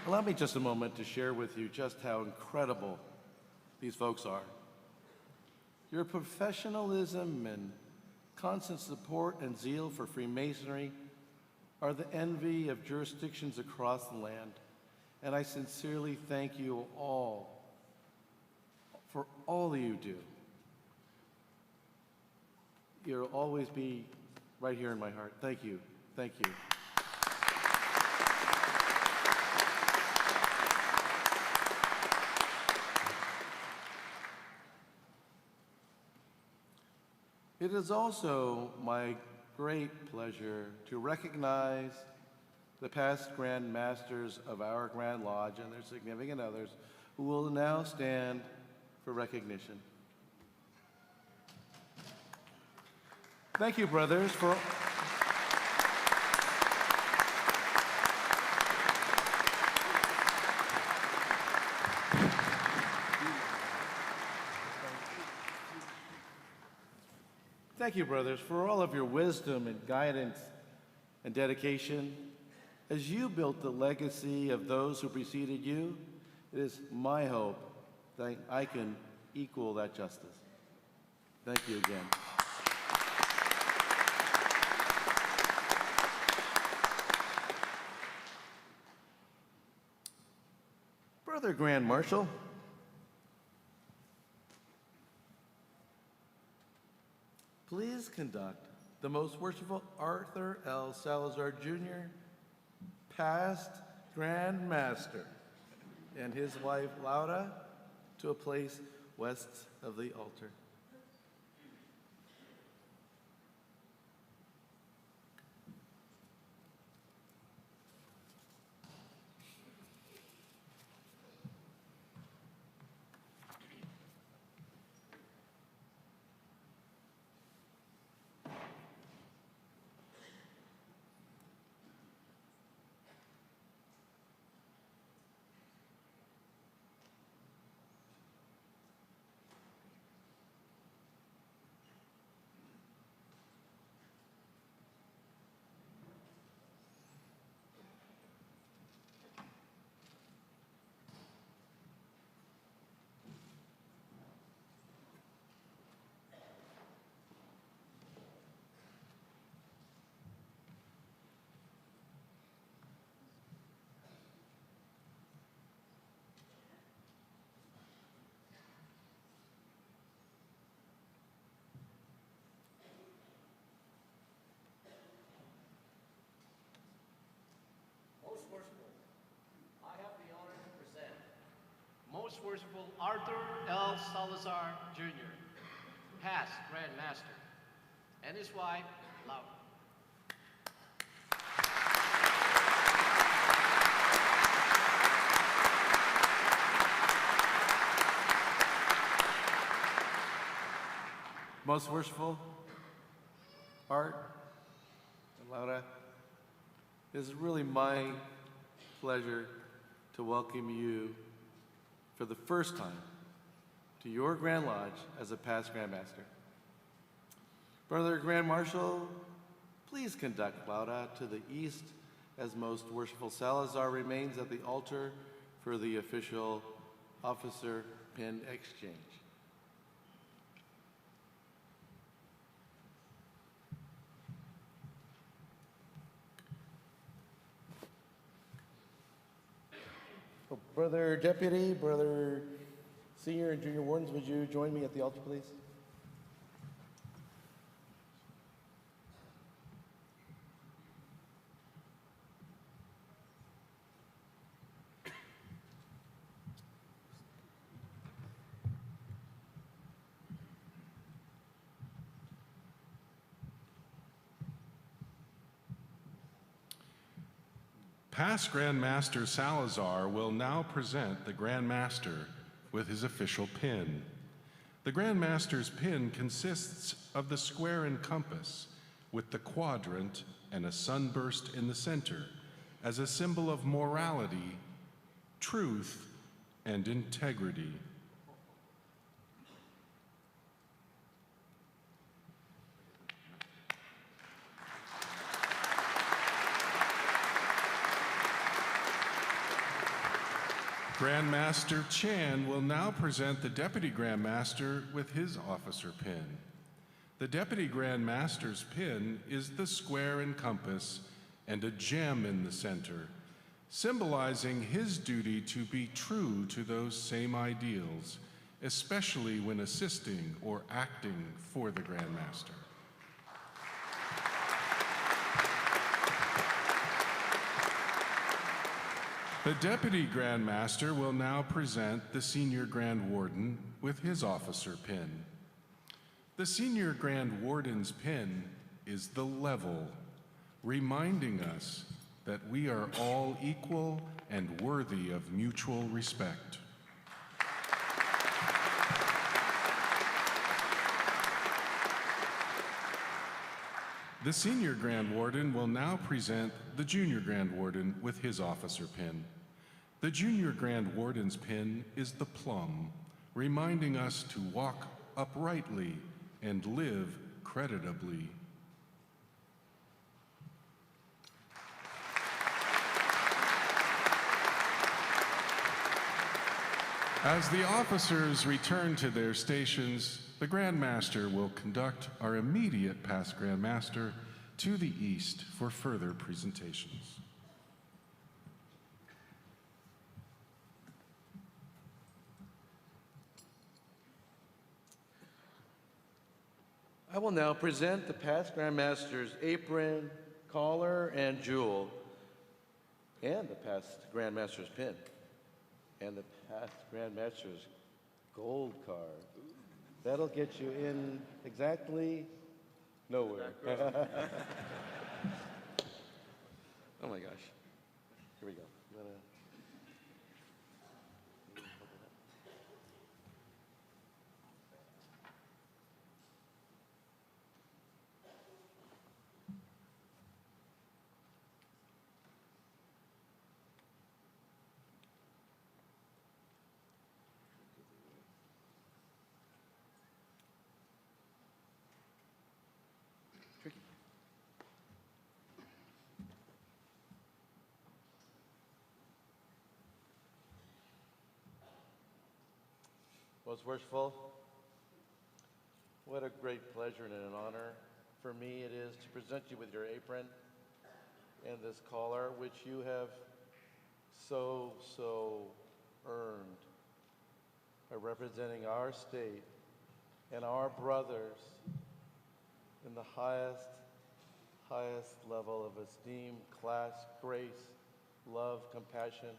Allow me just a moment to share with you just how incredible these folks are. Your professionalism and constant support and zeal for Freemasonry are the envy of jurisdictions across the land, and I sincerely thank you all for all that you do. You'll always be right here in my heart. Thank you. Thank you. It is also my great pleasure to recognize the past Grand Masters of our Grand Lodge and their significant others who will now stand for recognition. Thank you, brothers, for Thank you, brothers, for all of your wisdom and guidance and dedication. As you built the legacy of those who preceded you, it is my hope that I can equal that justice. Thank you again. Brother Grand Marshal, please conduct the Most Worshipful Arthur L. Salazar Jr., past Grand Master, and his wife Laura to a place west of the altar. Most Worshipful Arthur L. Salazar Jr., past Grand Master, and his wife, Laura. Most Worshipful Art and Laura, it is really my pleasure to welcome you for the first time to your Grand Lodge as a past Grand Master. Brother Grand Marshal, please conduct Laura to the east as Most Worshipful Salazar remains at the altar for the official officer pin exchange. Oh, Brother Deputy, Brother Senior and Junior Wardens, would you join me at the altar, please? Past Grand Master Salazar will now present the Grand Master with his official pin. The Grand Master's pin consists of the square and compass with the quadrant and a sunburst in the center as a symbol of morality, truth, and integrity. Grand Master Chan will now present the Deputy Grand Master with his officer pin. The Deputy Grand Master's pin is the square and compass and a gem in the center, symbolizing his duty to be true to those same ideals, especially when assisting or acting for the Grand Master. The Deputy Grand Master will now present the Senior Grand Warden with his officer pin. The Senior Grand Warden's pin is the level, reminding us that we are all equal and worthy of mutual respect. The Senior Grand Warden will now present the Junior Grand Warden with his officer pin. The Junior Grand Warden's pin is the plum, reminding us to walk uprightly and live creditably. As the officers return to their stations, the Grand Master will conduct our immediate past Grand Master to the east for further presentations. I will now present the past Grand Master's apron, collar, and jewel, and the past Grand Master's pin, and the past Grand Master's gold card. That'll get you in exactly nowhere. Oh my gosh. Here we go. Most worshipful, what a great pleasure and an honor for me it is to present you with your apron and this collar, which you have so earned by representing our state and our brothers in the highest level of esteem, class, grace, love, compassion.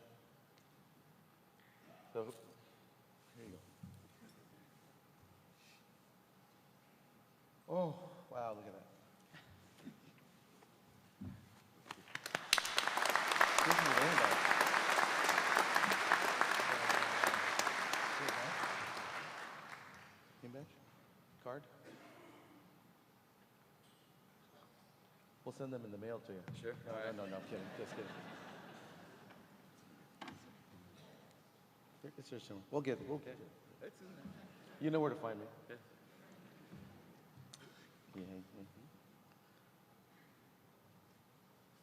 So, here you go. Oh, wow, look at that. Give me a rainbow. Name badge? Card? We'll send them in the mail to you. Sure. No, All right. no, I'm kidding. Just kidding. It's yours somewhere. We'll get it. Okay. It's in there. You know where to find me. Okay. Yeah.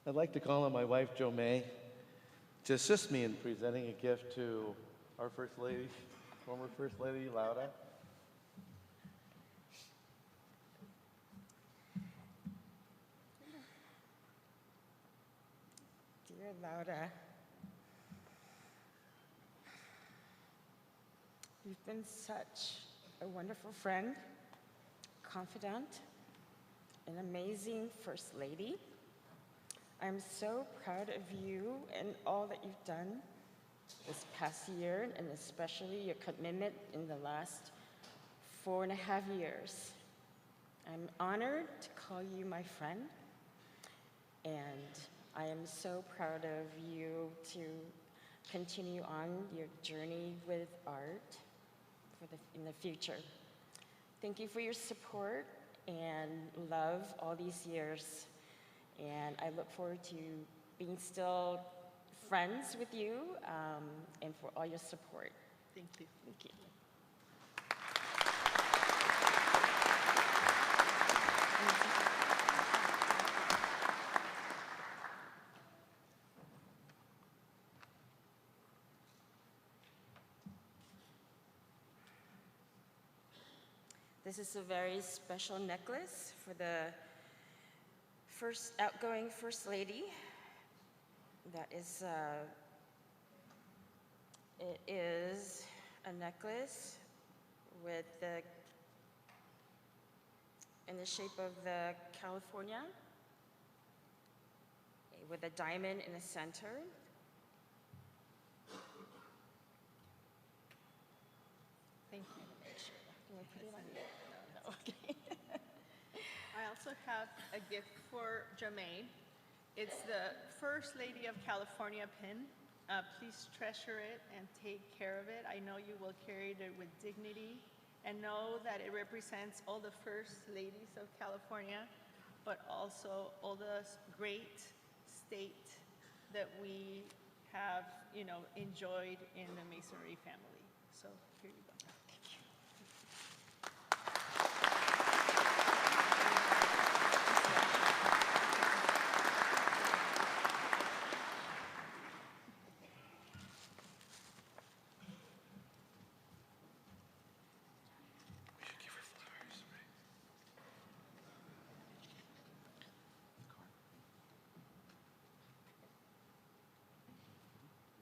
I'd like to call on my wife, Jo May, to assist me in presenting a gift to our First Lady, former First Lady, Laura. Dear Laura, you've been such a wonderful friend, confidant, an amazing First Lady. I'm so proud of you and all that you've done this past year, and especially your commitment in the last 4.5 years. I'm honored to call you my friend, and I am so proud of you to continue on your journey with art in the future. Thank you for your support and love all these years. And I look forward to being still friends with you and for all your support. Thank you. Thank you. This is a very special necklace for the outgoing First Lady. That is, it is a necklace in the shape of the California, with a diamond in the center. Thank you. Can I put it on you? No, okay. I also have a gift for Jermaine. It's the First Lady of California pin. Please treasure it and take care of it. I know you will carry it with dignity and know that it represents all the First Ladies of California, but also all the great state that we have, enjoyed in the Masonry family. So here you go.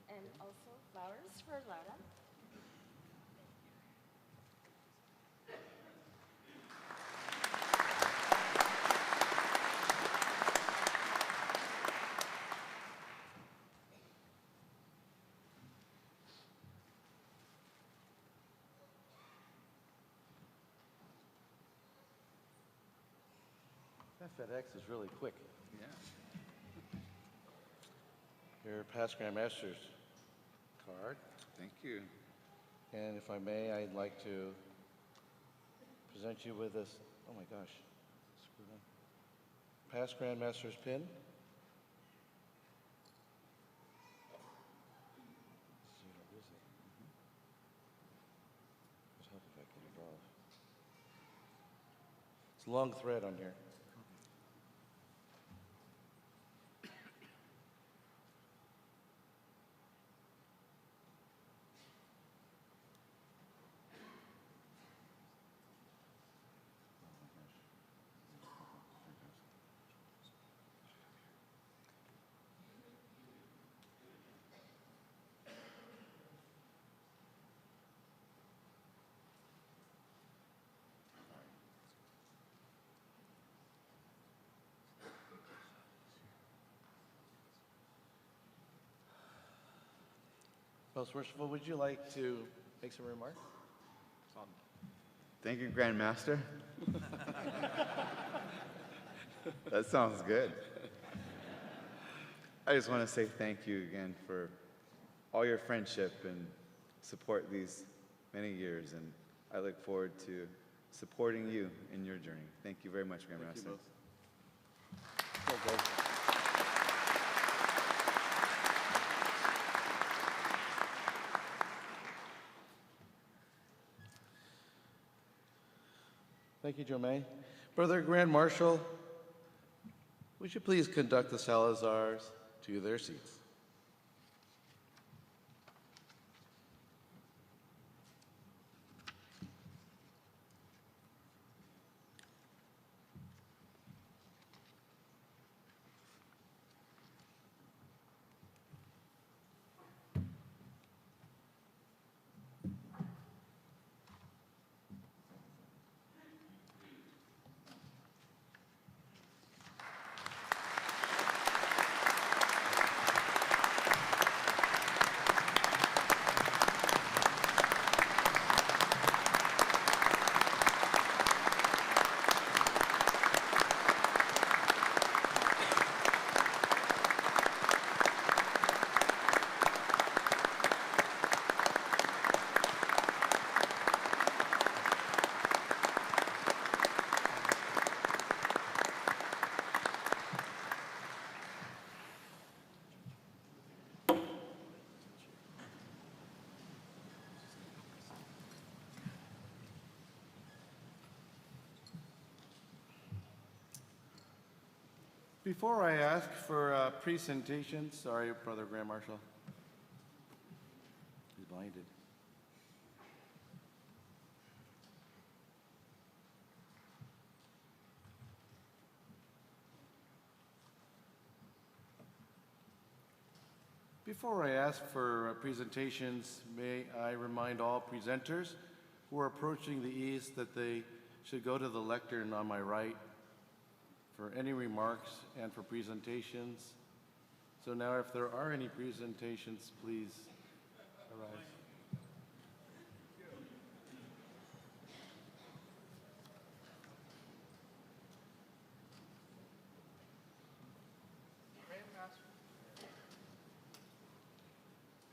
And also flowers for Lara. That FedEx is really quick. Yeah. Your past Grand Master's card. Thank you. And if I may, I'd like to present you with this, oh my gosh, screwed up. Past Grand Master's pin. Let's see, what is it? Let's help if I get it off. It's a long thread on here. Most Worshipful, would you like to make some remarks? Thank you, Grand Master. That sounds good. I just want to say thank you again for all your friendship and support these many years, and I look forward to supporting you in your journey. Thank you very much, Grand Master. Thank you, Jermaine. Brother Grand Marshal, would you please conduct the Salazars to their seats? Before I ask for a presentation, sorry, Brother Grand Marshal. He's blinded. Before I ask for presentations, may I remind all presenters who are approaching the ease that they should go to the lectern on my right for any remarks and for presentations. So now if there are any presentations, please arise.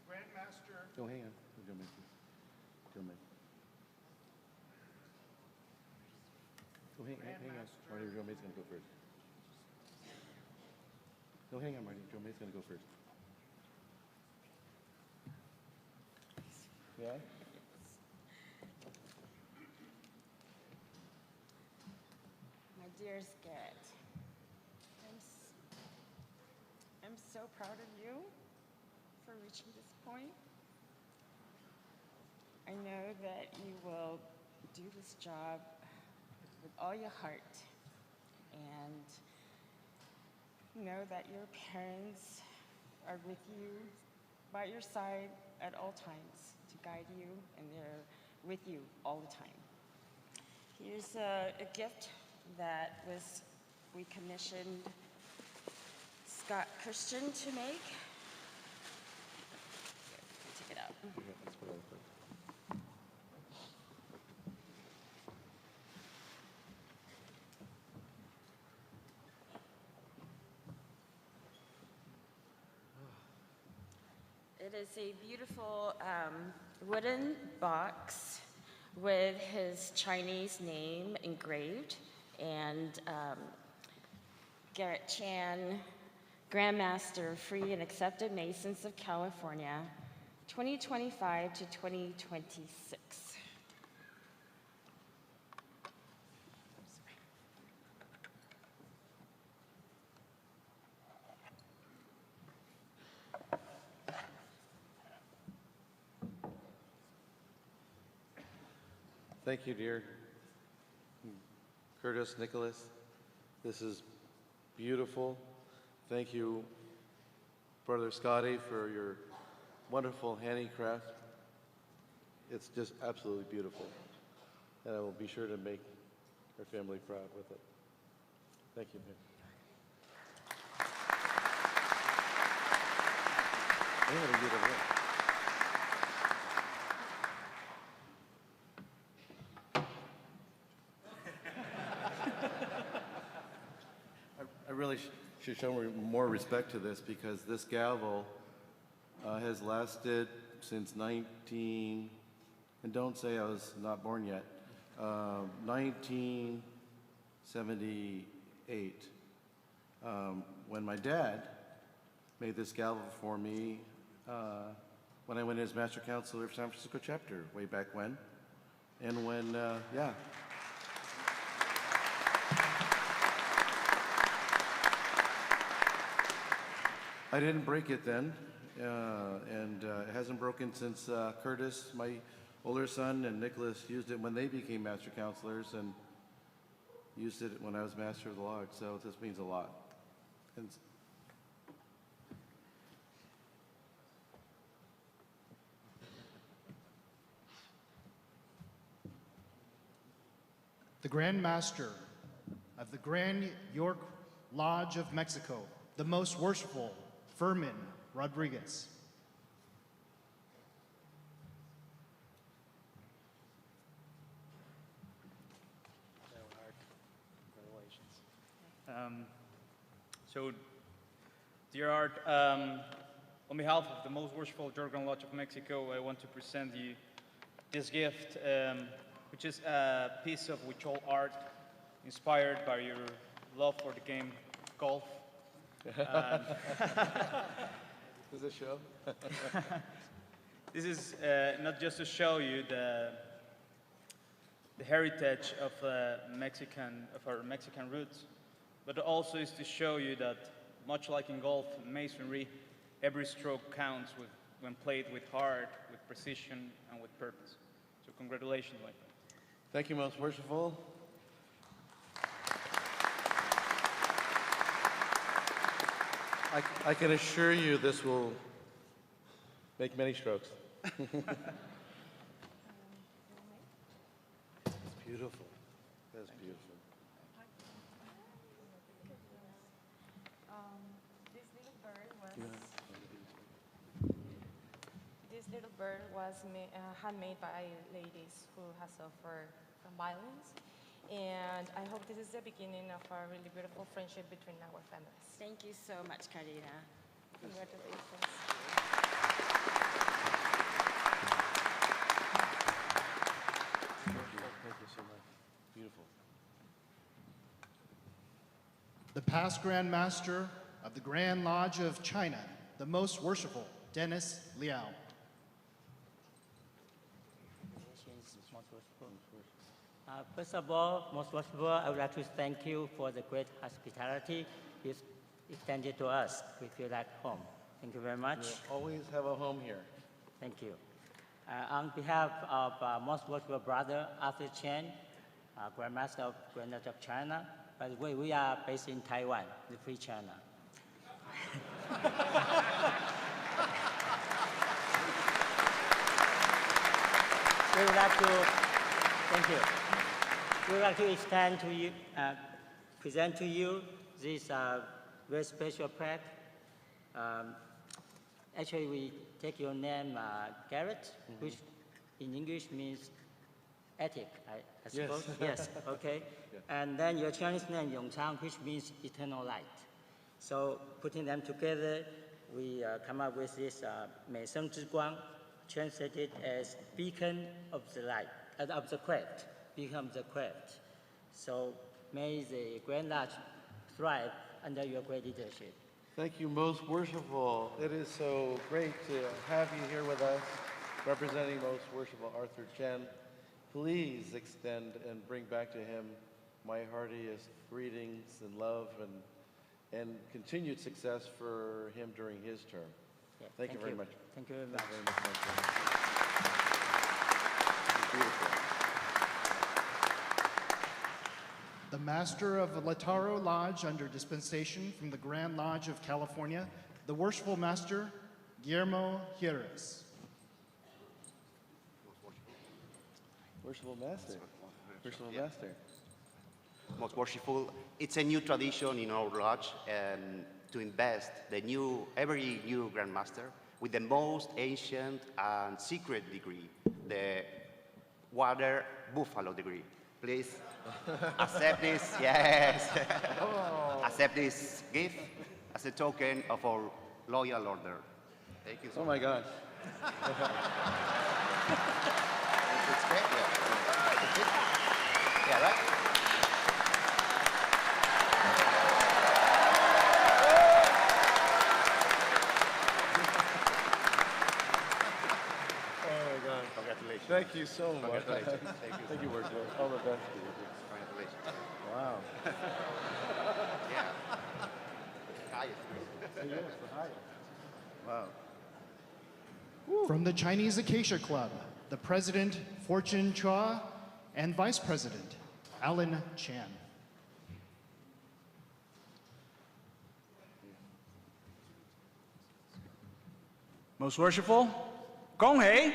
Grandmaster. Oh, hang on. Go make this. Go make. Oh, hang on. Marty, Joe May's gonna go first. No, hang on, Marty. Joe May's gonna go first. Yeah? My dearest Garrett, I'm so proud of you for reaching this point. I know that you will do this job with all your heart, and know that your parents are with you, by your side at all times to guide you, and they're with you all the time. Here's a gift that we commissioned Scott Christian to make. Here, take it out. It is a beautiful wooden box with his Chinese name engraved, and Garrett Chan, Grandmaster, Free and Accepted Masons of California, 2025 to 2026. Thank you, dear Curtis, Nicholas. This is beautiful. Thank you, Brother Scotty, for your wonderful handicraft. It's just absolutely beautiful. And I will be sure to make our family proud with it. Thank you, man. I'm gonna get it right. I really should show more respect to this, because this gavel has lasted since 19, and don't say I was not born yet, 1978. When my dad made this gavel for me when I went as Master Counselor of San Francisco chapter way back when. And when, yeah. I didn't break it then, and it hasn't broken since Curtis, my older son, and Nicholas used it when they became Master Counselors, and used it when I was Master of the Lodge, so this means a lot. And the Grand Master of the Grand York Lodge of Mexico, the Most Worshipful Fermin Rodriguez. So, dear Art, on behalf of the Most Worshipful York Grand Lodge of Mexico, I want to present you this gift, which is a piece of Huichol art inspired by your love for the game golf. Is this show? This is not just to show you the heritage of our Mexican roots, but also is to show you that, much like in golf and masonry, every stroke counts when played with heart, with precision, and with purpose. So congratulations, my friend. Thank you, Most Worshipful. I can assure you this will make many strokes. It's beautiful. That's beautiful. This little bird was handmade by ladies who have suffered from violence. And I hope this is the beginning of a really beautiful friendship between our families. Thank you so much, Karina. Congratulations. Thank you so much. Beautiful. The past Grand Master of the Grand Lodge of China, the Most Worshipful Dennis Liao. First of all, Most Worshipful, I would like to thank you for the great hospitality you extended to us. We feel like home. Thank you very much. You always have a home here. Thank you. On behalf of Most Worshipful Brother Arthur Chen, Grandmaster of Grand Lodge of China, by the way, we are based in Taiwan, the Free China. We would like to, thank you. We would like to extend to you, present to you this very special plaque. Actually, we take your name, Garrett, which in English means attic, I suppose. Yes, okay. Yeah. And then your Chinese name, Yongchang, which means eternal light. So putting them together, we come up with this 美声之光, translated as beacon of the light, of the craft, beacon of the craft. So may the Grand Lodge thrive under your great leadership. Thank you, Most Worshipful. It is so great to have you here with us, representing Most Worshipful Arthur Chen. Please extend and bring back to him my heartiest greetings and love and continued success for him during his term. Yeah, Thank you very much. Thank you very much. Thank you very much, my friend. Beautiful. The Master of the Lataro Lodge under dispensation from the Grand Lodge of California, the Worshipful Master, Guillermo Jerez. Worshipful Master. Worshipful Master. Most Worshipful, it's a new tradition in our lodge to invest every new Grand Master with the most ancient and secret degree, the Water Buffalo degree. Please accept this, yes. Accept this gift as a token of our loyal order. Thank you so much. Oh my gosh. It's great, yeah. Yeah, right? Congratulations. Thank you so much. Congratulations. Thank you, Worshipful. All the best to you. Congratulations. Wow. Yeah. Highest. Yes, the highest. Wow. From the Chinese Acacia Club, the President, Fortune Chua, and Vice President, Alan Chan. Most Worshipful, Gong Hei.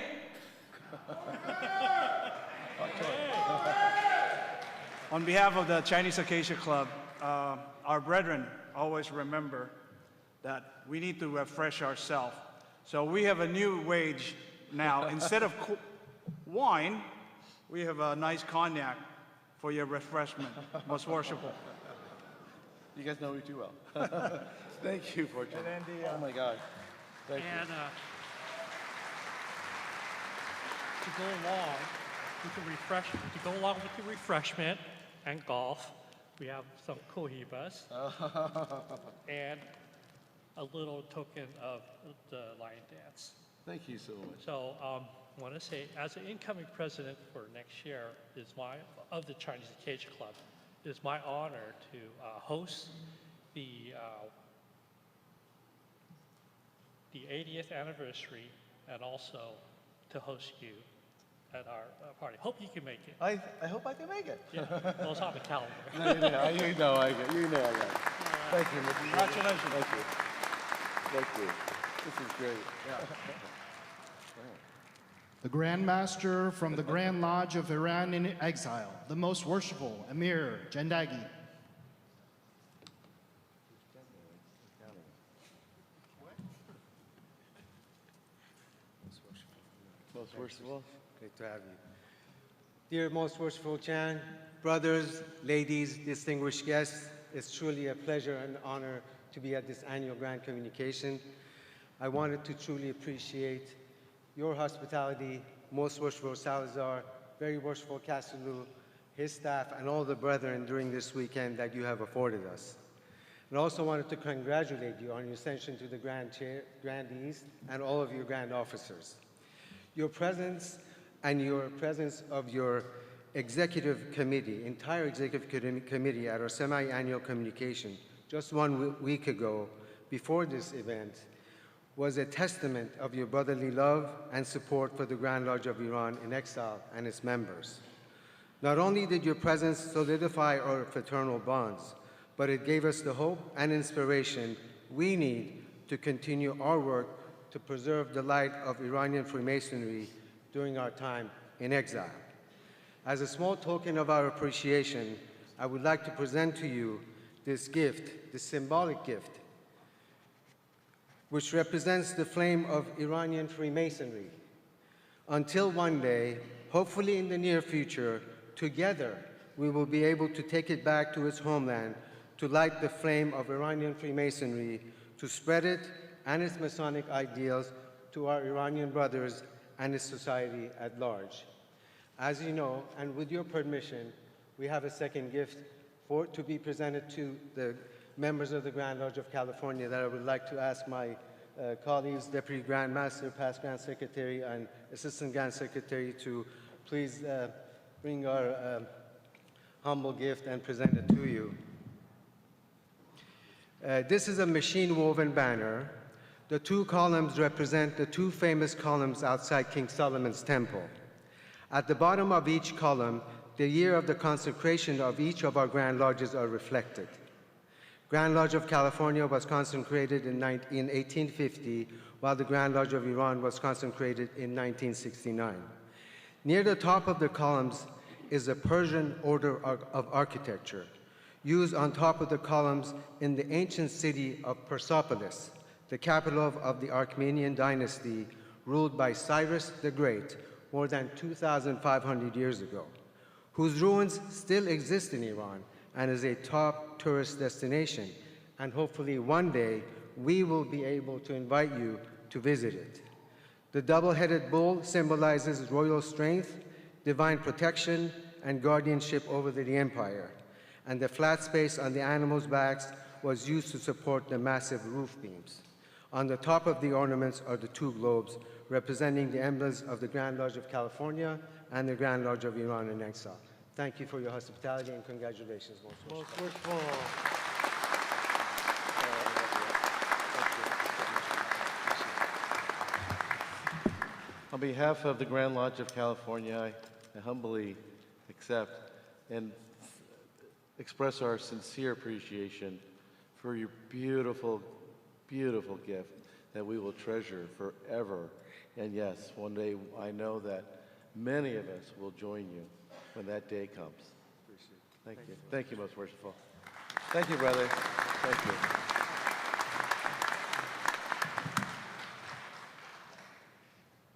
On behalf of the Chinese Acacia Club, our brethren always remember that we need to refresh ourselves. So we have a new wage now. Instead of wine, we have a nice cognac for your refreshment. Most Worshipful. You guys know me too well. Thank you, Fortune. Oh my God. Thank you. And to go along with the refreshment and golf, we have some cohibas and a little token of the lion dance. Thank you so much. So I want to say, as an incoming president for next year, of the Chinese Acacia Club, it is my honor to host the 80th anniversary and also to host you at our party. Hope you can make it. I hope I can make it. Yeah, well, it's on the calendar. No, you know I got it. Thank you. Congratulations. Thank you. Thank you. This is great. The Grand Master from the Grand Lodge of Iran in Exile, the Most Worshipful Emir Jandagi. Most worshipful. Great to have you. Dear Most Worshipful Chan, brothers, ladies, distinguished guests, it's truly a pleasure and honor to be at this annual Grand Communication. I wanted to truly appreciate your hospitality, Most Worshipful Salazar, Very Worshipful Castilou, his staff, and all the brethren during this weekend that you have afforded us. And also wanted to congratulate you on your ascension to the Grandees and all of your Grand Officers. Your presence and your presence of your executive committee, entire executive committee at our semi-annual communication just 1 week ago before this event was a testament of your brotherly love and support for the Grand Lodge of Iran in Exile and its members. Not only did your presence solidify our fraternal bonds, but it gave us the hope and inspiration we need to continue our work to preserve the light of Iranian Freemasonry during our time in exile. As a small token of our appreciation, I would like to present to you this gift, this symbolic gift, which represents the flame of Iranian Freemasonry. Until one day, hopefully in the near future, together we will be able to take it back to its homeland to light the flame of Iranian Freemasonry, to spread it and its Masonic ideals to our Iranian brothers and its society at large. As you know, and with your permission, we have a second gift to be presented to the members of the Grand Lodge of California that I would like to ask my colleagues, Deputy Grand Master, Past Grand Secretary, and Assistant Grand Secretary to please bring our humble gift and present it to you. This is a machine-woven banner. The two columns represent the two famous columns outside King Solomon's temple. At the bottom of each column, the year of the consecration of each of our Grand Lodges are reflected. Grand Lodge of California was consecrated in 1850, while the Grand Lodge of Iran was consecrated in 1969. Near the top of the columns is a Persian order of architecture, used on top of the columns in the ancient city of Persepolis, the capital of the Achaemenid dynasty, ruled by Cyrus the Great more than 2,500 years ago, whose ruins still exist in Iran and is a top tourist destination. And hopefully one day we will be able to invite you to visit it. The double-headed bull symbolizes royal strength, divine protection, and guardianship over the empire. And the flat space on the animals' backs was used to support the massive roof beams. On the top of the ornaments are the two globes, representing the emblems of the Grand Lodge of California and the Grand Lodge of Iran in Exile. Thank you for your hospitality and congratulations, Most Worshipful. On behalf of the Grand Lodge of California, I humbly accept and express our sincere appreciation for your beautiful, beautiful gift that we will treasure forever. And yes, one day I know that many of us will join you when that day comes. Thank you. Thank you, Most Worshipful. Thank you, brother. Thank you.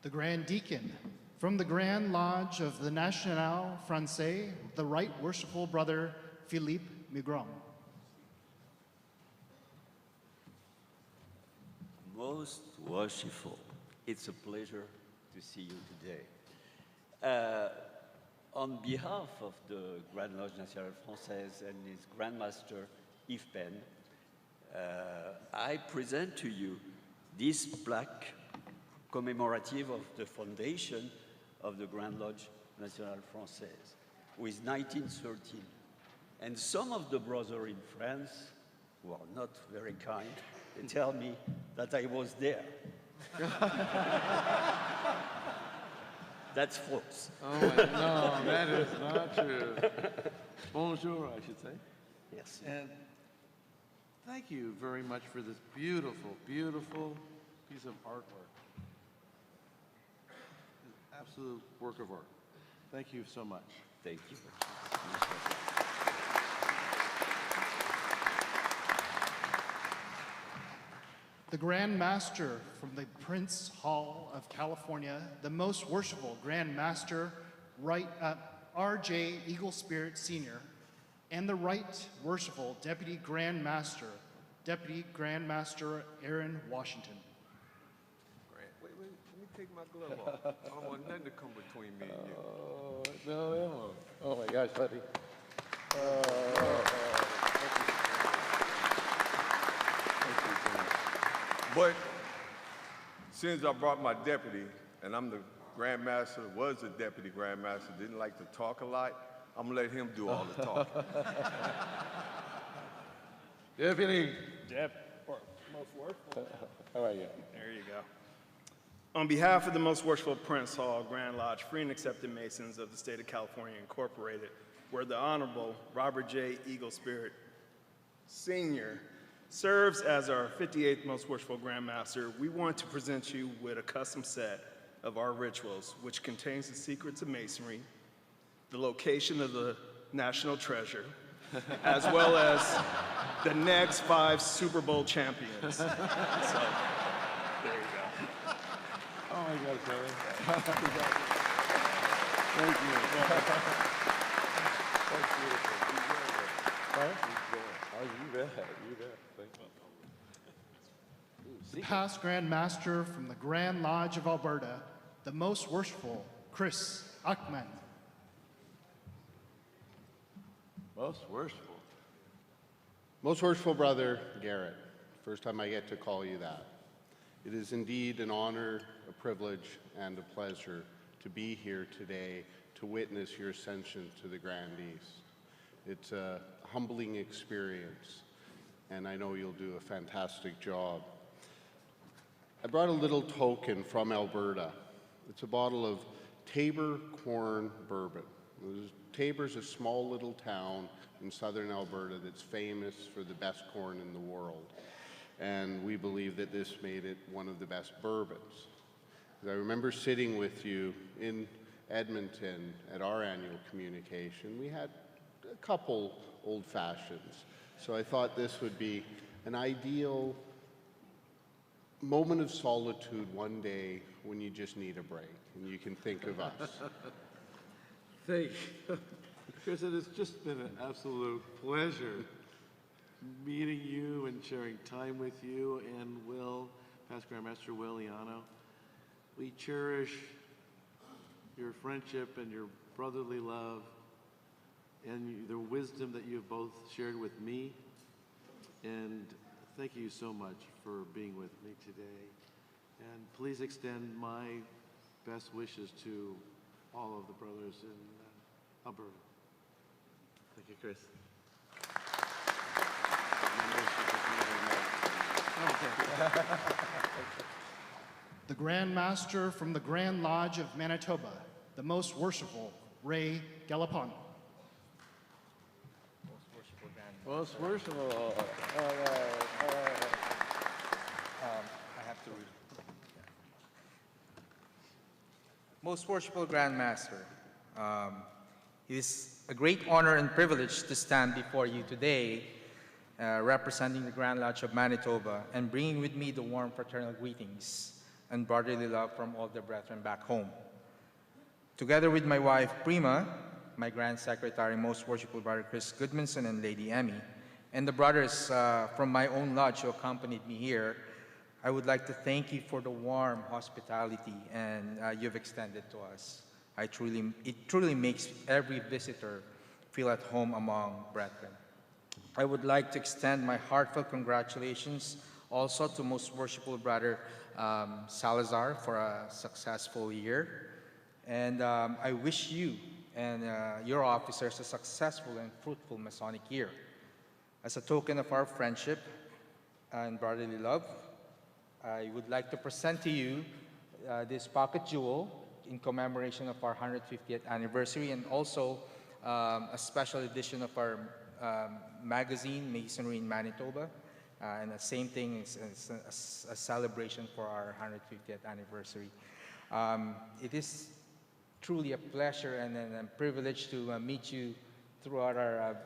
The Grand Deacon from the Grand Lodge of the National Francais, the Right Worshipful Brother Philippe Migron. Most worshipful, it's a pleasure to see you today. On behalf of the Grand Lodge Nationale Française and its Grand Master Yves Penn, I present to you this plaque commemorative of the foundation of the Grand Lodge Nationale Française with 1913. And some of the brothers in France, who are not very kind, they tell me that I was there. That's false. Oh, no, that is not true. Bonjour, I should say. Yes. And thank you very much for this beautiful, beautiful piece of artwork. An absolute work of art. Thank you so much. Thank you. The Grand Master from the Prince Hall of California, the Most Worshipful Grand Master, R.J. Eagle Spirit Sr., and the Right Worshipful Deputy Grand Master, Deputy Grand Master Aaron Washington. Wait, let me take my glove off. I don't want nothing to come between me and you. Oh, no. Oh my gosh, buddy. But since I brought my deputy, and I'm the Grand Master, was the Deputy Grand Master, didn't like to talk a lot, I'm gonna let him do all the talking. Deputy. Most worshipful. How are you? There you go. On behalf of the Most Worshipful Prince Hall Grand Lodge Free and Accepted Masons of the State of California Incorporated, where the Honorable Robert J. Eagle Spirit Sr. serves as our 58th Most Worshipful Grand Master, we want to present you with a custom set of our rituals, which contains the secrets of Masonry, the location of the national treasure, as well as the next 5 Super Bowl champions. So, there you go. Oh my God, Terry. Thank you. That's beautiful. Oh, you bet. You bet. Thank you. Past Grand Master from the Grand Lodge of Alberta, the Most Worshipful Chris Uckman. Most worshipful. Most Worshipful Brother Garrett, first time I get to call you that. It is indeed an honor, a privilege, and a pleasure to be here today to witness your ascension to the Grand East. It's a humbling experience, and I know you'll do a fantastic job. I brought a little token from Alberta. It's a bottle of Tabor corn bourbon. Tabor's a small little town in southern Alberta that's famous for the best corn in the world. And we believe that this made it one of the best bourbons. I remember sitting with you in Edmonton at our annual communication. We had a couple old fashions. So I thought this would be an ideal moment of solitude one day when you just need a break and you can think of us. Thank you. Chris, it has just been an absolute pleasure meeting you and sharing time with you and Will, Past Grand Master Will Iano. We cherish your friendship and your brotherly love and the wisdom that you've both shared with me. And thank you so much for being with me today. And please extend my best wishes to all of the brothers in Alberta. Thank you, Chris. The Grand Master from the Grand Lodge of Manitoba, the Most Worshipful Ray Galapano. Most worshipful. I have to read. Most Worshipful Grand Master, it is a great honor and privilege to stand before you today, representing the Grand Lodge of Manitoba and bringing with me the warm fraternal greetings and brotherly love from all the brethren back home. Together with my wife, Prima, my Grand Secretary, Most Worshipful Brother Chris Goodmanson and Lady Emmy, and the brothers from my own lodge who accompanied me here, I would like to thank you for the warm hospitality and you've extended to us. It truly makes every visitor feel at home among brethren. I would like to extend my heartfelt congratulations also to Most Worshipful Brother Salazar for a successful year. And I wish you and your officers a successful and fruitful Masonic year. As a token of our friendship and brotherly love, I would like to present to you this pocket jewel in commemoration of our 150th anniversary, and also a special edition of our magazine, Masonry in Manitoba. And the same thing is a celebration for our 150th anniversary. It is truly a pleasure and a privilege to meet you throughout our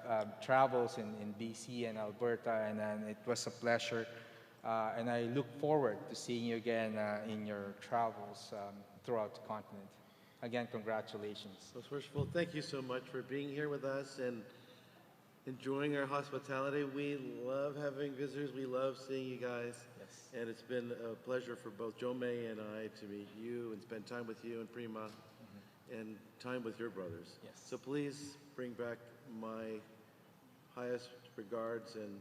travels in BC and Alberta, and it was a pleasure. And I look forward to seeing you again in your travels throughout the continent. Again, congratulations. Most worshipful, thank you so much for being here with us and enjoying our hospitality. We love having visitors. We love seeing you guys. Yes. And it's been a pleasure for both Joe May and I to meet you and spend time with you and Prima and time with your brothers. Yes. So please bring back my highest regards and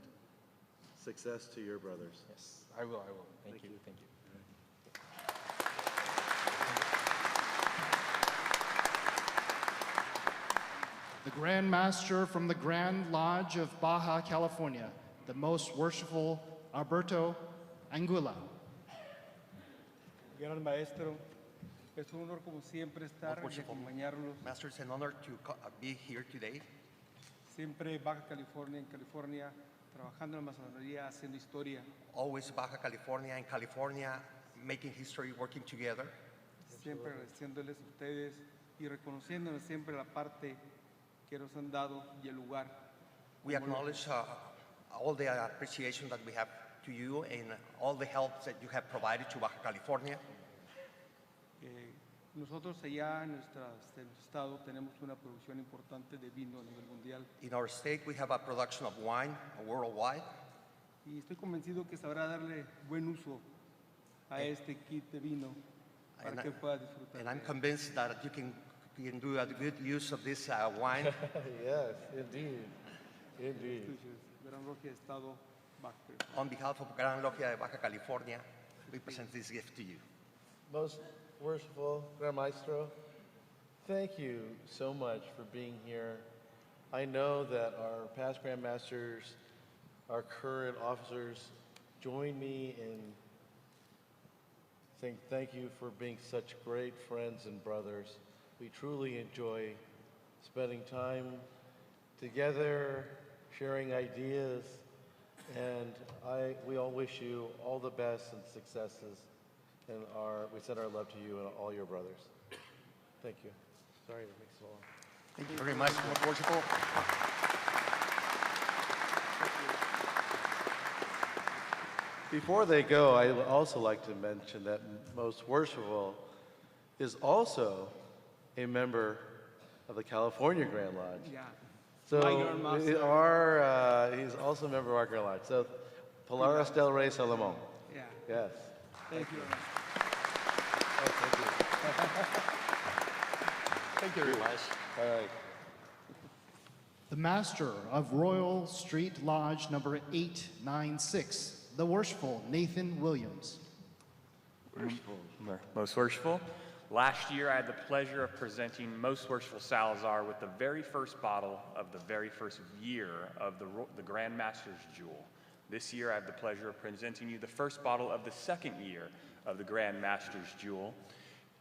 success to your brothers. Yes, I will. Thank you. Thank you. The Grand Master from the Grand Lodge of Baja California, the Most Worshipful Alberto Anguilla. Gran Maestro, es un honor como siempre estar y acompañarlos. Master, it's an honor to be here today. Siempre Baja California, en California, trabajando en la masonería, haciendo historia. Always Baja California and California making history, working together. Siempre agradeciéndoles a ustedes y reconociéndoles siempre la parte que nos han dado y el lugar. We acknowledge all the appreciation that we have to you and all the help that you have provided to Baja California. Nosotros allá en nuestro estado tenemos una producción importante de vino a nivel mundial. In our state, we have a production of wine worldwide. Y estoy convencido que sabrá darle buen uso a este kit de vino para que pueda disfrutar. And I'm convinced that you can do a good use of this wine. Yes, indeed. Indeed. Gran Logia de Estado, Baja California. On behalf of Gran Logia de Baja California, we present this gift to you. Most worshipful Gran Maestro, thank you so much for being here. I know that our past Grand Masters, our current officers, join me in saying thank you for being such great friends and brothers. We truly enjoy spending time together, sharing ideas, and we all wish you all the best and successes. And we send our love to you and all your brothers. Thank you. Sorry to make so long. Thank you very much, Most Worshipful. Before they go, I would also like to mention that Most Worshipful is also a member of the California Grand Lodge. Yeah. So My Grand Master. he's also a member of our Grand Lodge. So Polaris del Rey Salomon. Yeah. Yes. Thank you. Oh, thank you. Thank you very much. All right. The Master of Royal Street Lodge number 896, the Worshipful Nathan Williams. Worshipful, Most Worshipful. Last year, I had the pleasure of presenting Most Worshipful Salazar with the very first bottle of the very first year of the Grand Master's Jewel. This year, I have the pleasure of presenting you the first bottle of the second year of the Grand Master's Jewel,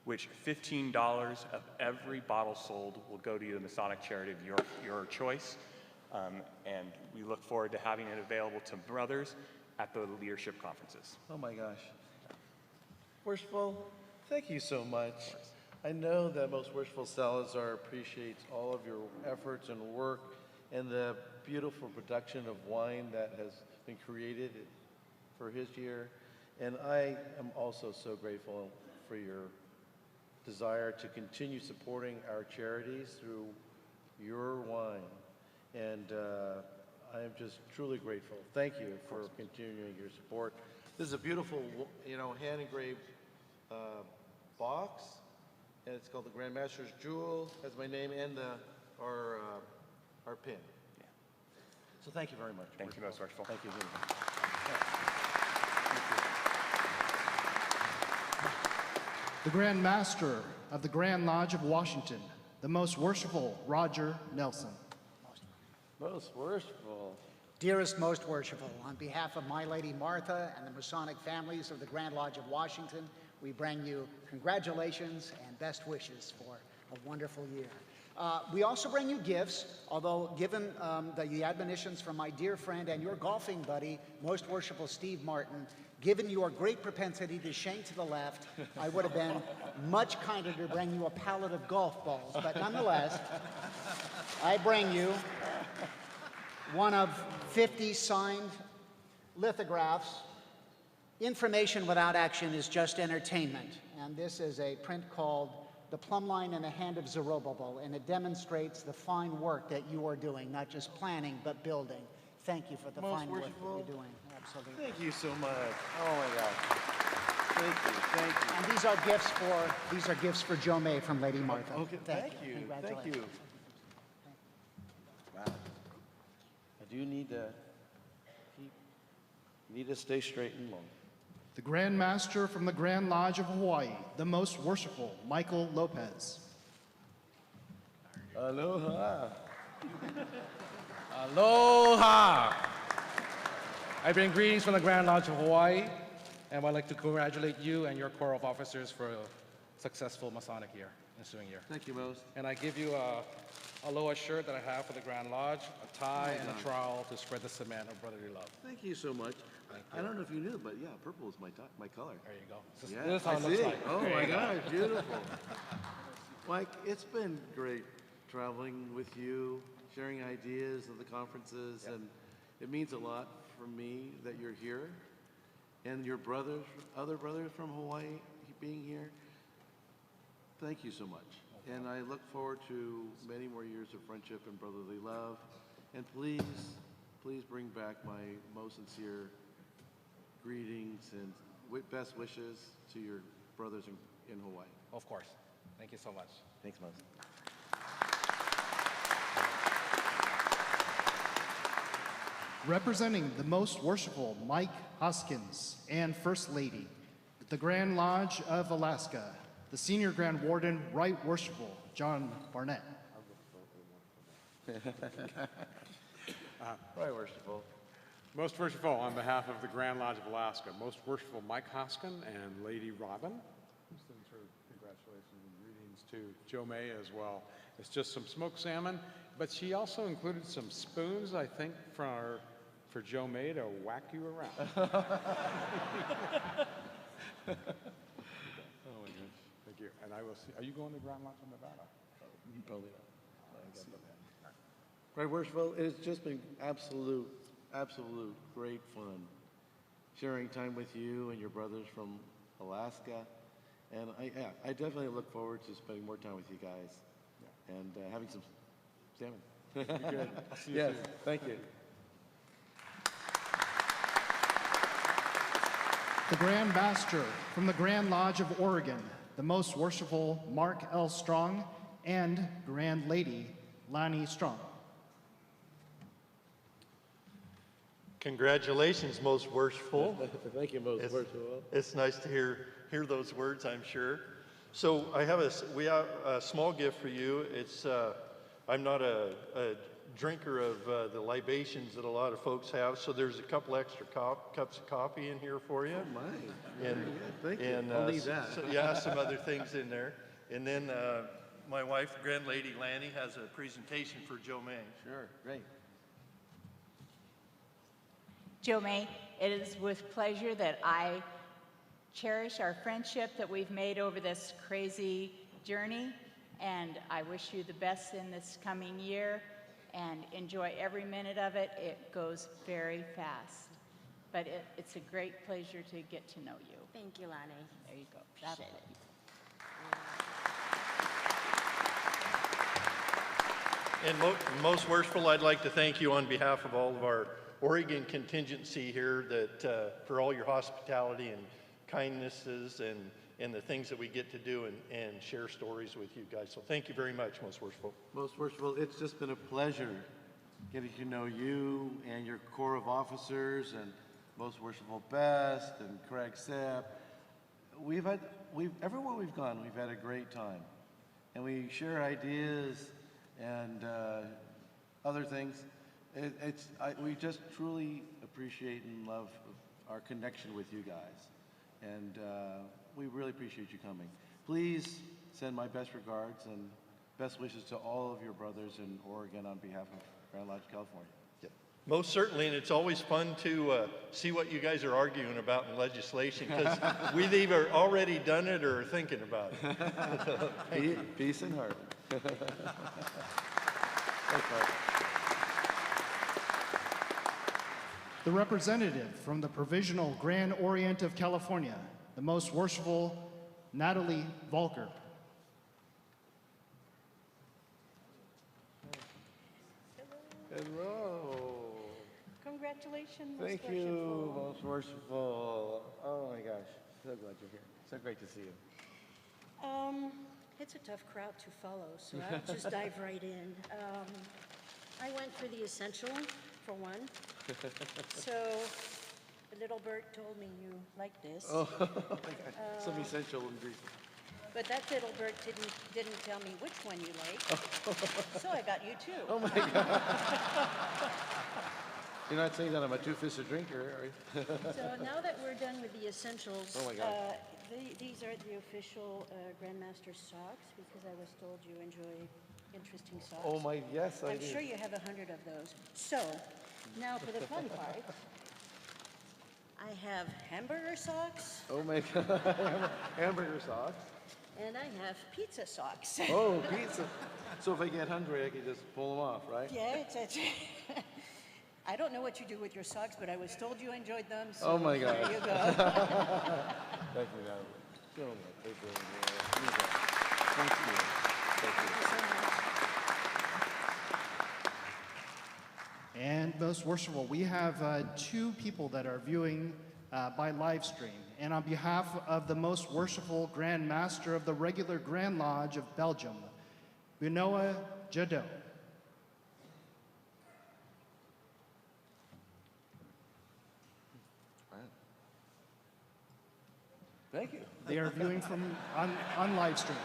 which $15 of every bottle sold will go to the Masonic charity of your choice. And we look forward to having it available to brothers at the leadership conferences. Oh my gosh. Worshipful, thank you so much. I know that Most Worshipful Salazar appreciates all of your efforts and work and the beautiful production of wine that has been created for his year. And I am also so grateful for your desire to continue supporting our charities through your wine. And I am just truly grateful. Thank you for continuing your support. This is a beautiful, hand-engraved box, and it's called the Grand Master's Jewel. It has my name and our pin. Yeah. So thank you very much. Thank you, Most Worshipful. Thank you very much. The Grand Master of the Grand Lodge of Washington, the Most Worshipful Roger Nelson. Most worshipful. Dearest Most Worshipful, on behalf of My Lady Martha and the Masonic families of the Grand Lodge of Washington, we bring you congratulations and best wishes for a wonderful year. We also bring you gifts, although given the admonitions from my dear friend and your golfing buddy, Most Worshipful Steve Martin, given your great propensity to shank to the left, I would have been much kinder to bring you a pallet of golf balls. But nonetheless, I bring you one of 50 signed lithographs. Information without action is just entertainment. And this is a print called The Plumb Line in the Hand of Zerubbabel, and it demonstrates the fine work that you are doing, not just planning, but building. Thank you for the Most fine work that worshipful. you're doing. Absolutely. Thank you so much. Oh my God. Thank you. And these are gifts for Joe May from Lady Martha. Okay, thank you. Congratulations. Thank you. Wow. I do need to stay straight and long. The Grand Master from the Grand Lodge of Hawaii, the Most Worshipful Michael Lopez. Aloha. Aloha! I bring greetings from the Grand Lodge of Hawaii, and I'd like to congratulate you and your Corps of Officers for a successful Masonic year, ensuing year. Thank you, Most. And I give you a Aloha shirt that I have for the Grand Lodge, a tie, and a trowel to spread the cement of brotherly love. Thank you so much. I don't know if you knew, but yeah, purple is my color. There you go. Yeah, This is how I it looks see. like. Oh There my you go. God, beautiful. Mike, it's been great traveling with you, sharing ideas at the conferences, and it means a lot for me that you're here, and your brothers, other brothers from Hawaii being here. Thank you so much. And I look forward to many more years of friendship and brotherly love. And please, please bring back my most sincere greetings and best wishes to your brothers in Hawaii. Of course. Thank you so much. Thanks, Moses. Representing the Most Worshipful Mike Hoskins and First Lady, the Grand Lodge of Alaska, the Senior Grand Warden, Right Worshipful John Barnett. Right, worshipful. Most worshipful, on behalf of the Grand Lodge of Alaska, most worshipful Mike Hoskin and Lady Robin. Sends her congratulations and greetings to Joe May as well. It's just some smoked salmon, but she also included some spoons, I think, for Joe May to whack you around. Oh my goodness, thank you. And I will see, are you going to Grand Lodge of Nevada? Probably not. Right, worshipful, it's just been absolute great fun sharing time with you and your brothers from Alaska. And I definitely look forward to spending more time with you guys and having some salmon. Good. I'll see you Yes, soon. thank you. The Grand Master from the Grand Lodge of Oregon, the Most Worshipful Mark L. Strong and Grand Lady Lani Strong. Congratulations, Most Worshipful. Thank you, Most It's- Worshipful. It's nice to hear those words, I'm sure. So we have a small gift for you. It's I'm not a drinker of the libations that a lot of folks have, so there's a couple extra cups of coffee in here for you. Oh my. And, Thank you. and I'll need that. some other things in there. And then my wife, Grand Lady Lanny, has a presentation for Joe May. Sure, great. Joe May, it is with pleasure that I cherish our friendship that we've made over this crazy journey, and I wish you the best in this coming year, and enjoy every minute of it. It goes very fast, but it's a great pleasure to get to know you. Thank you, Lani. There you go. Appreciate it. And most worshipful, I'd like to thank you on behalf of all of our Oregon contingency here that for all your hospitality and kindnesses and the things that we get to do and share stories with you guys. So thank you very much, Most Worshipful. Most Worshipful, it's just been a pleasure getting to know you and your Corps of Officers and Most Worshipful Best and Craig Sepp. Everywhere we've gone, we've had a great time. and we share ideas and other things. We just truly appreciate and love our connection with you guys. And we really appreciate you coming. Please send my best regards and best wishes to all of your brothers in Oregon on behalf of Grand Lodge, California. Most certainly, and it's always fun to see what you guys are arguing about in legislation, because we've either already done it or are thinking about it. Peace and heart. Thanks, Mark. The representative from the Provisional Grand Orient of California, the Most Worshipful Natalie Volker. Hello. Congratulations, Thank Most you, Worshipful. most worshipful. Oh my gosh, so glad you're here. So great to see you. It's a tough crowd to follow, so I'll just dive right in. I went for the essential, for one. So, Little Bert told me you like this. Oh, some essential ingredients. But that Little Bert didn't tell me which one you like. So I got you two. Oh my God. You're not saying that I'm a two-fisted drinker, are you? So now that we're done with the essentials, Oh my God. these are the official Grandmaster socks, because I was told you enjoy interesting socks. Oh my, yes, I I'm do. sure you have 100 of those. So now for the fun part. I have hamburger socks Oh my God. Hamburger sauce. and I have pizza socks. Oh, pizza. So if I get hungry, I can just pull them off, right? Yeah, it's I don't know what you do with your socks, but I was told you enjoyed them, so Oh my God. there you go. Thank you, Natalie. Show them that paper in here. Use that. Thank you. And Most Worshipful, we have two people that are viewing by live stream. And on behalf of the Most Worshipful Grand Master of the Regular Grand Lodge of Belgium, Benoit Jadot. Thank you. They are viewing from on live stream.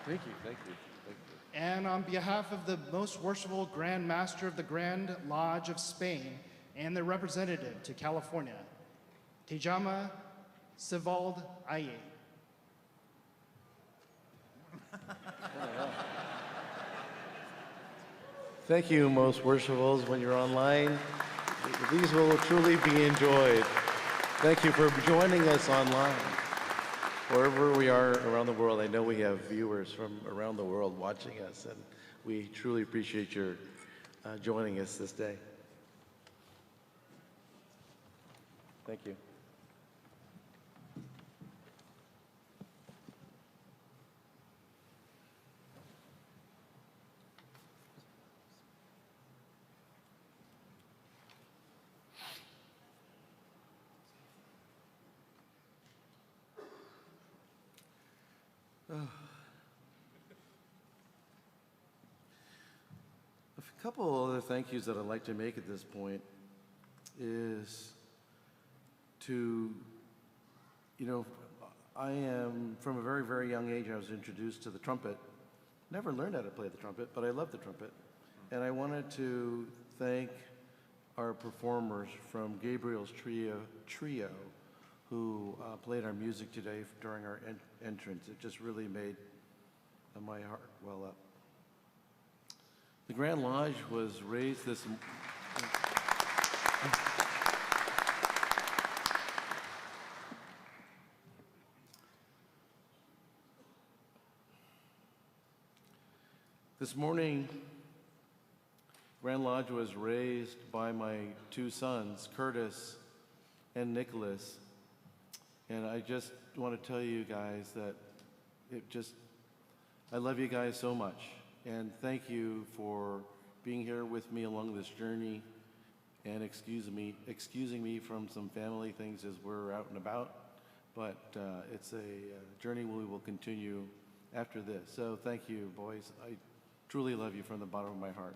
Thank you, thank you, thank you. And on behalf of the Most Worshipful Grand Master of the Grand Lodge of Spain and their representative to California, Tejama Sivald Aye. Thank you, most worshipables. When you're online, these will truly be enjoyed. Thank you for joining us online. Wherever we are around the world, I know we have viewers from around the world watching us, and we truly appreciate your joining us this day. Thank you. A couple other thank yous that I'd like to make at this point is to, I am, from a very, very young age, I was introduced to the trumpet. Never learned how to play the trumpet, but I love the trumpet. And I wanted to thank our performers from Gabriel's Trio who played our music today during our entrance. It just really made my heart well up. The Grand Lodge was raised this... This morning, Grand Lodge was raised by my two sons, Curtis and Nicholas. And I just want to tell you guys that I love you guys so much. And thank you for being here with me along this journey and excusing me from some family things as we're out and about. But it's a journey we will continue after this. So thank you, boys. I truly love you from the bottom of my heart.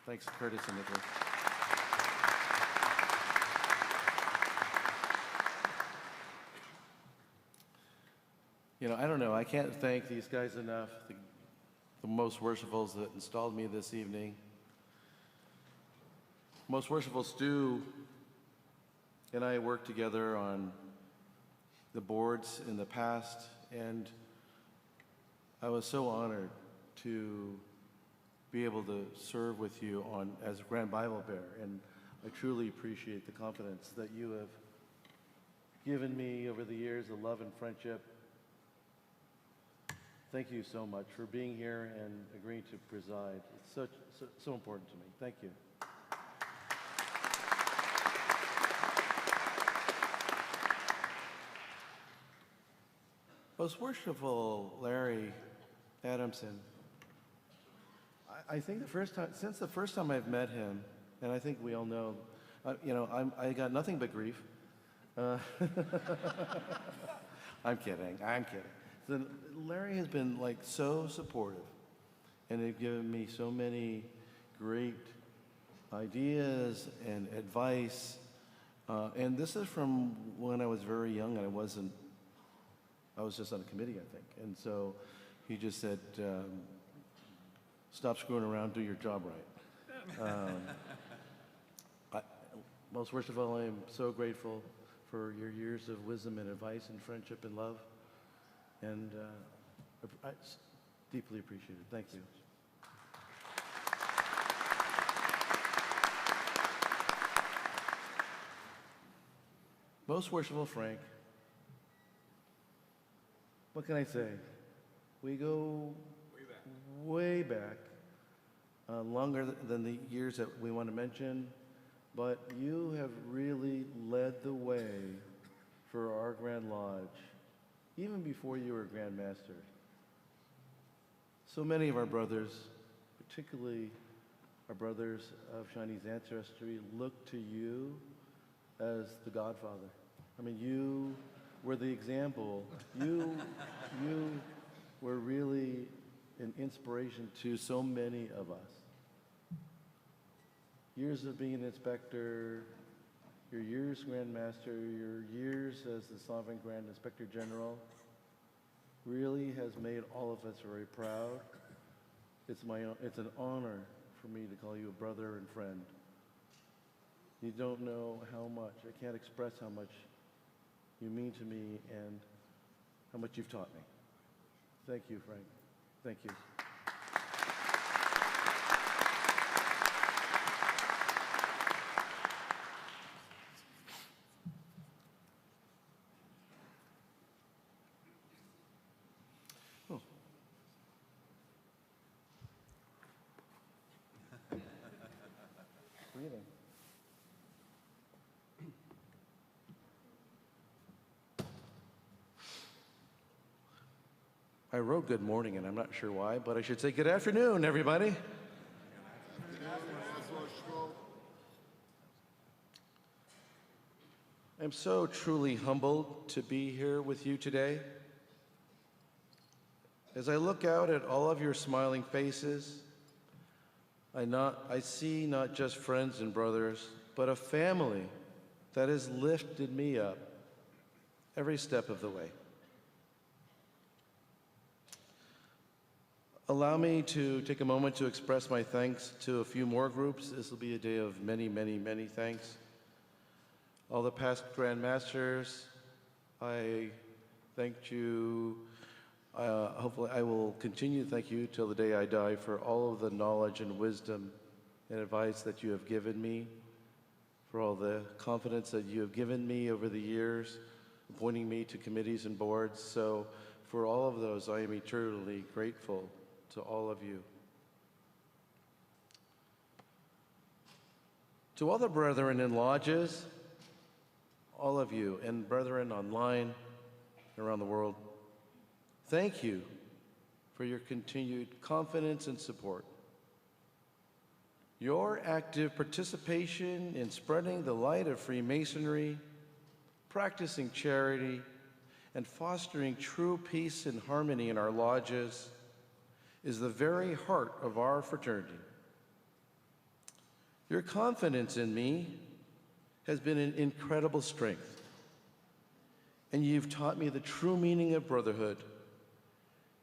Thanks, Curtis and Nicholas. I don't know. I can't thank these guys enough. the most worshipfuls that installed me this evening, most worshipful Stu and I worked together on the boards in the past, and I was so honored to be able to serve with you as Grand Bible Bearer, and I truly appreciate the confidence that you have given me over the years of love and friendship. Thank you so much for being here and agreeing to preside. It's so important to me. Thank you. Most worshipful Larry Adamson, I think since the first time I've met him, and I think we all know, I got nothing but grief. I'm kidding. So Larry has been like so supportive, and they've given me so many great ideas and advice. And this is from when I was very young, and I was just on a committee, I think. And so he just said, stop screwing around, do your job right. Most worshipful, I am so grateful for your years of wisdom and advice and friendship and love. And I deeply appreciate it. Thank you. Most worshipful Frank, what can I say? We go way back, longer than the years that we want to mention, but you have really led the way for our Grand Lodge, even before you were Grand Master. So many of our brothers, particularly our brothers of Chinese ancestry, look to you as the Godfather. I mean, you were the example. You were really an inspiration to so many of us. Years of being an inspector, your years Grand Master, your years as the Sovereign Grand Inspector General really has made all of us very proud. It's an honor for me to call you a brother and friend. You don't know how much, I can't express how much you mean to me and how much you've taught me. Thank you, Frank. Thank you. Oh. Breathing. I wrote good morning, and I'm not sure why, but I should say good afternoon, everybody. I'm so truly humbled to be here with you today. As I look out at all of your smiling faces, I see not just friends and brothers, but a family that has lifted me up every step of the way. Allow me to take a moment to express my thanks to a few more groups. This will be a day of many, many, many thanks. All the past Grand Masters, I thanked you. Hopefully I will continue to thank you till the day I die for all of the knowledge and wisdom and advice that you have given me, for all the confidence that you have given me over the years, appointing me to committees and boards. So for all of those, I am eternally grateful to all of you. To all the brethren in lodges, all of you, and brethren online around the world, thank you for your continued confidence and support. Your active participation in spreading the light of Freemasonry, practicing charity, and fostering true peace and harmony in our lodges is the very heart of our fraternity. Your confidence in me has been an incredible strength, and you've taught me the true meaning of brotherhood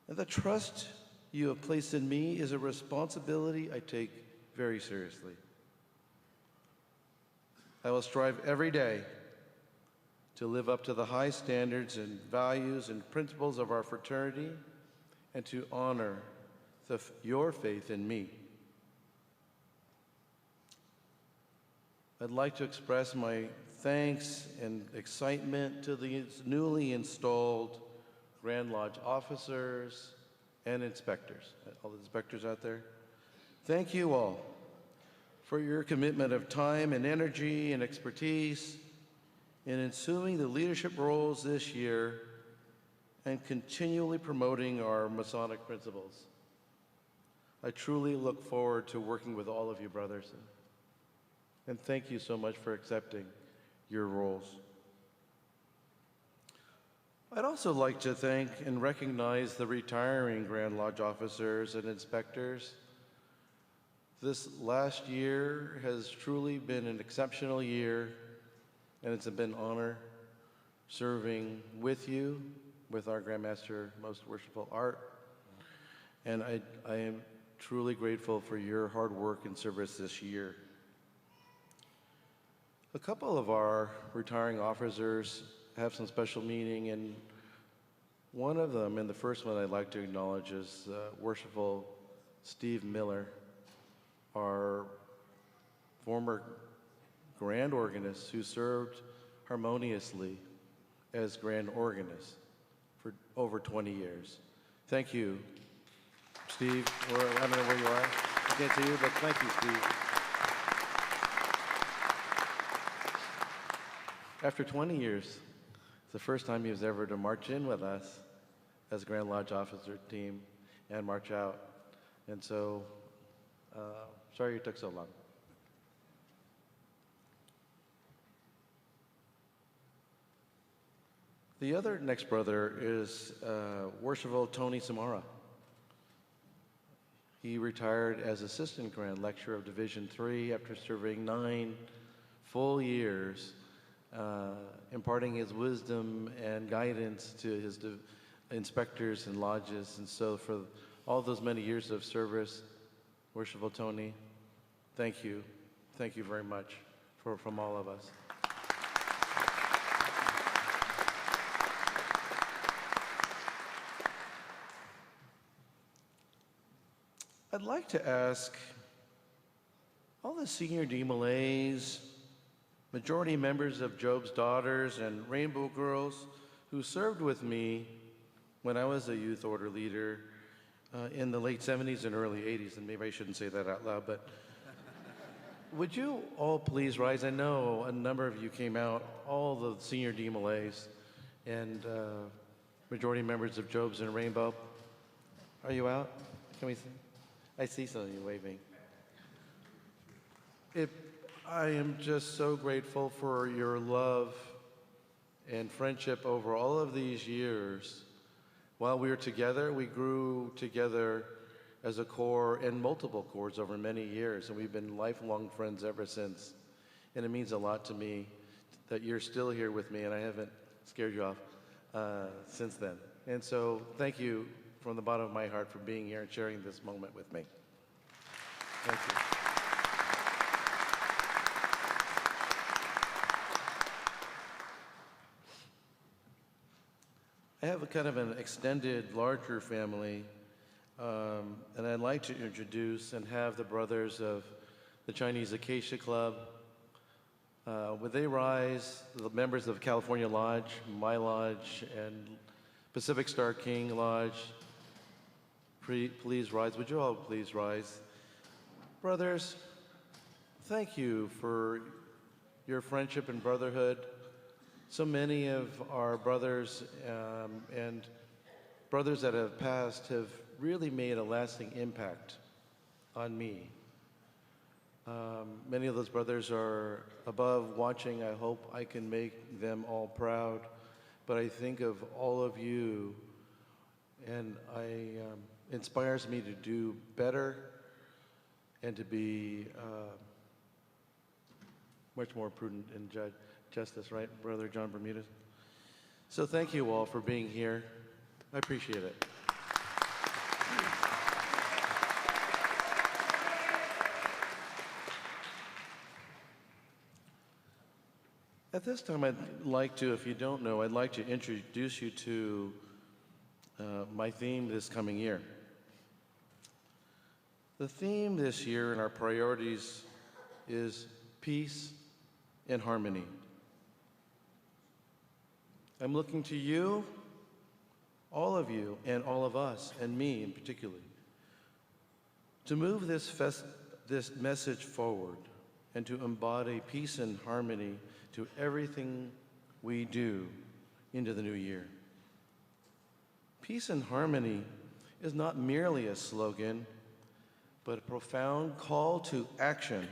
and the trust you have placed in me is a responsibility I take very seriously. I will strive every day to live up to the high standards and values and principles of our fraternity and to honor your faith in me. I'd like to express my thanks and excitement to the newly installed Grand Lodge officers and inspectors, all the inspectors out there. Thank you all for your commitment of time and energy and expertise in assuming the leadership roles this year and continually promoting our Masonic principles. I truly look forward to working with all of you, brothers, and thank you so much for accepting your roles. I'd also like to thank and recognize the retiring Grand Lodge officers and inspectors. This last year has truly been an exceptional year, and it's been an honor serving with you, with our Grand Master, Most Worshipful Art. And I am truly grateful for your hard work and service this year. A couple of our retiring officers have some special meaning, and one of them, and the first one I'd like to acknowledge, is Worshipful Steve Miller, our former grand organist who served harmoniously as grand organist for over 20 years. Thank you, Steve. I don't know where you are. I can't see you, but thank you, Steve. After 20 years, it's the first time he was ever to march in with us as Grand Lodge officer team and march out. And so, sorry it took so long. The other next brother is Worshipful Tony Samara. He retired as Assistant Grand Lecturer of Division III after serving 9 full years, imparting his wisdom and guidance to his inspectors and lodges. And so for all those many years of service, Worshipful Tony, thank you. Thank you very much from all of us. I'd like to ask all the senior DMLAs, majority members of Job's Daughters and Rainbow Girls who served with me when I was a youth order leader in the late 70s and early 80s, and maybe I shouldn't say that out loud, but would you all please rise? I know a number of you came out, all the senior DMLAs and majority members of Job's and Rainbow. Are you out? Can we see? I see some of you waving. I am just so grateful for your love and friendship over all of these years. While we were together, we grew together as a corps and multiple corps over many years, and we've been lifelong friends ever since. And it means a lot to me that you're still here with me, and I haven't scared you off since then. And so thank you from the bottom of my heart for being here and sharing this moment with me. Thank you. I have a kind of an extended, larger family, and I'd like to introduce and have the brothers of the Chinese Acacia Club. Would they rise, the members of California Lodge, my lodge, and Pacific Star King Lodge, please rise. Would you all please rise? Brothers, thank you for your friendship and brotherhood. So many of our brothers and brothers that have passed have really made a lasting impact on me. Many of those brothers are above watching. I hope I can make them all proud. But I think of all of you, and inspires me to do better and to be much more prudent in justice, right, Brother John Bermudez? So thank you all for being here. I appreciate it. At this time, I'd like to, if you don't know, I'd like to introduce you to my theme this coming year. The theme this year and our priorities is peace and harmony. I'm looking to you, all of you, and all of us, and me in particular, to move this message forward and to embody peace and harmony to everything we do into the new year. Peace and harmony is not merely a slogan, but a profound call to action.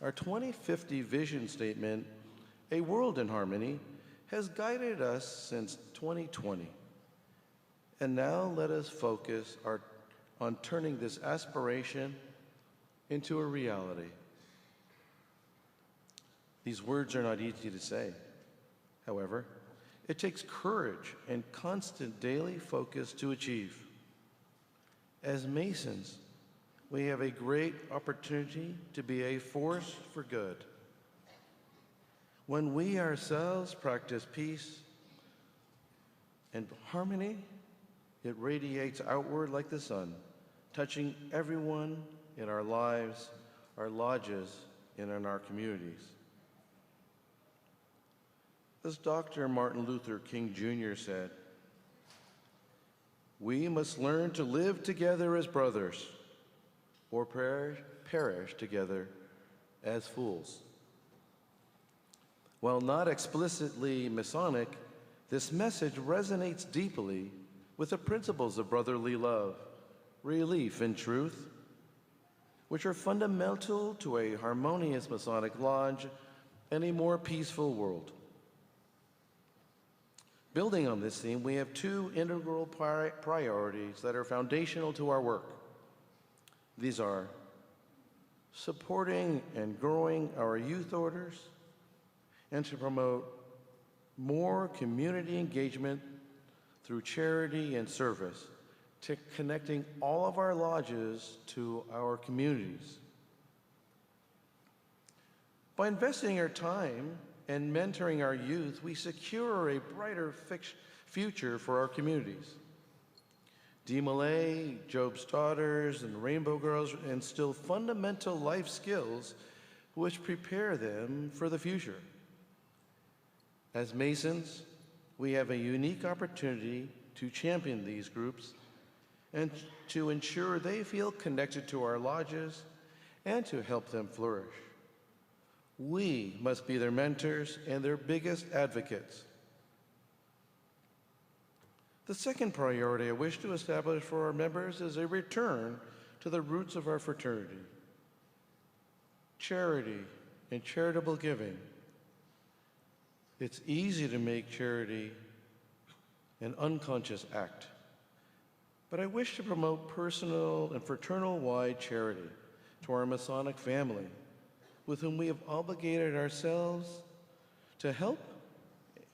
Our 2050 vision statement, A World in Harmony, has guided us since 2020. And now let us focus on turning this aspiration into a reality. These words are not easy to say. However, it takes courage and constant daily focus to achieve. As Masons, we have a great opportunity to be a force for good. When we ourselves practice peace and harmony, it radiates outward like the sun, touching everyone in our lives, our lodges, and in our communities. As Dr. Martin Luther King Jr. said, "We must learn to live together as brothers, or perish together as fools." While not explicitly Masonic, this message resonates deeply with the principles of brotherly love, relief, and truth, which are fundamental to a harmonious Masonic lodge and a more peaceful world. Building on this theme, we have two integral priorities that are foundational to our work. These are supporting and growing our youth orders and to promote more community engagement through charity and service, to connecting all of our lodges to our communities. By investing our time and mentoring our youth, we secure a brighter future for our communities. DeMolay, Job's Daughters, and Rainbow Girls instill fundamental life skills which prepare them for the future. As Masons, we have a unique opportunity to champion these groups and to ensure they feel connected to our lodges and to help them flourish. We must be their mentors and their biggest advocates. The second priority I wish to establish for our members is a return to the roots of our fraternity: charity and charitable giving. It's easy to make charity an unconscious act, but I wish to promote personal and fraternal-wide charity to our Masonic family, with whom we have obligated ourselves to help,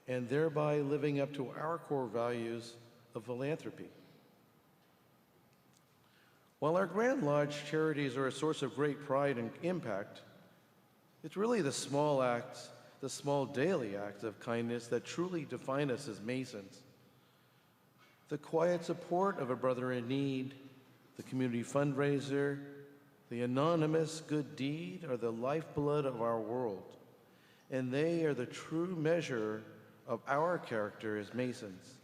and thereby living up to our core values of philanthropy. While our Grand Lodge charities are a source of great pride and impact, it's really the small acts, the small daily acts of kindness that truly define us as Masons. The quiet support of a brother in need, the community fundraiser, the anonymous good deed are the lifeblood of our world, and they are the true measure of our character as Masons.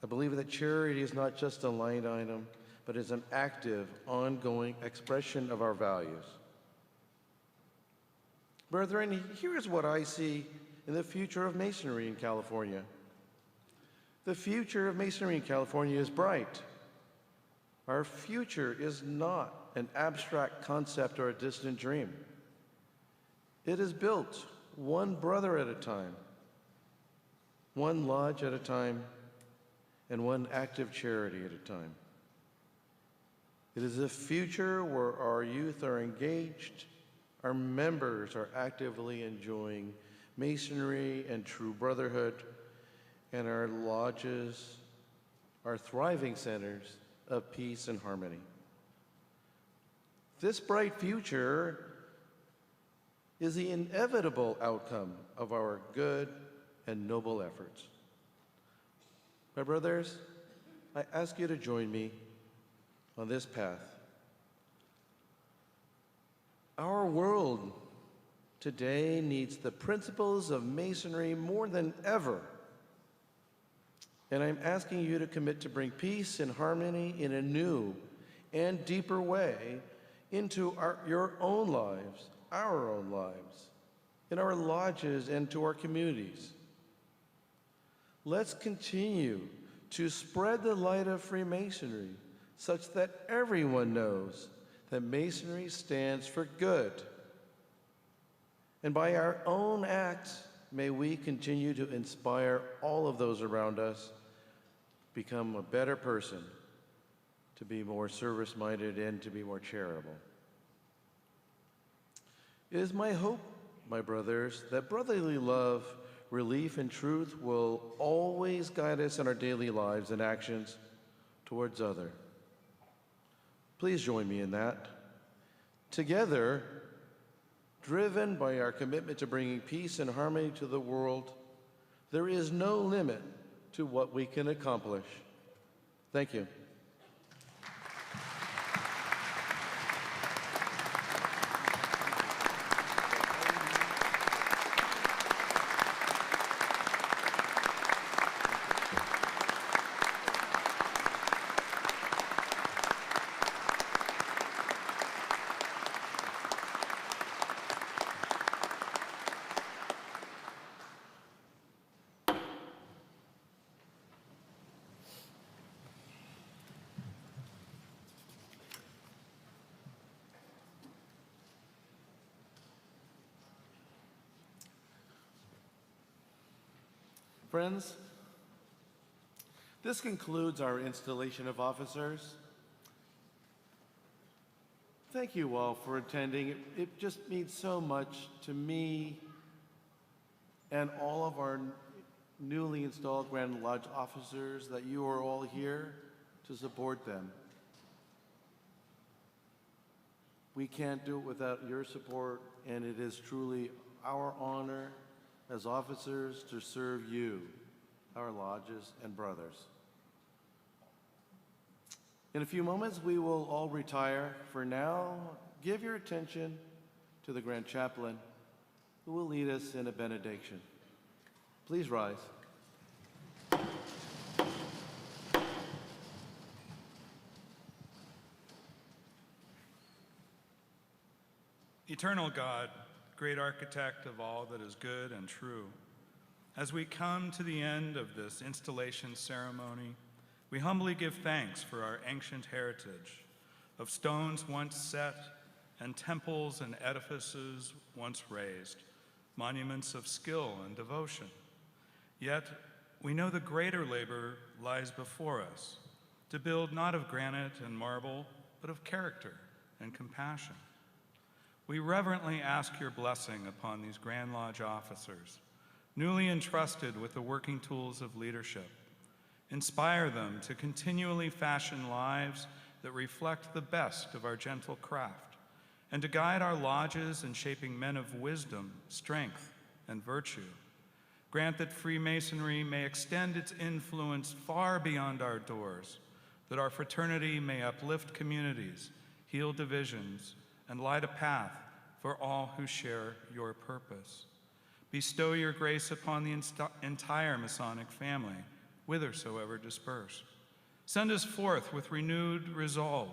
I believe that charity is not just a line item, but is an active, ongoing expression of our values. Brethren, here's what I see in the future of Masonry in California. The future of Masonry in California is bright. Our future is not an abstract concept or a distant dream. It is built one brother at a time, one lodge at a time, and one active charity at a time. It is a future where our youth are engaged, our members are actively enjoying Masonry and true brotherhood, and our lodges are thriving centers of peace and harmony. This bright future is the inevitable outcome of our good and noble efforts. My brothers, I ask you to join me on this path. Our world today needs the principles of Masonry more than ever. And I'm asking you to commit to bring peace and harmony in a new and deeper way into your own lives, our own lives, in our lodges and to our communities. Let's continue to spread the light of Freemasonry such that everyone knows that Masonry stands for good. And by our own acts, may we continue to inspire all of those around us become a better person, to be more service-minded and to be more charitable. It is my hope, my brothers, that brotherly love, relief, and truth will always guide us in our daily lives and actions towards others. Please join me in that. Together, driven by our commitment to bringing peace and harmony to the world, there is no limit to what we can accomplish. Thank you. Friends, this concludes our installation of officers. Thank you all for attending. It just means so much to me and all of our newly installed Grand Lodge officers that you are all here to support them. We can't do it without your support, and it is truly our honor as officers to serve you, our lodges and brothers. In a few moments, we will all retire. For now, give your attention to the Grand Chaplain, who will lead us in a benediction. Please rise. Eternal God, great architect of all that is good and true, as we come to the end of this installation ceremony, we humbly give thanks for our ancient heritage of stones once set and temples and edifices once raised, monuments of skill and devotion. Yet we know the greater labor lies before us, to build not of granite and marble, but of character and compassion. We reverently ask your blessing upon these Grand Lodge officers, newly entrusted with the working tools of leadership. Inspire them to continually fashion lives that reflect the best of our gentle craft, and to guide our lodges in shaping men of wisdom, strength, and virtue. Grant that Freemasonry may extend its influence far beyond our doors, that our fraternity may uplift communities, heal divisions, and light a path for all who share your purpose. Bestow your grace upon the entire Masonic family, whithersoever dispersed. Send us forth with renewed resolve.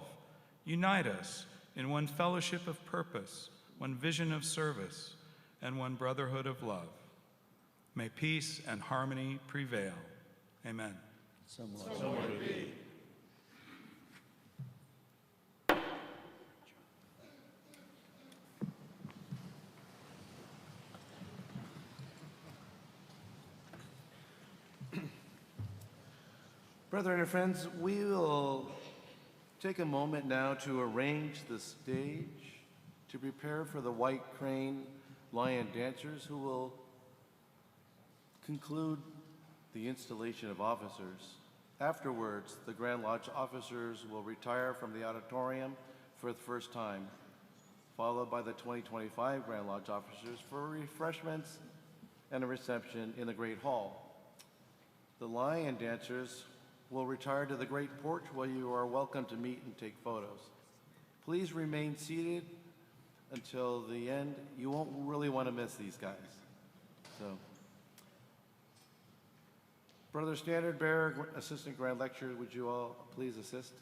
Unite us in one fellowship of purpose, one vision of service, and one brotherhood of love. May peace and harmony prevail. Amen. So would it be. Brethren and friends, we will take a moment now to arrange the stage to prepare for the White Crane Lion Dancers, who will conclude the installation of officers. Afterwards, the Grand Lodge officers will retire from the auditorium for the first time. followed by the 2025 Grand Lodge officers for refreshments and a reception in the Great Hall. The lion dancers will retire to the Great Porch where you are welcome to meet and take photos. Please remain seated until the end. You won't really want to miss these guys. So, Brother Standard Bearer, Assistant Grand Lecturer, would you all please assist?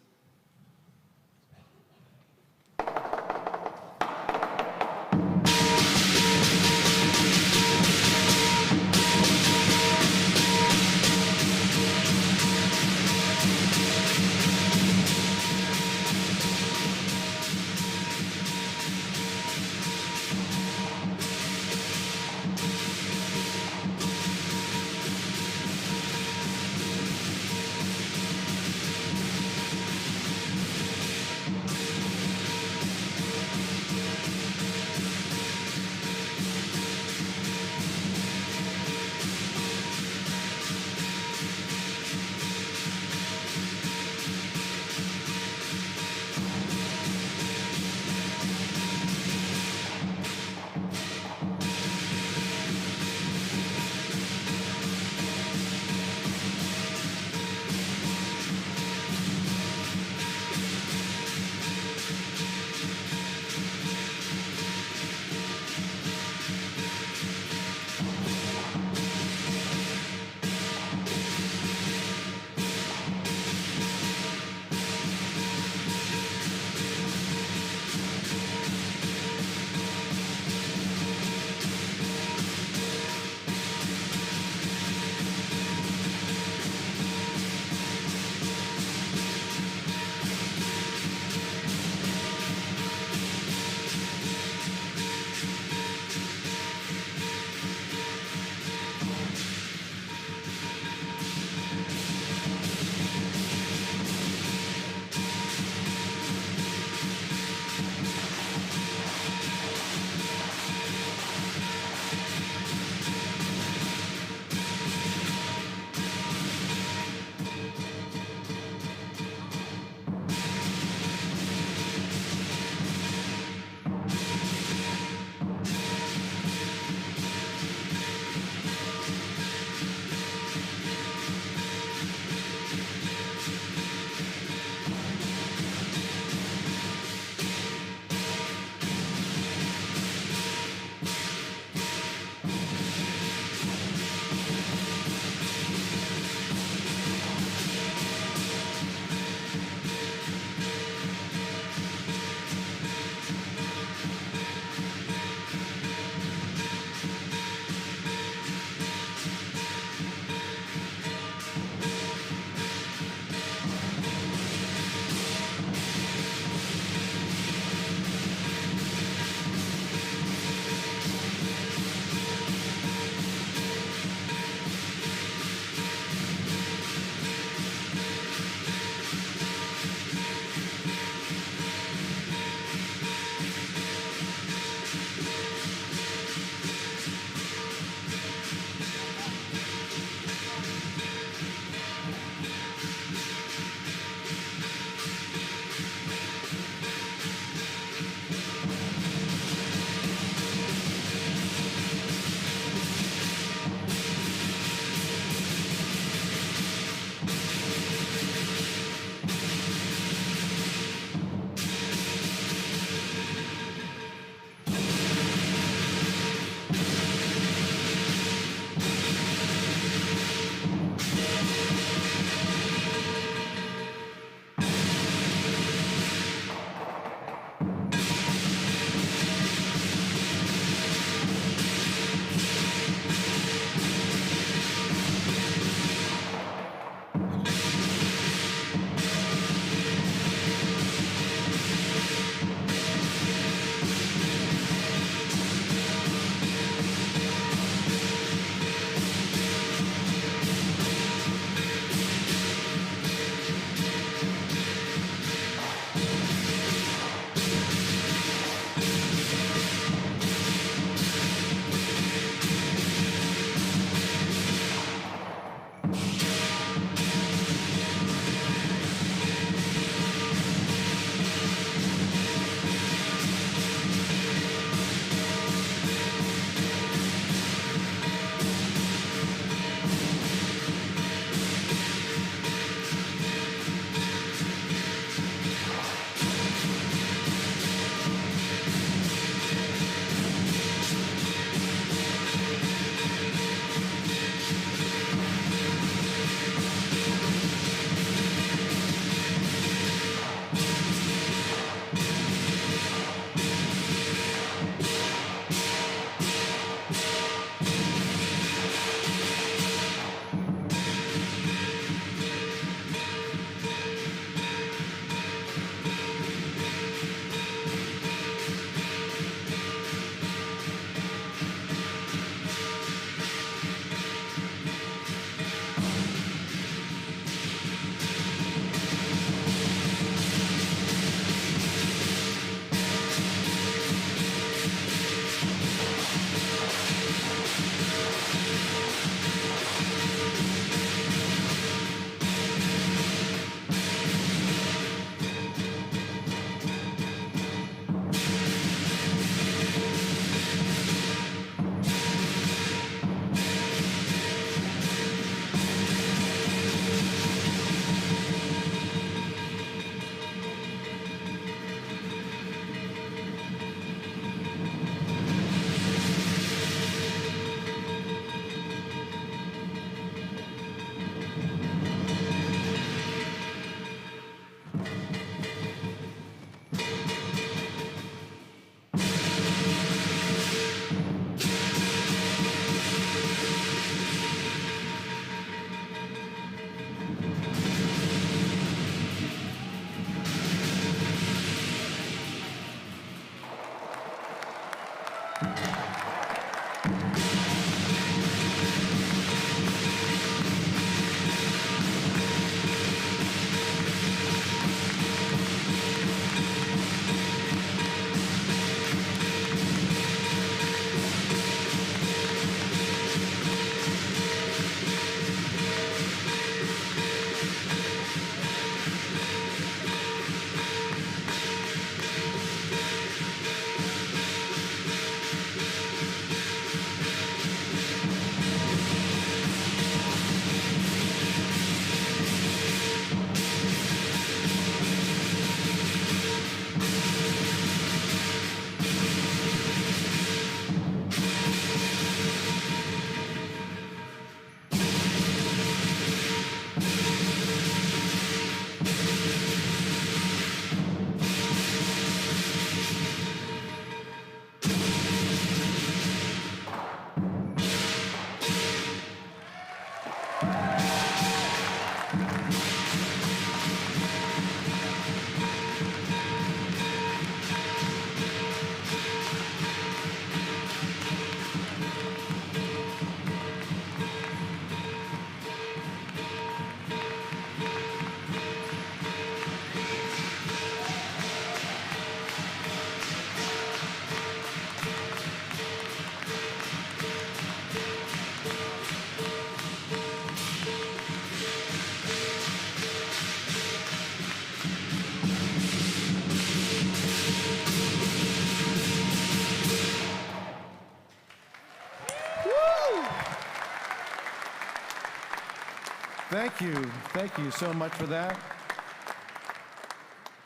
Thank you. Thank you so much for that.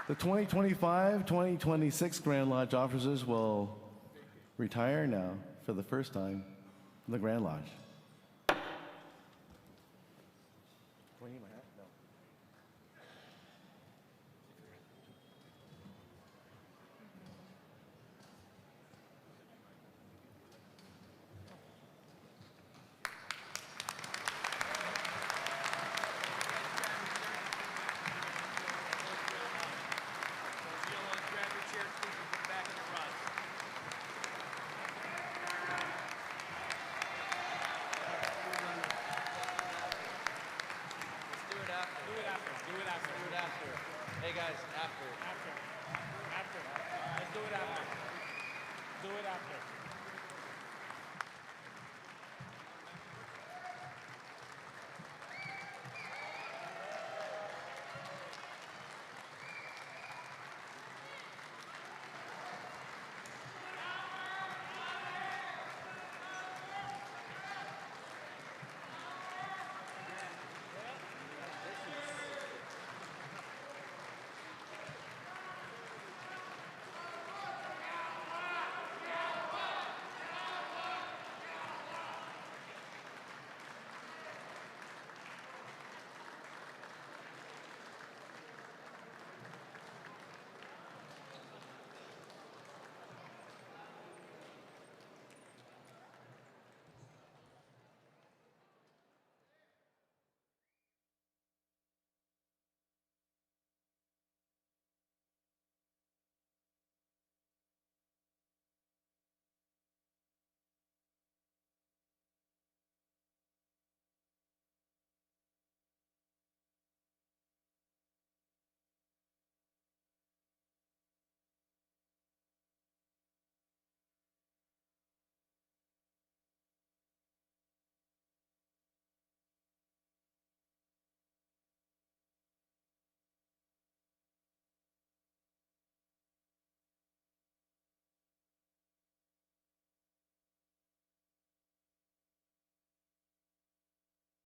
The 2025-2026 Grand Lodge officers will retire now for the first time from the Grand Lodge. Hey guys, after. Let's do it after. Do it after.